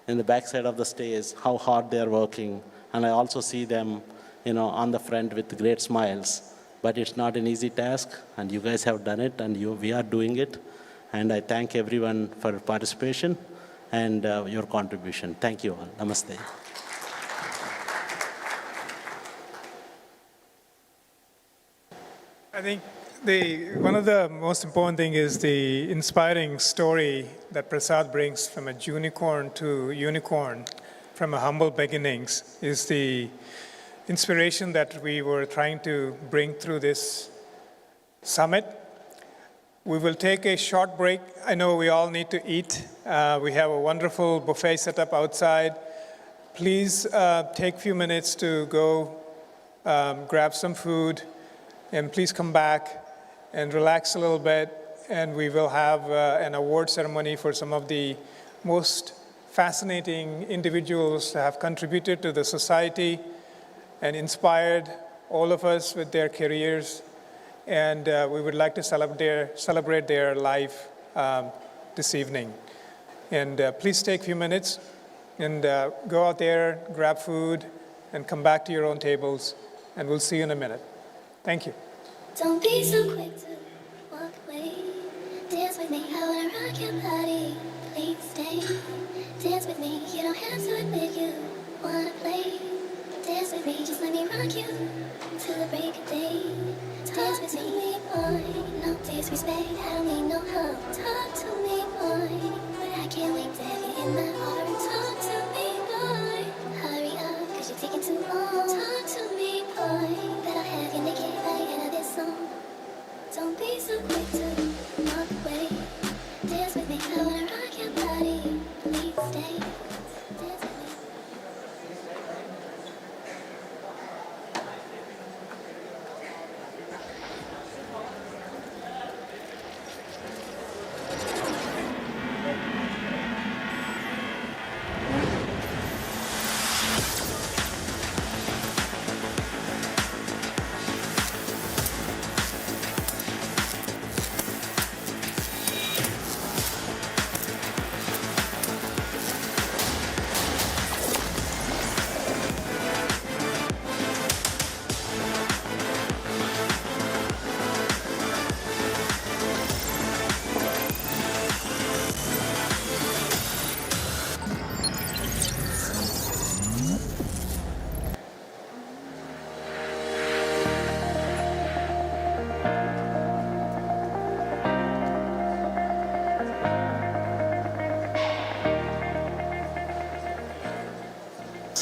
Speaker 11: in the backside of the stage, how hard they are working, and I also see them on the front with great smiles. But it's not an easy task, and you guys have done it, and we are doing it. And I thank everyone for participation and your contribution. Thank you all. Namaste.
Speaker 2: I think one of the most important thing is the inspiring story that Prasad brings from a unicorn to unicorn, from a humble beginnings, is the inspiration that we were trying to bring through this summit. We will take a short break. I know we all need to eat. We have a wonderful buffet set up outside. Please take a few minutes to go grab some food, and please come back and relax a little bit, and we will have an award ceremony for some of the most fascinating individuals that have contributed to the society and inspired all of us with their careers. And we would like to celebrate their life this evening. And please take a few minutes and go out there, grab food, and come back to your own tables, and we'll see you in a minute. Thank you.
Speaker 14: Don't be so quick to walk away. Dance with me, I wanna rock your body. Please stay. Dance with me, you don't have to admit you wanna play. Dance with me, just let me rock you till the break of day. Dance with me, boy, no disrespect, I don't need no help. Talk to me, boy, but I can't wait to have you in my heart. Talk to me, boy, hurry up, cause you're taking too long. Talk to me, boy, that I'll have you naked by the end of this song. Don't be so quick to walk away. Dance with me, I wanna rock your body. Please stay. Dance with me.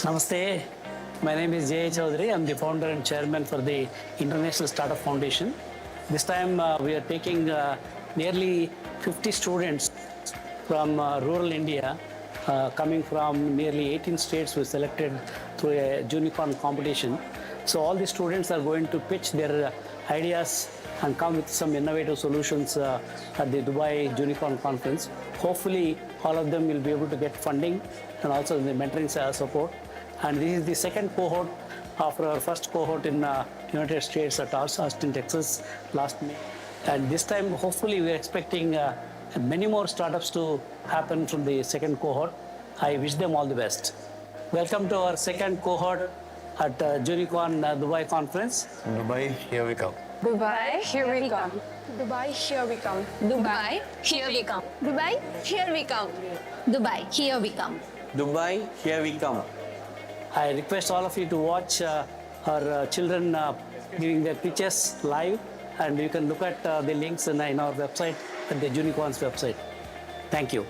Speaker 6: Namaste. My name is J. Chaudhary. I'm the founder and chairman for the International Startup Foundation. This time we are taking nearly 50 students from rural India, coming from nearly 18 states we selected through a unicorn competition. So all the students are going to pitch their ideas and come with some innovative solutions at the Dubai Unicorn Conference. Hopefully all of them will be able to get funding and also the mentoring support. And this is the second cohort after our first cohort in United States at Austin, Texas last May. And this time, hopefully, we are expecting many more startups to happen from the second cohort. I wish them all the best. Welcome to our second cohort at Unicorn Dubai Conference.
Speaker 10: Dubai, here we come.
Speaker 7: Dubai, here we come. Dubai, here we come. Dubai, here we come. Dubai, here we come. Dubai, here we come.
Speaker 1: Dubai, here we come.
Speaker 6: I request all of you to watch our children giving their pitches live, and you can look at the links in our website, at the Unicorns website. Thank you.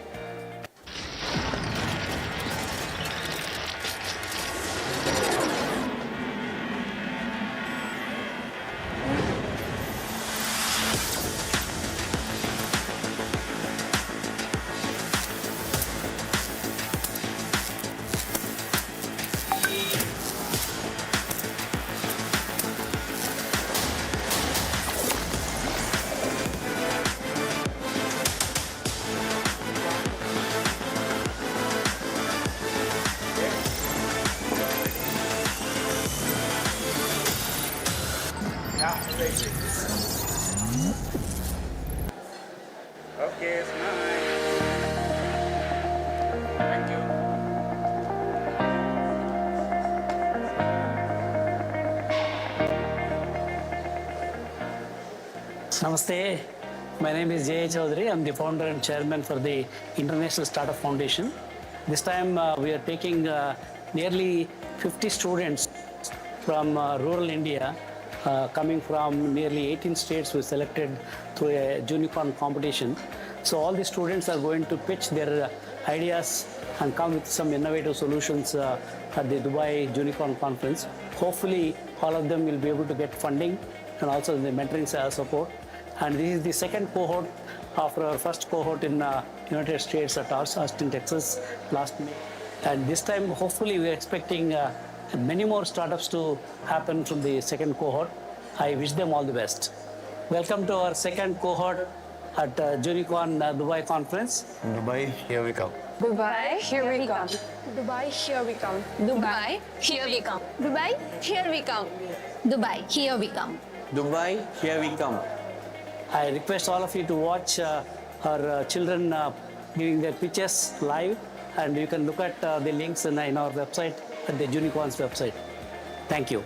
Speaker 4: Okay, smile. Thank you.
Speaker 6: Namaste. My name is J. Chaudhary. I'm the founder and chairman for the International Startup Foundation. This time we are taking nearly 50 students from rural India, coming from nearly 18 states. We selected through a unicorn competition. So all the students are going to pitch their ideas and come with some innovative solutions at the Dubai Unicorn Conference. Hopefully all of them will be able to get funding and also the mentoring support. And this is the second cohort after our first cohort in United States at Austin, Texas last May. And this time, hopefully, we are expecting many more startups to happen from the second cohort. I wish them all the best. Welcome to our second cohort at Unicorn Dubai Conference.
Speaker 1: Dubai, here we come.
Speaker 7: Dubai, here we come. Dubai, here we come. Dubai, here we come. Dubai, here we come. Dubai, here we come.
Speaker 1: Dubai, here we come.
Speaker 6: I request all of you to watch our children giving their pitches live, and you can look at the links in our website, at the Unicorns website. Thank you.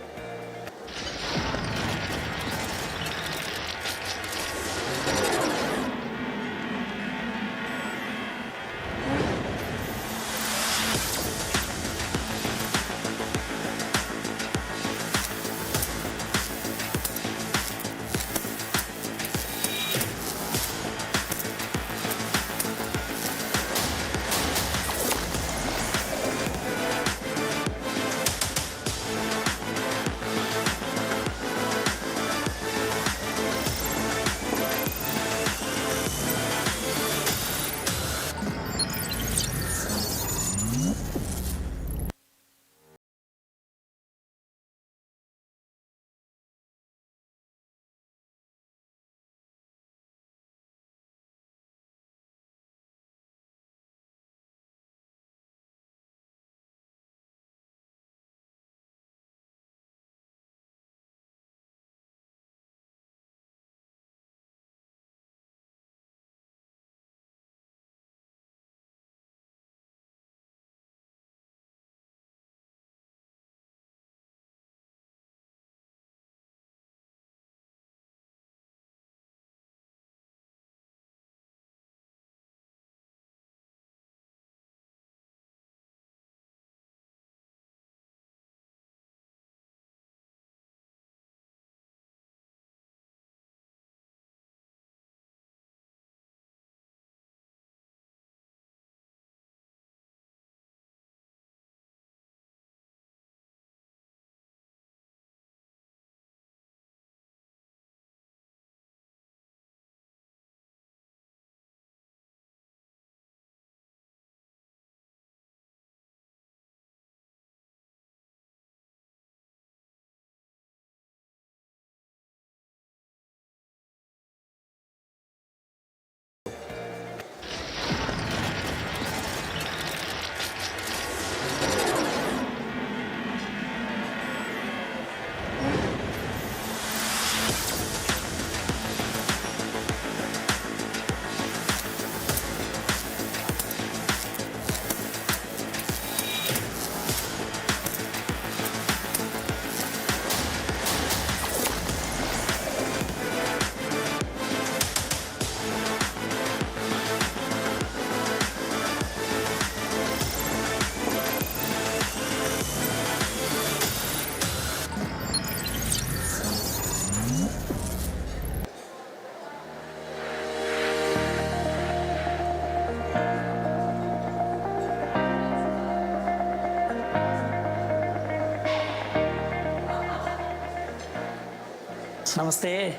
Speaker 6: Namaste.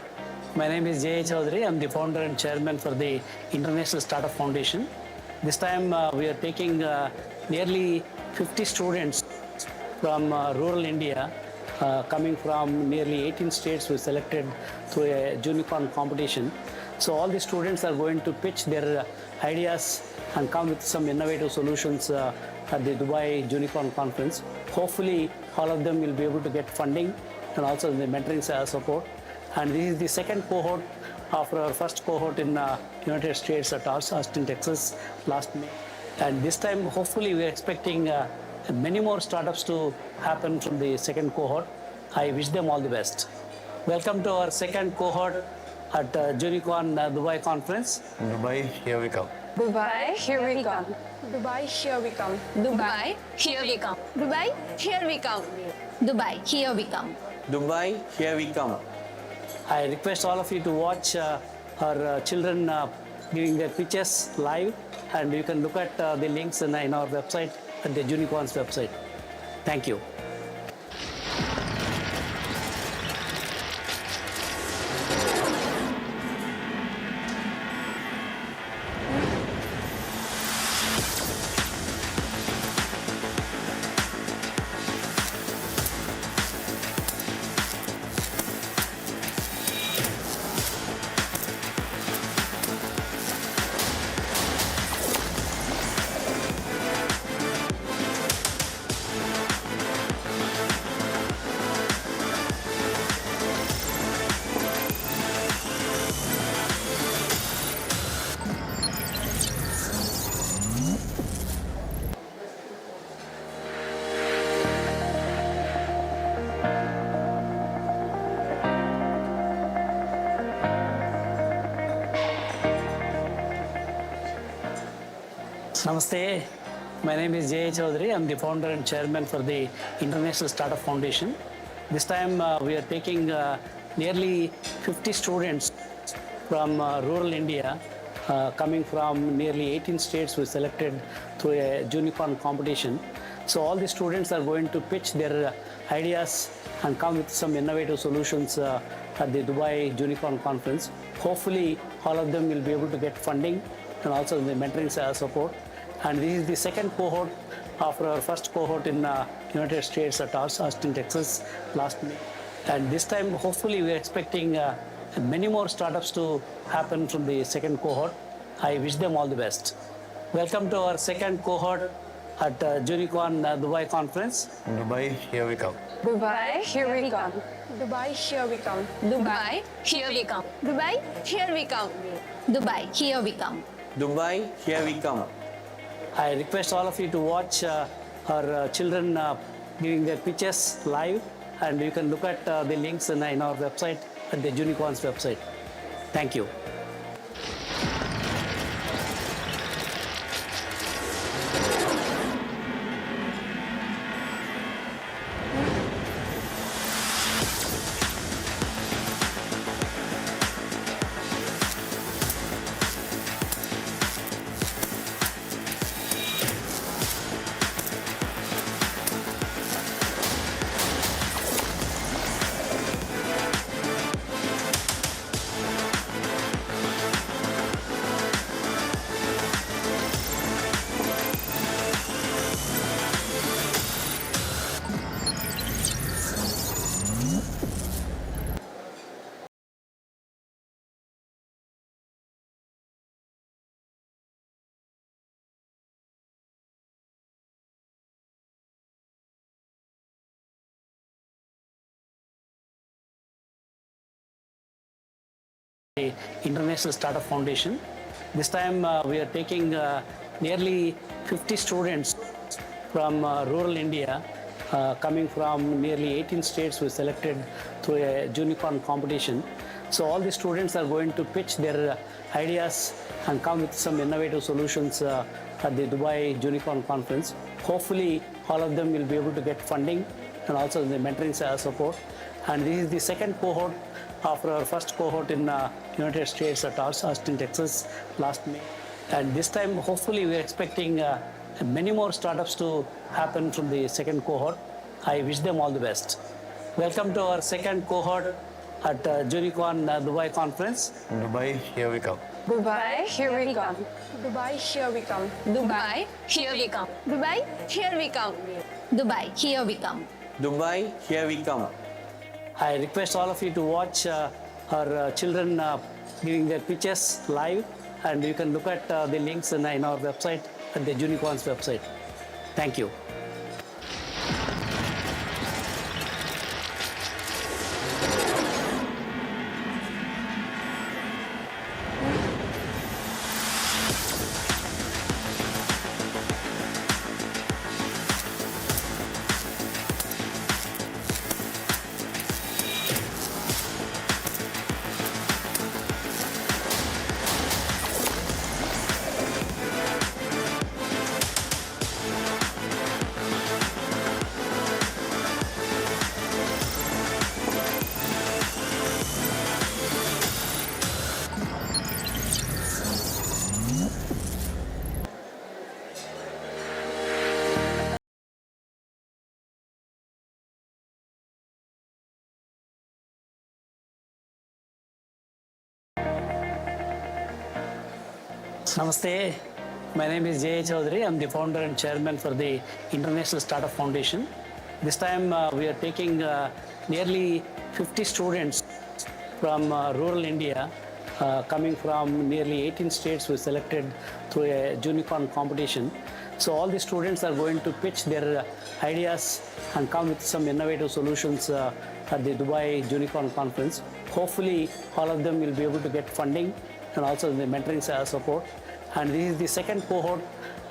Speaker 6: My name is J. Chaudhary. I'm the founder and chairman for the International Startup Foundation. This time we are taking nearly 50 students from rural India, coming from nearly 18 states. We selected through a Unicorn competition. So all the students are going to pitch their ideas and come with some innovative solutions at the Dubai Unicorn conference. Hopefully all of them will be able to get funding and also the mentoring support. And this is the second cohort after our first cohort in United States at Austin, Texas last May. And this time hopefully we are expecting many more startups to happen from the second cohort. I wish them all the best. Welcome to our second cohort at Unicorn Dubai conference.
Speaker 1: Dubai, here we come.
Speaker 7: Dubai, here we come. Dubai, here we come. Dubai, here we come. Dubai, here we come. Dubai, here we come.
Speaker 1: Dubai, here we come.
Speaker 6: I request all of you to watch our children giving their pitches live, and you can look at the links in our website, at the Unicorn's website. Thank you. Namaste. My name is J. Chaudhary. I'm the founder and chairman for the International Startup Foundation. This time we are taking nearly 50 students from rural India, coming from nearly 18 states. We selected through a Unicorn competition. So all the students are going to pitch their ideas and come with some innovative solutions at the Dubai Unicorn conference. Hopefully all of them will be able to get funding and also the mentoring support. And this is the second cohort after our first cohort in United States at Austin, Texas last May. And this time hopefully we are expecting many more startups to happen from the second cohort. I wish them all the best. Welcome to our second cohort at Unicorn Dubai conference.
Speaker 1: Dubai, here we come.
Speaker 7: Dubai, here we come. Dubai, here we come. Dubai, here we come. Dubai, here we come. Dubai, here we come.
Speaker 1: Dubai, here we come.
Speaker 6: I request all of you to watch our children giving their pitches live, and you can look at the links in our website, at the Unicorn's website. Thank you. The International Startup Foundation. This time we are taking nearly 50 students from rural India, coming from nearly 18 states. We selected through a Unicorn competition. So all the students are going to pitch their ideas and come with some innovative solutions at the Dubai Unicorn conference. Hopefully all of them will be able to get funding and also the mentoring support. And this is the second cohort after our first cohort in United States at Austin, Texas last May. And this time hopefully we are expecting many more startups to happen from the second cohort. I wish them all the best. Welcome to our second cohort at Junicon Dubai conference.
Speaker 1: Dubai, here we come.
Speaker 7: Dubai, here we come. Dubai, here we come. Dubai, here we come. Dubai, here we come. Dubai, here we come.
Speaker 1: Dubai, here we come.
Speaker 6: I request all of you to watch our children giving their pitches live, and you can look at the links in our website, at the Junicorn's website. Thank you. Namaste. My name is J. Chaudhary. I'm the founder and chairman for the International Startup Foundation. This time we are taking nearly 50 students from rural India, coming from nearly 18 states. We selected through a Junicorn competition. So all the students are going to pitch their ideas and come with some innovative solutions at the Dubai Junicorn conference. Hopefully all of them will be able to get funding and also the mentoring support. And this is the second cohort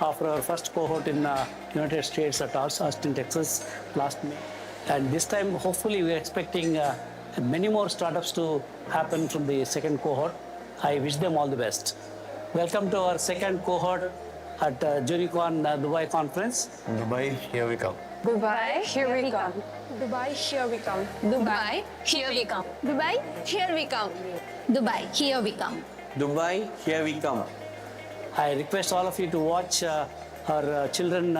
Speaker 6: after our first cohort in United States at Austin, Texas last May. And this time, hopefully, we are expecting many more startups to happen from the second cohort. I wish them all the best. Welcome to our second cohort at Junicorn Dubai conference.
Speaker 1: Dubai, here we come.
Speaker 7: Dubai, here we come. Dubai, here we come. Dubai, here we come. Dubai, here we come. Dubai, here we come.
Speaker 1: Dubai, here we come.
Speaker 6: I request all of you to watch our children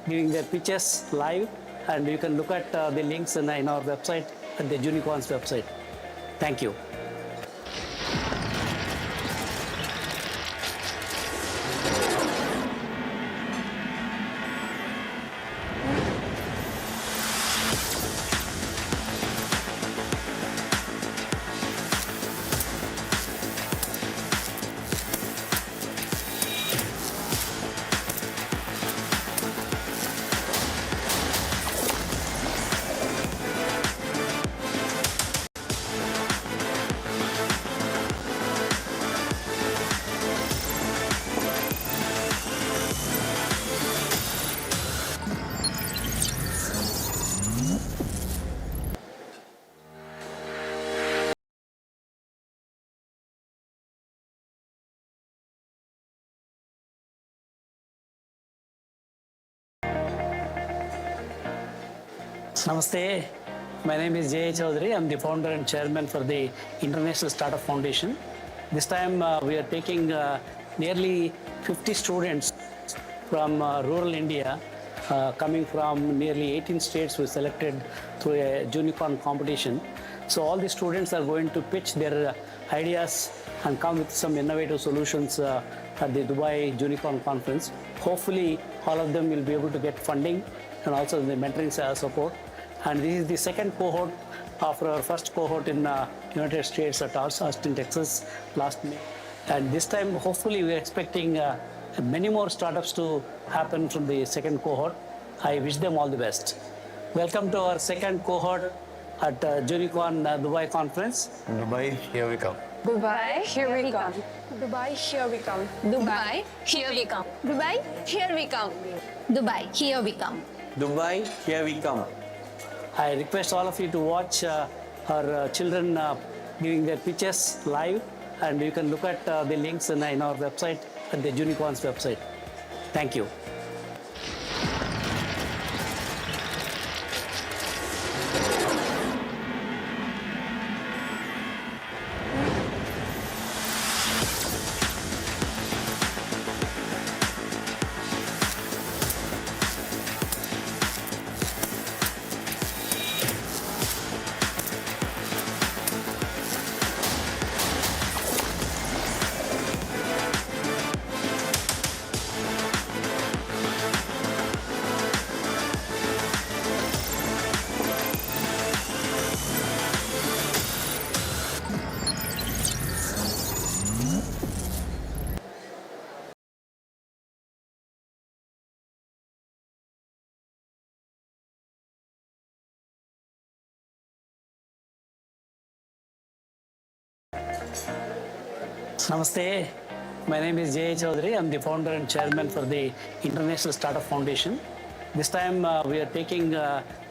Speaker 6: giving their pitches live, and you can look at the links in our website, at the Junicorn's website. Thank you. Namaste. My name is J. Chaudhary. I'm the founder and chairman for the International Startup Foundation. This time we are taking nearly 50 students from rural India, coming from nearly 18 states. We selected through a Junicorn competition. So all the students are going to pitch their ideas and come with some innovative solutions at the Dubai Junicorn conference. Hopefully all of them will be able to get funding and also the mentoring support. And this is the second cohort after our first cohort in United States at Austin, Texas last May. And this time, hopefully, we are expecting many more startups to happen from the second cohort. I wish them all the best. Welcome to our second cohort at Junicorn Dubai conference.
Speaker 1: Dubai, here we come.
Speaker 7: Dubai, here we come. Dubai, here we come. Dubai, here we come. Dubai, here we come. Dubai, here we come.
Speaker 1: Dubai, here we come.
Speaker 6: I request all of you to watch our children giving their pitches live, and you can look at the links in our website, at the Junicorn's website. Thank you. Namaste. My name is J. Chaudhary. I'm the founder and chairman for the International Startup Foundation. This time we are taking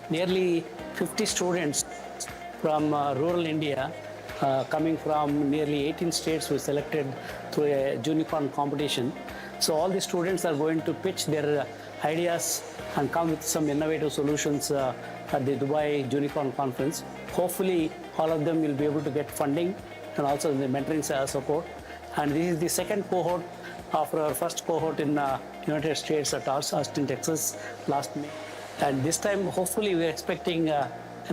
Speaker 6: nearly 50 students from rural India, coming from nearly 18 states. We selected through a unicorn competition. So all the students are going to pitch their ideas and come with some innovative solutions at the Dubai Unicorn Conference. Hopefully all of them will be able to get funding and also the mentoring support. And this is the second cohort after our first cohort in United States at Austin, Texas last May. And this time, hopefully, we are expecting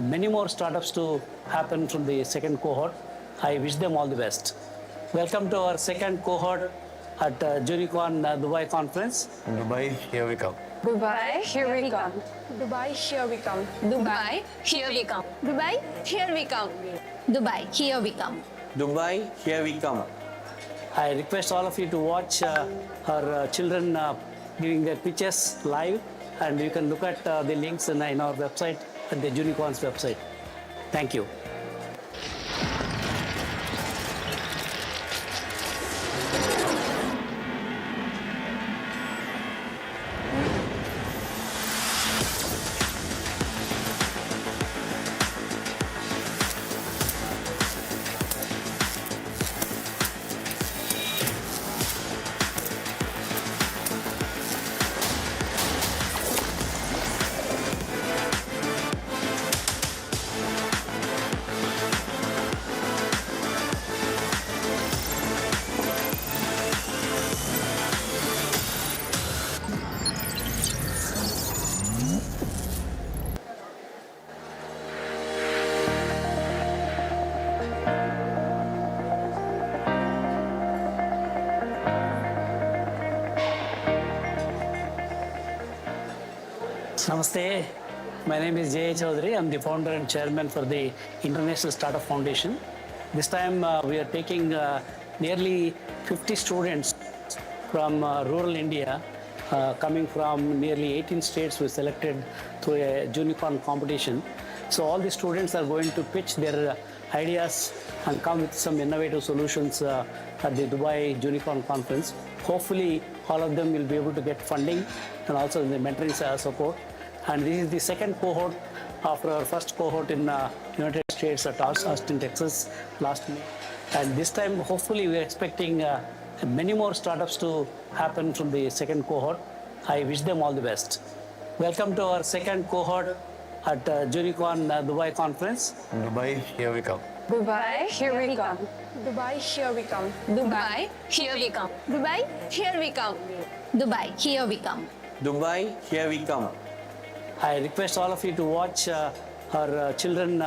Speaker 6: many more startups to happen from the second cohort. I wish them all the best. Welcome to our second cohort at Unicorn Dubai Conference.
Speaker 1: Dubai, here we come.
Speaker 7: Dubai, here we come. Dubai, here we come. Dubai, here we come. Dubai, here we come. Dubai, here we come.
Speaker 1: Dubai, here we come.
Speaker 6: I request all of you to watch our children giving their pitches live, and you can look at the links in our website, at the Unicorn's website. Thank you. Namaste. My name is J. Chaudhary. I'm the founder and chairman for the International Startup Foundation. This time we are taking nearly 50 students from rural India, coming from nearly 18 states. We selected through a unicorn competition. So all the students are going to pitch their ideas and come with some innovative solutions at the Dubai Unicorn Conference. Hopefully all of them will be able to get funding and also the mentoring support. And this is the second cohort after our first cohort in United States at Austin, Texas last May. And this time, hopefully, we are expecting many more startups to happen from the second cohort. I wish them all the best. Welcome to our second cohort at Unicorn Dubai Conference.
Speaker 1: Dubai, here we come.
Speaker 7: Dubai, here we come. Dubai, here we come. Dubai, here we come. Dubai, here we come. Dubai, here we come.
Speaker 1: Dubai, here we come.
Speaker 6: I request all of you to watch our children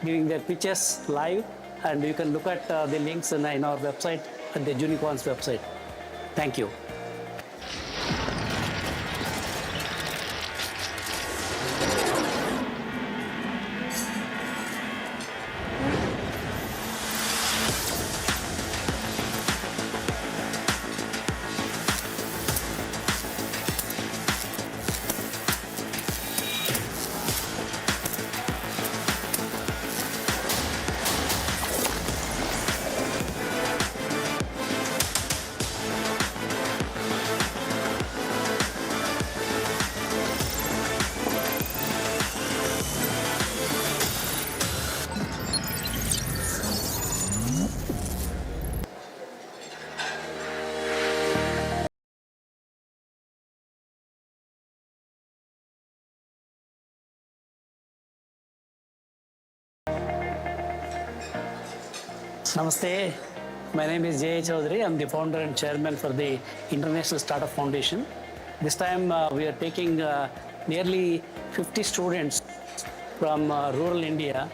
Speaker 6: giving their pitches live, and you can look at the links in our website, at the Unicorn's website. Thank you. Namaste. My name is J. Chaudhary. I'm the founder and chairman for the International Startup Foundation. This time we are taking nearly 50 students from rural India,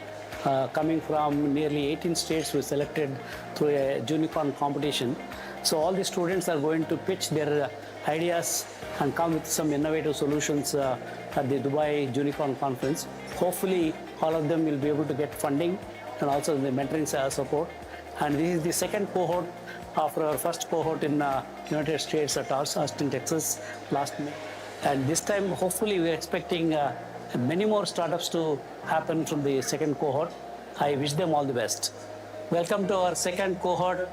Speaker 6: coming from nearly 18 states. We selected through a unicorn competition. So all the students are going to pitch their ideas and come with some innovative solutions at the Dubai Unicorn Conference. Hopefully all of them will be able to get funding and also the mentoring support. And this is the second cohort after our first cohort in United States at Austin, Texas last May. And this time, hopefully, we are expecting many more startups to happen from the second cohort. I wish them all the best. Welcome to our second cohort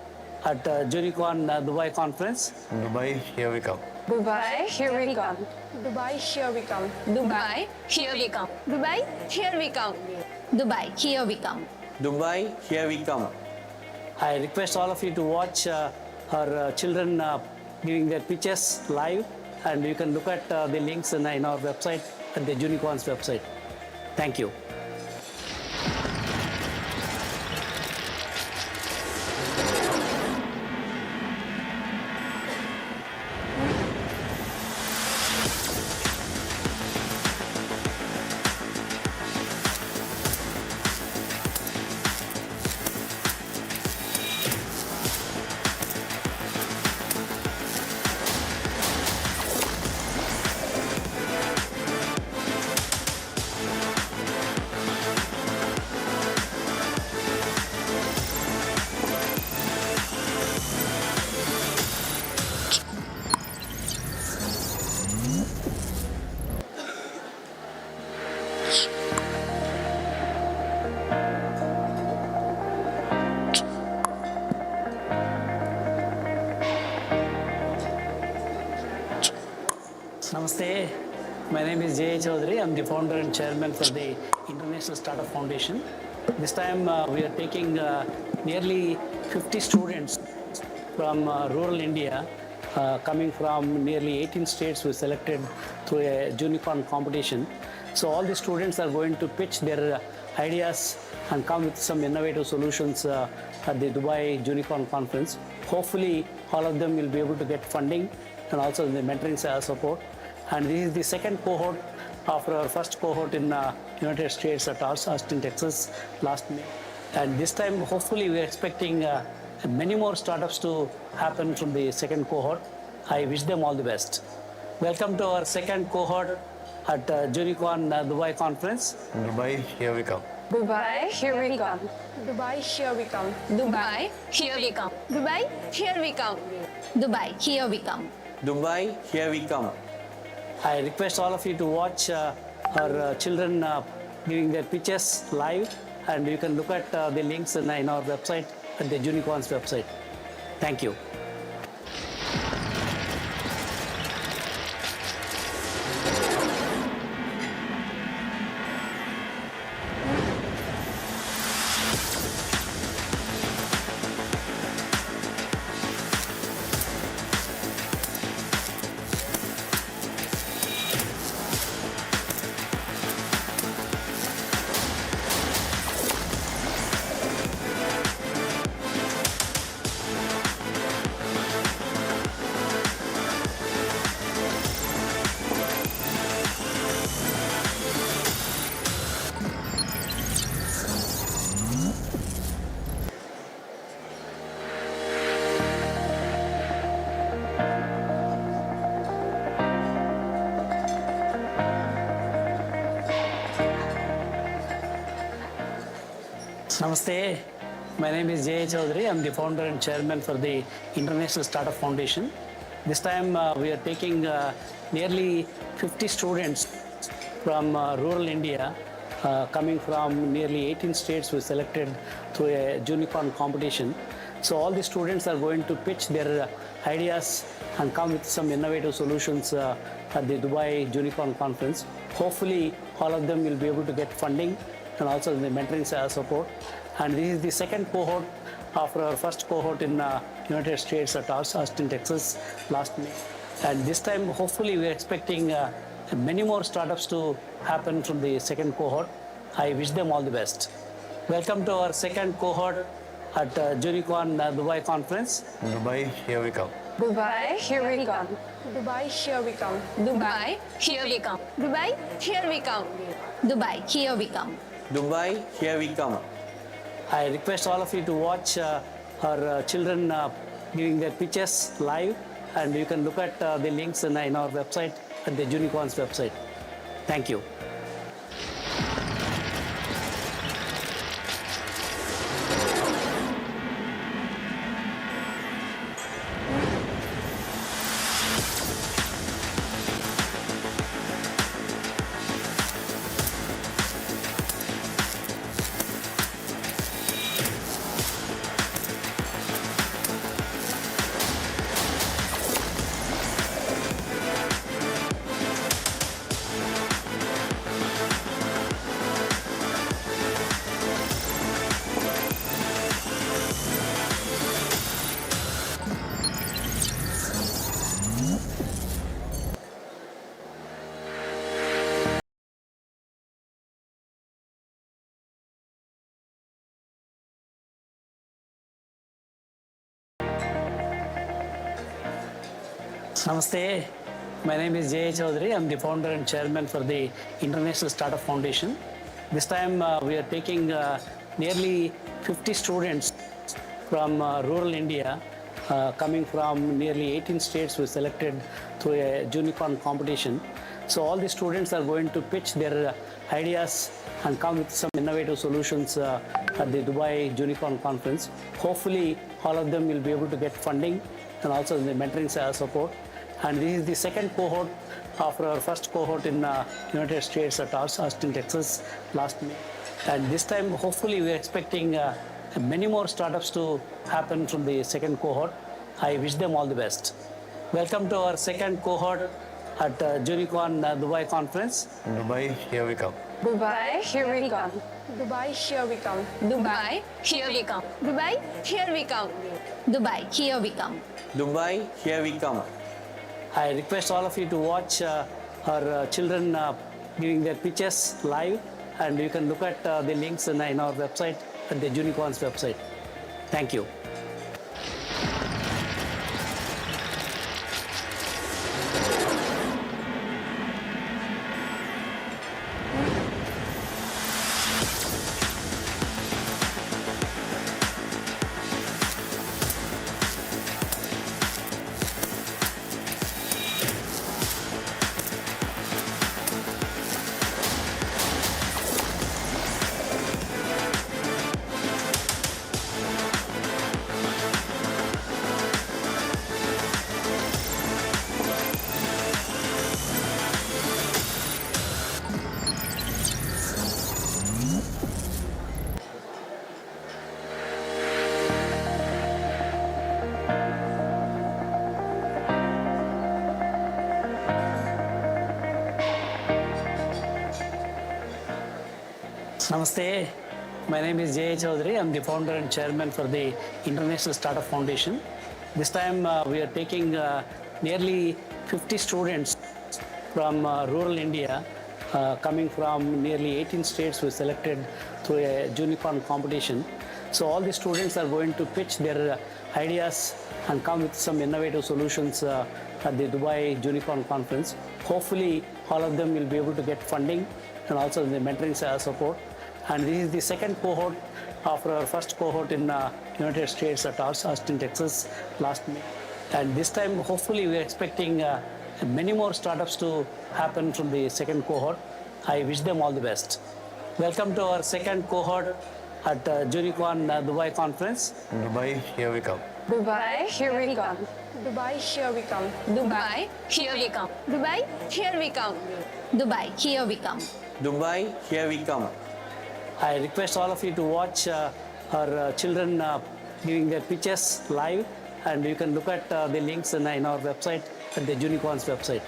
Speaker 6: at Unicorn Dubai conference.
Speaker 1: Dubai, here we come.
Speaker 7: Dubai, here we come. Dubai, here we come. Dubai, here we come. Dubai, here we come. Dubai, here we come.
Speaker 1: Dubai, here we come.
Speaker 6: I request all of you to watch our children giving their pitches live, and you can look at the links in our website at the Unicorn's website. Thank you. Namaste. My name is J. Chaudhary. I'm the founder and chairman for the International Startup Foundation. This time we are taking nearly 50 students from rural India, coming from nearly 18 states we selected through a unicorn competition. So all the students are going to pitch their ideas and come with some innovative solutions at the Dubai Unicorn Conference. Hopefully all of them will be able to get funding and also the mentoring support. And this is the second cohort after our first cohort in United States at Austin, Texas last May. And this time, hopefully, we are expecting many more startups to happen from the second cohort. I wish them all the best. Welcome to our second cohort at Unicorn Dubai conference.
Speaker 1: Dubai, here we come.
Speaker 7: Dubai, here we come. Dubai, here we come. Dubai, here we come. Dubai, here we come. Dubai, here we come.
Speaker 1: Dubai, here we come.
Speaker 6: I request all of you to watch our children giving their pitches live, and you can look at the links in our website at the Unicorn's website. Thank you. Namaste. My name is J. Chaudhary. I'm the founder and chairman for the International Startup Foundation. This time we are taking nearly 50 students from rural India, coming from nearly 18 states we selected through a unicorn competition. So all the students are going to pitch their ideas and come with some innovative solutions at the Dubai Unicorn Conference. Hopefully all of them will be able to get funding and also the mentoring support. And this is the second cohort after our first cohort in United States at Austin, Texas last May. And this time, hopefully, we are expecting many more startups to happen from the second cohort. I wish them all the best. Welcome to our second cohort at Unicorn Dubai conference.
Speaker 1: Dubai, here we come.
Speaker 7: Dubai, here we come. Dubai, here we come. Dubai, here we come. Dubai, here we come. Dubai, here we come.
Speaker 1: Dubai, here we come.
Speaker 6: I request all of you to watch our children giving their pitches live, and you can look at the links in our website at the Unicorn's website. Thank you. Namaste. My name is J. Chaudhary. I'm the founder and chairman for the International Startup Foundation. This time we are taking nearly 50 students from rural India, coming from nearly 18 states. We selected through a unicorn competition. So all the students are going to pitch their ideas and come with some innovative solutions at the Dubai Unicorn Conference. Hopefully, all of them will be able to get funding and also the mentoring support. And this is the second cohort after our first cohort in United States at Austin, Texas last May. And this time, hopefully, we are expecting many more startups to happen from the second cohort. I wish them all the best. Welcome to our second cohort at Unicorn Dubai Conference.
Speaker 1: Dubai, here we come.
Speaker 7: Dubai, here we come. Dubai, here we come. Dubai, here we come. Dubai, here we come. Dubai, here we come.
Speaker 1: Dubai, here we come.
Speaker 6: I request all of you to watch our children giving their pitches live, and you can look at the links in our website, at the Unicorn's website. Thank you. Namaste. My name is J. Chaudhary. I'm the founder and chairman for the International Startup Foundation. This time we are taking nearly 50 students from rural India, coming from nearly 18 states. We selected through a unicorn competition. So all the students are going to pitch their ideas and come with some innovative solutions at the Dubai Unicorn Conference. Hopefully, all of them will be able to get funding and also the mentoring support. And this is the second cohort after our first cohort in United States at Austin, Texas last May. And this time, hopefully, we are expecting many more startups to happen from the second cohort. I wish them all the best. Welcome to our second cohort at Unicorn Dubai Conference.
Speaker 1: Dubai, here we come.
Speaker 7: Dubai, here we come. Dubai, here we come. Dubai, here we come. Dubai, here we come. Dubai, here we come.
Speaker 1: Dubai, here we come.
Speaker 6: I request all of you to watch our children giving their pitches live, and you can look at the links in our website, at the Unicorn's website.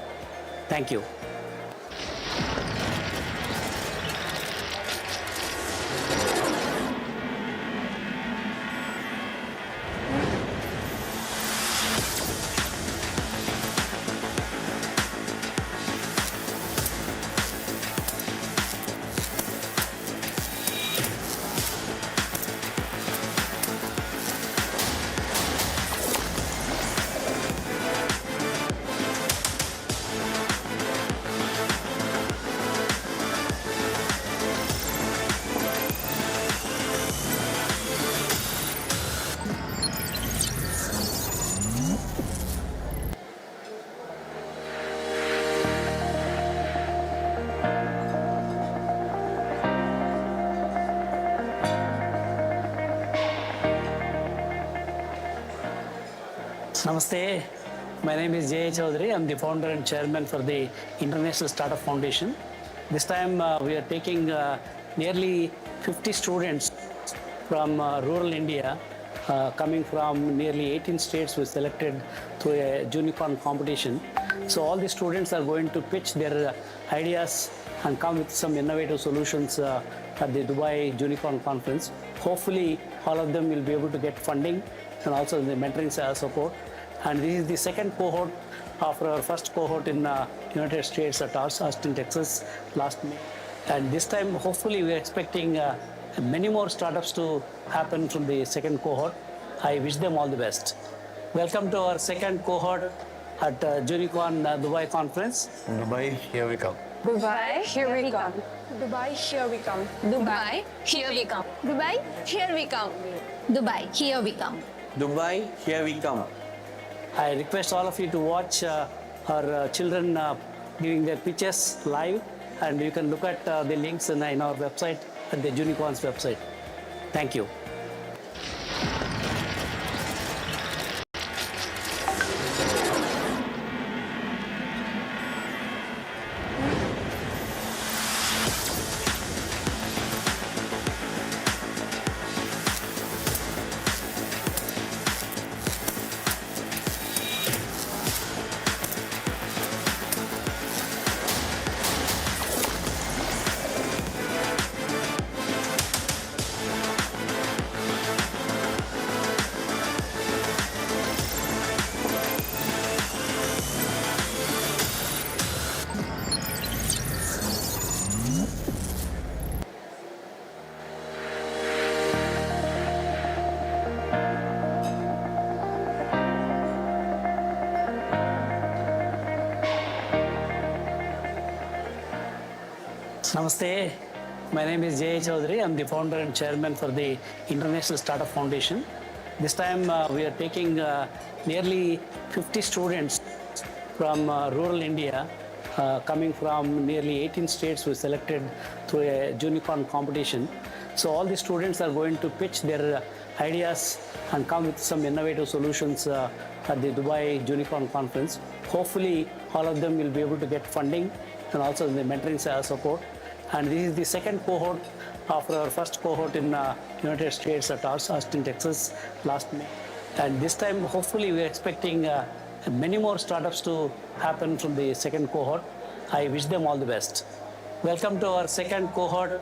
Speaker 6: Thank you. Namaste. My name is J. Chaudhary. I'm the founder and chairman for the International Startup Foundation. This time we are taking nearly 50 students from rural India, coming from nearly 18 states. We selected through a unicorn competition. So all the students are going to pitch their ideas and come with some innovative solutions at the Dubai Unicorn Conference. Hopefully, all of them will be able to get funding and also the mentoring support. And this is the second cohort after our first cohort in United States at Austin, Texas last May. And this time, hopefully, we are expecting many more startups to happen from the second cohort. I wish them all the best. Welcome to our second cohort at Unicorn Dubai conference.
Speaker 1: Dubai, here we come.
Speaker 7: Dubai, here we come. Dubai, here we come. Dubai, here we come. Dubai, here we come. Dubai, here we come.
Speaker 1: Dubai, here we come.
Speaker 6: I request all of you to watch our children giving their pitches live, and you can look at the links in our website, at the Unicorn's website. Thank you. Namaste. My name is J. Chaudhary. I'm the founder and chairman for the International Startup Foundation. This time we are taking nearly 50 students from rural India, coming from nearly 18 states. We selected through a unicorn competition. So all the students are going to pitch their ideas and come with some innovative solutions at the Dubai Unicorn Conference. Hopefully all of them will be able to get funding and also the mentoring support. And this is the second cohort after our first cohort in United States at Austin, Texas last May. And this time, hopefully, we are expecting many more startups to happen from the second cohort. I wish them all the best. Welcome to our second cohort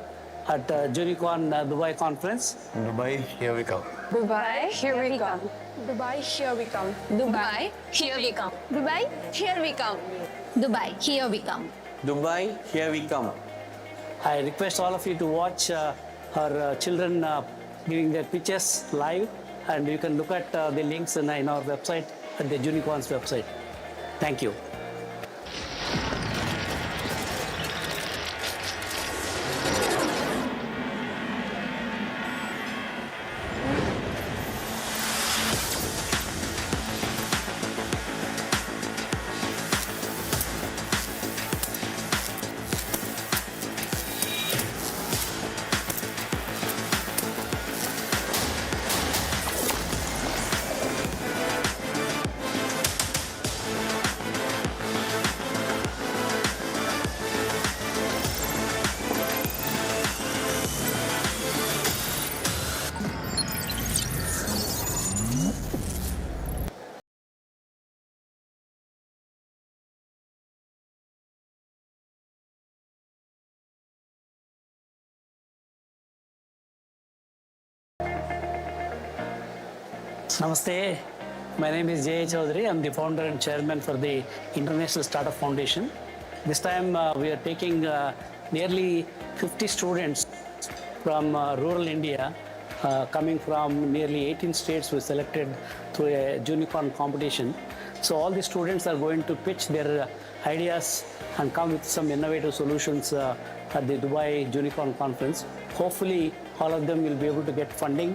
Speaker 6: at Unicorn Dubai conference.
Speaker 1: Dubai, here we come.
Speaker 7: Dubai, here we come. Dubai, here we come. Dubai, here we come. Dubai, here we come. Dubai, here we come.
Speaker 1: Dubai, here we come.
Speaker 6: I request all of you to watch our children giving their pitches live, and you can look at the links in our website, at the Unicorn's website. Thank you. Namaste. My name is J. Chaudhary. I'm the founder and chairman for the International Startup Foundation. This time we are taking nearly 50 students from rural India, coming from nearly 18 states. We selected through a unicorn competition. So all the students are going to pitch their ideas and come with some innovative solutions at the Dubai Unicorn Conference. Hopefully all of them will be able to get funding